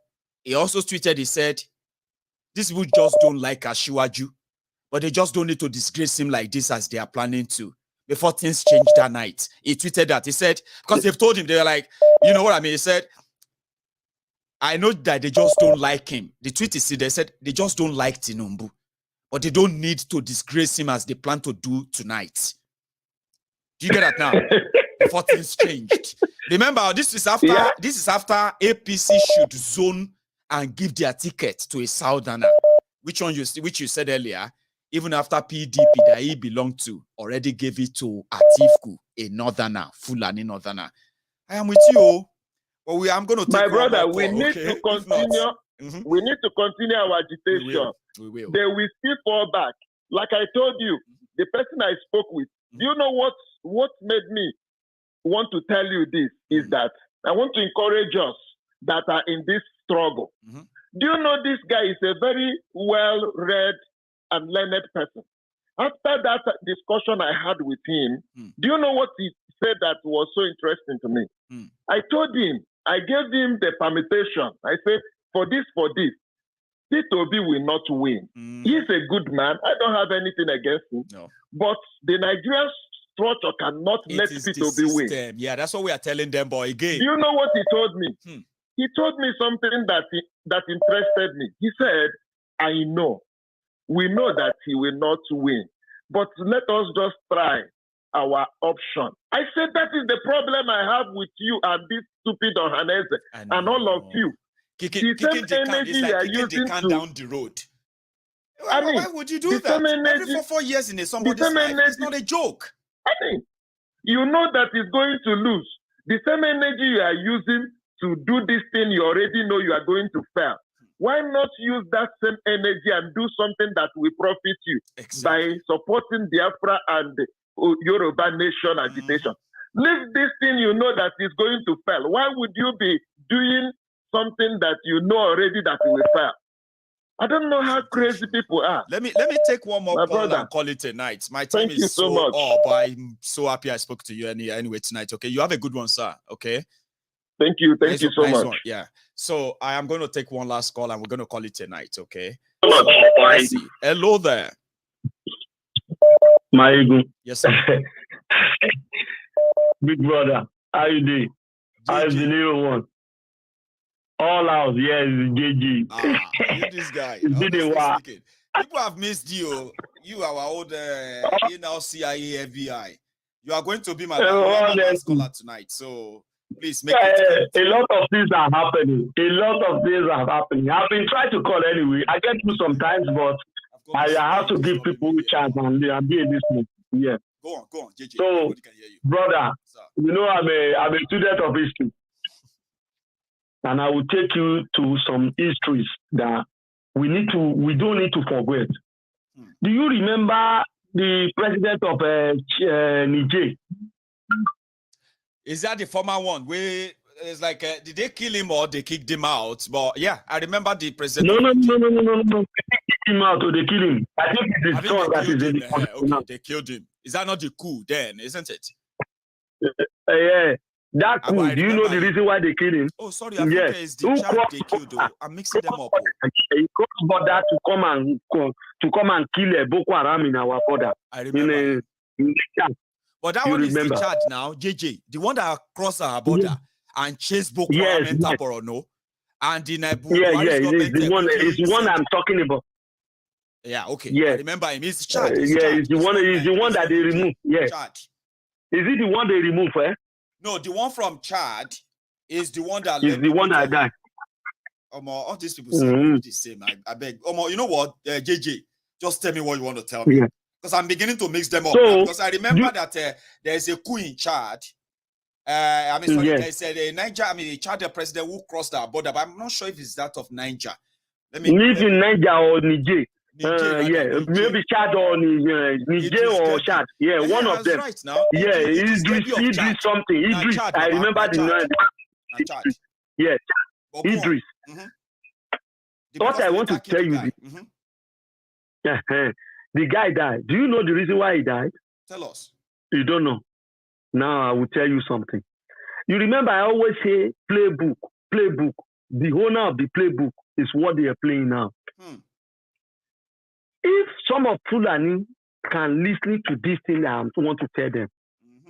He also tweeted, he said, these people just don't like Ashiwaju, but they just don't need to disgrace him like this as they are planning to. Before things changed that night, he tweeted that. He said, because they've told him, they were like, you know what I mean? He said, I know that they just don't like him. The tweet is, they said, they just don't like Tinubu, but they don't need to disgrace him as they plan to do tonight. Do you get that now? Before things changed. Remember, this is after APC should zone and give their ticket to a southerner. Which you said earlier, even after PDP that he belonged to already gave it to Atiku, a northerner, Fulani northerner. I am with you, but I'm going to take my brother. We need to continue. We need to continue our agitation. We will. They will still fall back. Like I told you, the person I spoke with. Do you know what made me want to tell you this? Is that I want to encourage us that are in this struggle. Do you know this guy is a very well-read and learned person? After that discussion I had with him, do you know what he said that was so interesting to me? I told him, I gave him the permutation. I said, for this, Peter Obi will not win. He's a good man. I don't have anything against him. No. But the Nigerian structure cannot let Peter Obi win. Yeah, that's what we are telling them, boy. Again. Do you know what he told me? He told me something that interested me. He said, we know that he will not win, but let us just try our option. I said, that is the problem I have with you and this stupid Ohaneze and all of you. Kicking the energy you are using down the road. Why would you do that? Every 4 years in somebody's life, it's not a joke. I mean, you know that he's going to lose. The same energy you are using to do this thing, you already know you are going to fail. Why not use that same energy and do something that will profit you by supporting Biafra and Yoruba nation agitation? Leave this thing you know that is going to fail. Why would you be doing something that you know already that it will fail? I don't know how crazy people are. Let me take one more call and call it a night. My time is so much. But I'm so happy I spoke to you anyway tonight. Okay, you have a good one, sir. Okay. Thank you so much. One. Yeah. So I am going to take one last call and we're going to call it a night. Okay. Hello there. Maiyegun. Yes, sir. Big brother, how you doing? How's the little one? All out, yes, JG. You this guy. People have missed you. You are our old CIA FBI. You are going to be my last caller tonight. So please make it. A lot of things are happening. I've been trying to call anyway. I get through sometimes, but I have to give people a chance and be a listener. Yeah. Go on, JJ. So, brother, you know I'm a student of history. and I will take you to some histories that we don't need to forget. Do you remember the president of Niger? Is that the former one? Where it's like, did they kill him or they kicked him out? But yeah, I remember the president. No. They kicked him out or they killed him. I think it's the son that is in the okay, they killed him. Is that not the coup then, isn't it? Yeah. That coup, do you know the reason why they killed him? Oh, sorry, I think it's the child they killed. I'm mixing them up. He crossed border to come and kill Boko Haram in our border. I remember. But that one remember. Is the child now, JJ, the one that crossed our border and chased Boko Haram and Taporono. And in it's the one I'm talking about. Yeah, okay. Yeah. I remember him. He's Chad. He's the one that they removed. Yeah. Chad. Is it the one they removed, eh? No, the one from Chad is the one that is the one that died. All these people say the same. I beg. You know what, JJ? Just tell me what you want to tell me. Because I'm beginning to mix them up. Because I remember that there's a coup in Chad. There's a Niger, a Chad president who crossed our border, but I'm not sure if it's that of Niger. Live in Niger or Niger. Maybe Chad or Niger or Chad. Yeah, one of them. Right now. Yeah, Idris something. Idris. I remember the name. Yeah, Idris. What I want to tell you, the guy died. Do you know the reason why he died? Tell us. You don't know. Now I will tell you something. You remember I always say playbook. The owner of the playbook is what they are playing now. If some of Fulani can listen to this thing I want to tell them,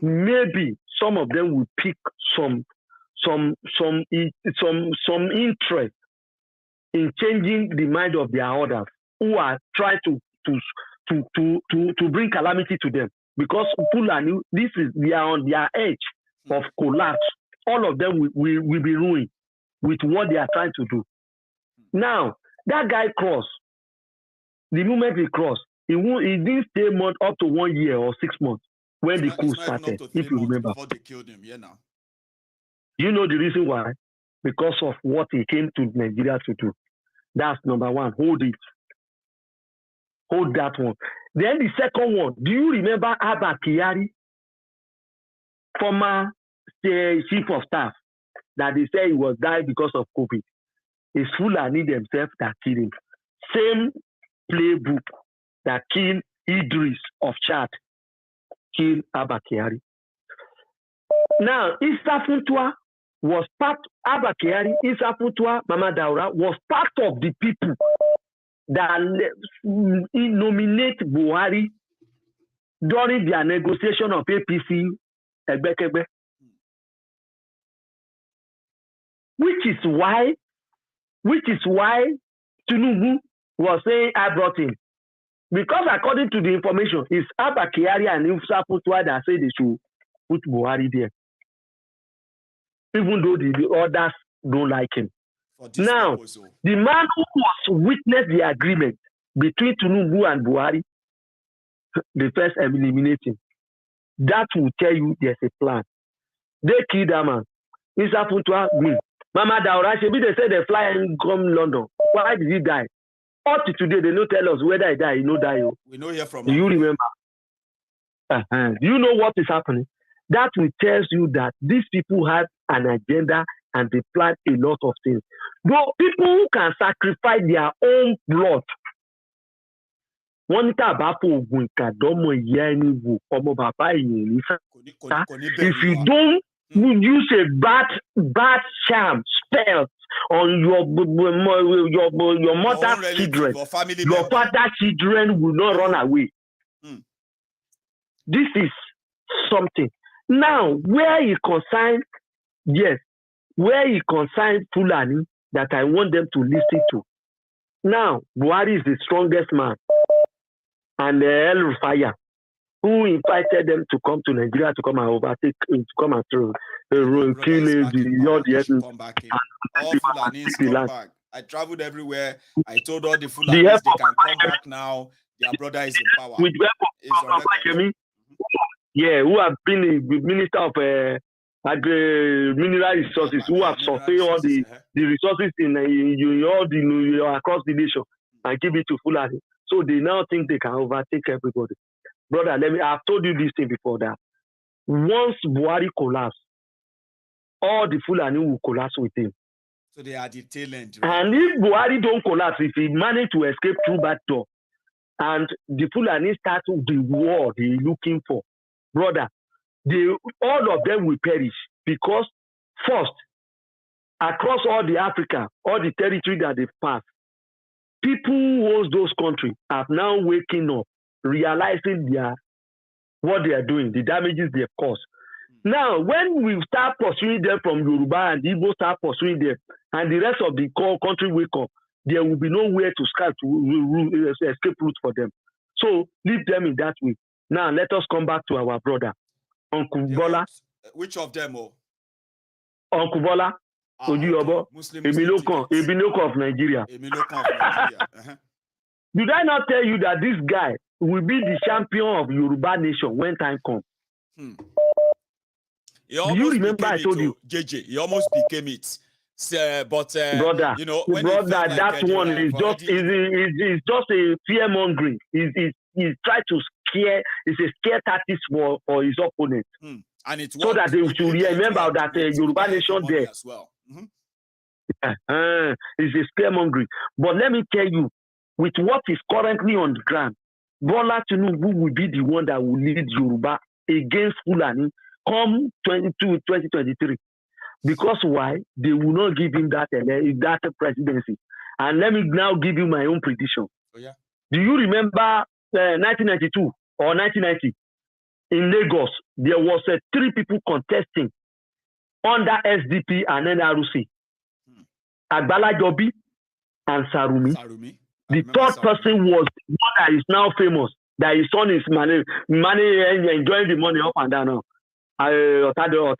maybe some of them will pick some interest in changing the mind of their others who are trying to bring calamity to them. Because Fulani, they are on their edge of collapse. All of them will be ruined with what they are trying to do. Now, that guy crossed. The moment he crossed, he didn't stay up to 1 year or 6 months when the coup started, if you remember. Before they killed him, now. You know the reason why? Because of what he came to Nigeria to do. That's number one. Hold it. Hold that one. Then the second one, do you remember Abubakar, former chief of staff, that they say he was died because of COVID? It's Fulani themselves that killed him. Same playbook that killed Idris of Chad, killed Abubakar. Now, Issa Funtua was part, Abubakar, Issa Funtua, Mama Daura was part of the people that nominate Buhari during their negotiation of APC Ebekebe. Which is why Tinubu was saying I brought him. Because according to the information, it's Abubakar and Issa Funtua that say they should put Buhari there. Even though the others don't like him. Now, the man who was witnessed the agreement between Tinubu and Buhari, the first eliminating, that will tell you there's a plan. They killed that man. Issa Funtua win. Mama Daura, they say they fly and come London. Why did he die? Up to today, they don't tell us whether he died. He no die. We know here from. Do you remember? Do you know what is happening? That will tell you that these people have an agenda and they plan a lot of things. But people who can sacrifice their own blood. If you don't use a bad charm, spell on your mother's children, your father's children will not run away. This is something. Now, where he consigned Fulani that I want them to listen to. Now, Buhari is the strongest man. And El Rufaya, who invited them to come to Nigeria to come and overtake, to come and kill the land. I traveled everywhere. I told all the Fulanis they can come back now. Their brother is in power. With who have been the minister of mineral resources, who have surveyed all the resources in all the across the nation and give it to Fulani. So they now think they can overtake everybody. Brother, I've told you this thing before that. Once Buhari collapse, all the Fulani will collapse with him. So they are the tail end. Right? And if Buhari don't collapse, if he manage to escape through that door, and the Fulani start the war they're looking for, brother, all of them will perish because first, across all the Africa, all the territory that they've passed, people who owns those countries are now waking up, realizing what they are doing, the damages they have caused. Now, when we start pursuing them from Yoruba and Igbo start pursuing them, and the rest of the country wake up, there will be nowhere to escape route for them. So leave them in that way. Now let us come back to our brother, Uncle Bola. Which of them? Uncle Bola, Ojuyobo, Ebiloko of Nigeria. Did I not tell you that this guy will be the champion of Yoruba nation when time comes? Do you remember I told you? JJ, he almost became it. But brother, you know, brother, that one is just is just a fear mongering. He's trying to scare. It's a scare tactics for his opponent, and it's so that they should remember that Yoruba nation there as well. It's a scare mongering. But let me tell you, with what is currently on the ground, Bola Tinubu will be the one that will lead Yoruba against Fulani come 2023. Because why? They will not give him that presidency. And let me now give you my own prediction. Oh, yeah. Do you remember 1992 or 1990? In Lagos, there was 3 people contesting under SDP and NRC. Agbala Jobi and Sarumi. The third person was one that is now famous, that his son is money enjoying the money up and down now. Otedola.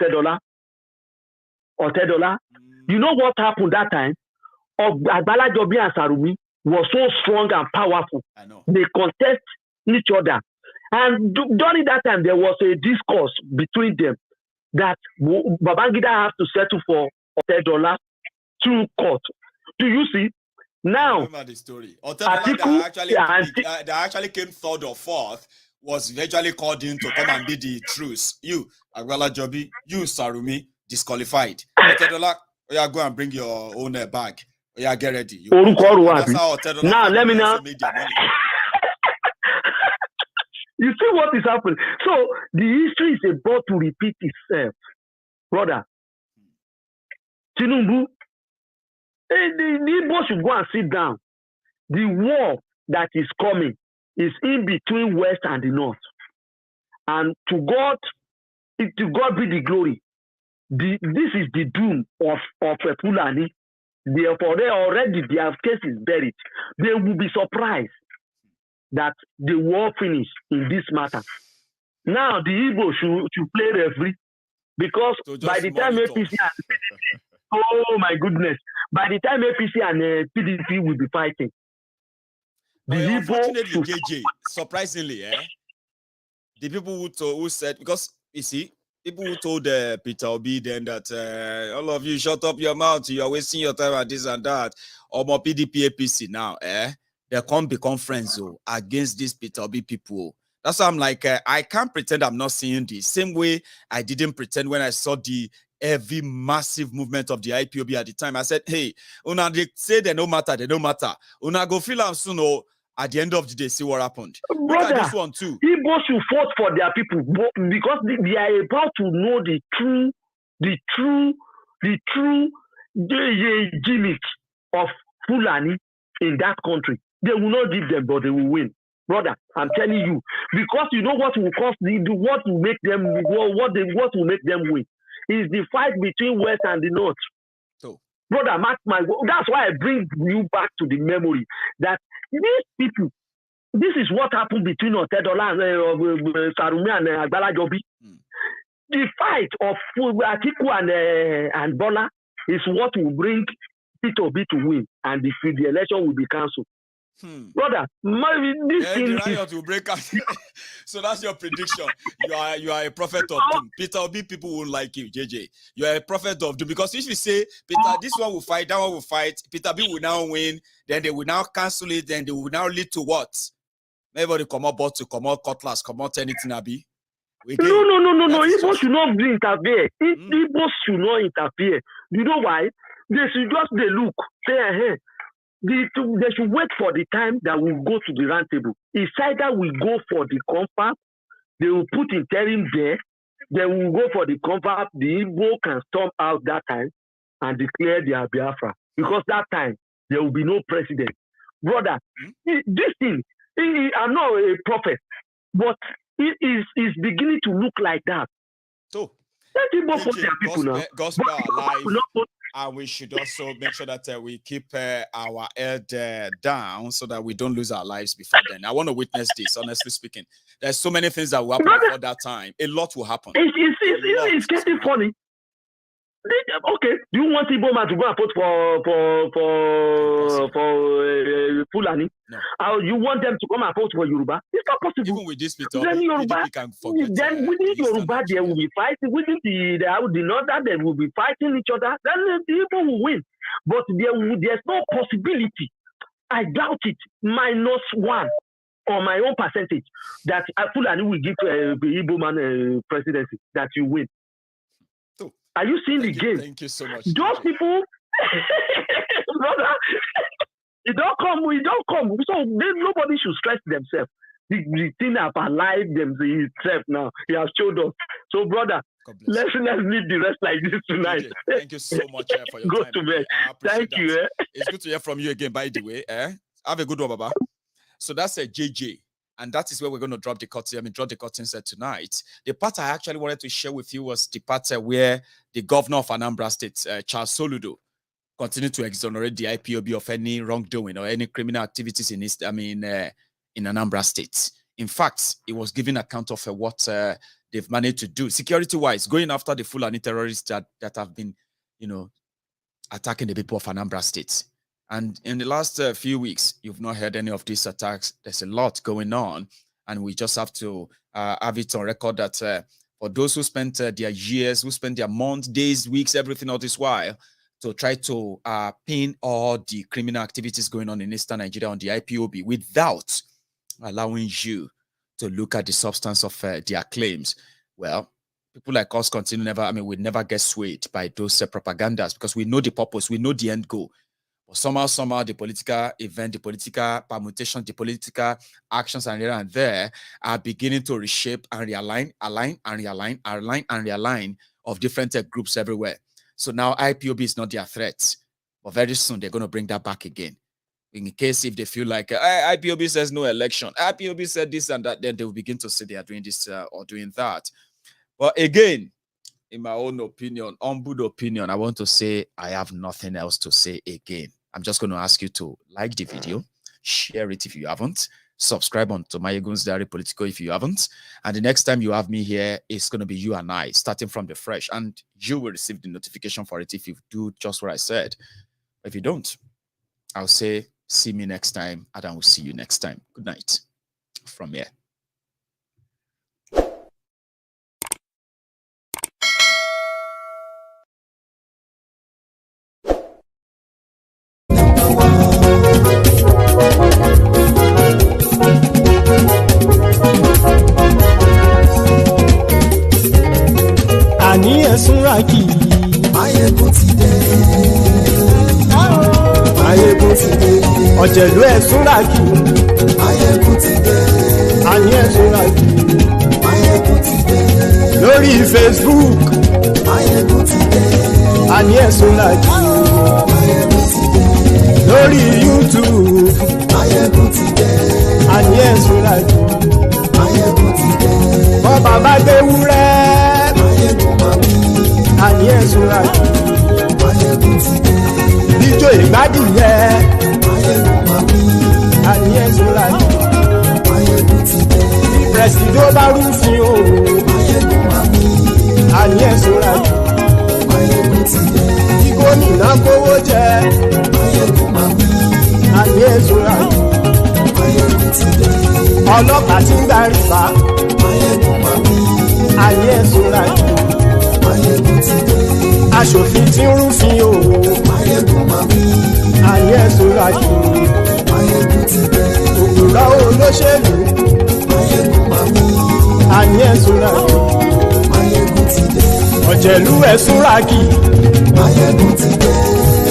You know what happened that time? Agbala Jobi and Sarumi was so strong and powerful. I know. They contest each other. And during that time, there was a discourse between them that Babangida has to settle for Otedola through court. Do you see? Now, I remember the story. Otedola that actually came 3rd or 4th was eventually called in to come and be the truce. You, Agbala Jobi, you, Sarumi, disqualified. Otedola, go and bring your own bag. Get ready. That's how Otedola now let me now. You see what is happening. So the history is about to repeat itself, brother. Tinubu, the Igbo should go and sit down. The war that is coming is in between West and the North, and to God be the glory. This is the doom of Fulani. Therefore, their case is buried. They will be surprised that the war finished in this matter. Now the Igbo should play referee, because by the time APC oh my goodness, by the time APC and PDP will be fighting. Unfortunately, JJ, surprisingly, the people who said, because you see, people who told Peter Obi then that all of you shut up your mouth, you are wasting your time at this and that, or more PDP APC now, they can't become friends against these Peter Obi people. That's why I'm like, I can't pretend I'm not seeing this. Same way I didn't pretend when I saw the heavy, massive movement of the IPOB at the time. I said, hey, una they say they no matter, una go feel am soon, at the end of the day, see what happened. Brother, look at this one too. People should fight for their people because they are about to know the true gimmick of Fulani in that country. They will not give them, but they will win. Brother, I'm telling you, because you know what will cost what will make them win is the fight between West and the North. So, brother, that's why I bring you back to the memory that these people, this is what happened between Otedola and Sarumi and Agbala Jobi. The fight of Atiku and Bola is what will bring Peter Obi to win, and the election will be cancelled. Brother, this thing the riot will break out. So that's your prediction. You are a prophet of doom. Peter Obi, people won't like you, JJ. You are a prophet of doom. Because if you say, Peter, this one will fight, that one will fight, Peter Obi will now win, then they will now cancel it, then they will now lead to what? Everybody come out bottle, come out cutlass, come out anything, Abi. No. Igbo should not interfere. Igbo should not interfere. You know why? They should just look, say, hey. They should wait for the time that we'll go to the round table. It's either we go for the confab, they will put interim there, then we'll go for the confab, the Igbo can storm out that time and declare their Biafra. Because that time, there will be no president. Brother, this thing, I'm not a prophet, but it is beginning to look like that. So, let Igbo vote their people now. Gospel alive. And we should also make sure that we keep our head down so that we don't lose our lives before then. I want to witness this, honestly speaking. There's so many things that will happen before that time. A lot will happen. It's getting funny. Okay, do you want Igbo man to go and vote for Fulani? No. You want them to come and vote for Yoruba? It's not possible. Even with this, Peter, then Yoruba, then within Yoruba, there will be fighting. Within the Northern, there will be fighting each other. Then the Igbo will win. But there's no possibility. I doubt it. -1 on my own percentage that Fulani will give the Igbo man presidency that you win. Are you seeing the game? Thank you so much. Those people, brother, we don't come. So nobody should stress themselves. The thing have alive themselves now. He has showed us. So, brother, let's leave the rest like this tonight. Okay. Thank you so much for your Go time. to bed. Thank you. It's good to hear from you again, by the way. Have a good one, Baba. So that's a JJ. And that is where we're going to drop the curtains tonight. The part I actually wanted to share with you was the part where the governor of Anambra State, Charles Soludo, continued to exonerate the IPOB of any wrongdoing or any criminal activities in Anambra State. In fact, he was giving account of what they've managed to do security-wise, going after the Fulani terrorists that have been, attacking the people of Anambra State. And in the last few weeks, you've not heard any of these attacks. There's a lot going on. And we just have to have it on record that for those who spent their years, who spent their months, days, weeks, everything all this while, to try to pin all the criminal activities going on in Eastern Nigeria on the IPOB without allowing you to look at the substance of their claims. Well, people like us we never get swayed by those propagandas because we know the purpose, we know the end goal. Somehow, the political event, the political permutation, the political actions and here and there are beginning to reshape and realign of different groups everywhere. So now IPOB is not their threat, but very soon they're going to bring that back again. In case if they feel like IPOB says no election, IPOB said this and that, then they will begin to say they are doing this or doing that. But again, in my own opinion, humble opinion, I want to say I have nothing else to say again. I'm just going to ask you to like the video, share it if you haven't, subscribe on to Maiyegun's Diary Political if you haven't, and the next time you have me here, it's going to be you and I, starting from the fresh, and you will receive the notification for it if you do just what I said. If you don't, I'll say, see me next time, and I will see you next time. Good night from here. Àní ẹ̀sùnra kì í. Maiyegun ti dé. Maiyegun ti dé. Ọ̀jẹ̀lú ẹ̀sùnra kì í. Maiyegun ti dé. Àní ẹ̀sùnra kì í. Maiyegun ti dé. Lórí Facebook. Maiyegun ti dé. Àní ẹ̀sùnra kì í. Maiyegun ti dé. Lórí YouTube. Maiyegun ti dé. Àní ẹ̀sùnra kì í. Maiyegun ti dé. Bọ́ bàbá gbé wúrẹ́. Àní ẹ̀sùnra kì í. Maiyegun ti dé. Ijó ìgbádùn yẹ. Àní ẹ̀sùnra kì í. Maiyegun ti dé. Pẹ̀sìdó bá rúfin o. Àní ẹ̀sùnra kì í. Maiyegun ti dé. Gómìnà kówó jẹ. Àní ẹ̀sùnra kì í. ọlọ́pàá tí ń darí bá ayé ẹ̀sùn lájú aṣòfin tí ń rúfin òwò ayé ẹ̀sùn lájú òkúra olóṣèlú ayé ẹ̀sùn lájú ọ̀jẹ̀lú ẹ̀sùn ràkì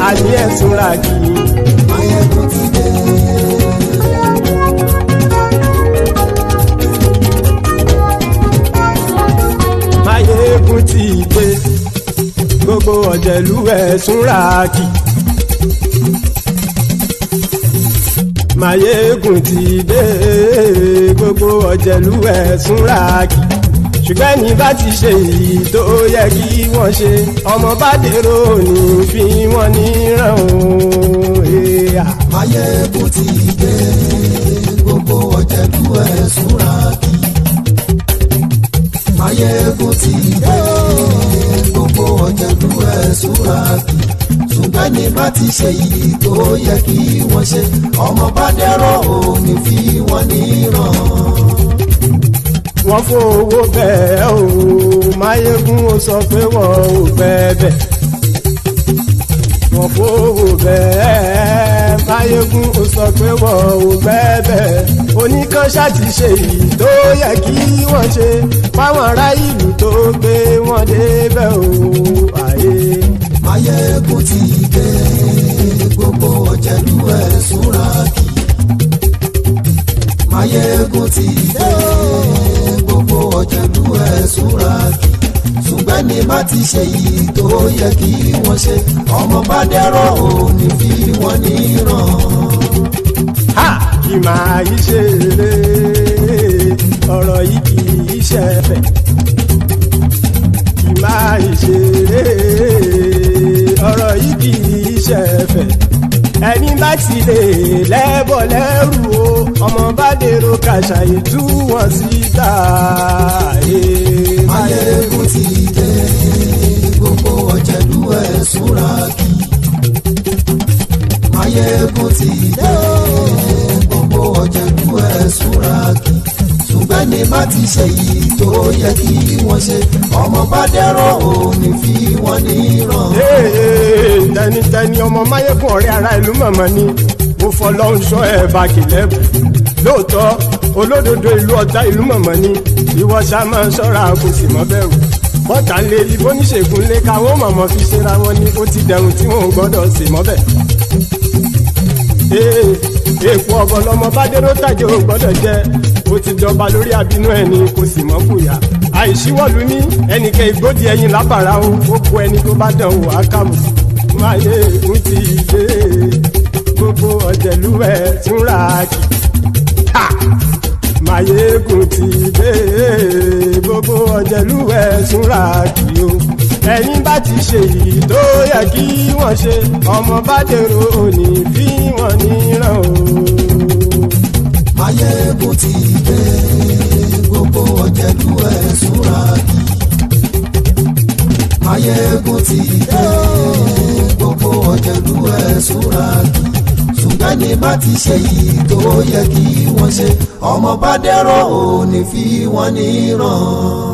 ayé ẹ̀sùn ràkì. Maiyegun ti dé gbogbo ọ̀jẹ̀lú ẹ̀sùn ràkì. Maiyegun ti dé gbogbo ọ̀jẹ̀lú ẹ̀sùn ràkì. Ṣùgbọ́n ní bá ti ṣe èyí tó yẹ kí wọ́n ṣe ọmọ bá dèrò ní fi wọ́n níran o. Maiyegun ti dé gbogbo ọ̀jẹ̀lú ẹ̀sùn ràkì. Maiyegun ti dé gbogbo ọ̀jẹ̀lú ẹ̀sùn ràkì. Ṣùgbọ́n ní bá ti ṣe èyí tó yẹ kí wọ́n ṣe ọmọ bá dèrò ní fi wọ́n níran. Wọ́n fowó bẹ́ẹ̀ o Maiyegun ó sọ pé wọ́n ò bẹ́ẹ̀. Wọ́n fowó bẹ́ẹ̀ Maiyegun ó sọ pé wọ́n ò bẹ́ẹ̀. Oníkanṣá ti ṣe èyí tó yẹ kí wọ́n ṣe fáwọn ará ìlú tó gbé wọn débẹ̀ o. Maiyegun ti dé gbogbo ọ̀jẹ̀lú ẹ̀sùn ràkì. Maiyegun ti dé gbogbo ọ̀jẹ̀lú ẹ̀sùn ràkì. Ṣùgbọ́n ní má ti ṣe yìí tó yẹ kí wọ́n ṣe ọmọ bá dẹ́rọ̀ òní fi wọ́n níran. Kì máa yí ṣe eré ọ̀rọ̀ yìí kì í ṣe ẹ̀fẹ̀. Kì máa yí ṣe eré ọ̀rọ̀ yìí kì í ṣe ẹ̀fẹ̀. Ẹni bá ti lè lẹ́bọ̀ lẹ́rù o ọmọ bá dèrò kàṣàyè tú wọn síta. Maiyegun ti dé gbogbo ọ̀jẹ̀lú ẹ̀sùn ràkì. Maiyegun ti dé gbogbo ọ̀jẹ̀lú ẹ̀sùn ràkì. Ṣùgbọ́n ní má ti ṣe yìí tó yẹ kí wọ́n ṣe ọmọ bá dẹ́rọ̀ òní fi wọ́n níran. Tẹnitẹni ọmọ Maiyegun ọ̀rẹ́ ara ìlú mọ̀mọ́ ni mo fọlọ́run sọ ẹ̀ bá kìlẹ́bù. Lóòótọ́ olódodo ìlú ọ̀tá ìlú mọ̀mọ́ ni ìwọ ṣá máa ń ṣọ́ra kò sì mọ́ bẹ̀rù. Bọ́tà ń lé ibo níṣègùn lé káwọn mọ̀mọ́ fi ṣera wọn ni ó ti dẹrùn tí wọn ò gbọ́dọ̀ sì mọ́ bẹ̀. Èèpo ọ̀bọ lọmọ bá dérò tàjẹ́ ò gbọ́dọ̀ jẹ́ ó ti jọba lórí àbínú ẹni kò sì mọ́ fòyà. Àìsíwọ́lu ní ẹnìkẹ́ ìgbódì ẹyin lábàrá o ó kó ẹni tó bá dán o àkàmù. Maiyegun ti dé gbogbo ọ̀jẹ̀lú ẹ̀sùn ràkì. Maiyegun ti dé gbogbo ọ̀jẹ̀lú ẹ̀sùn ràkì o. Ẹni bá ti ṣe yìí tó yẹ kí wọ́n ṣe ọmọ bá dèrò òní fi wọ́n níran o. Maiyegun ti dé gbogbo ọ̀jẹ̀lú ẹ̀sùn ràkì. Maiyegun ti dé gbogbo ọ̀jẹ̀lú ẹ̀sùn ràkì. Ṣùgbọ́n ní má ti ṣe yìí tó yẹ kí wọ́n ṣe ọmọ bá dẹ́rọ̀ òní fi wọ́n níran.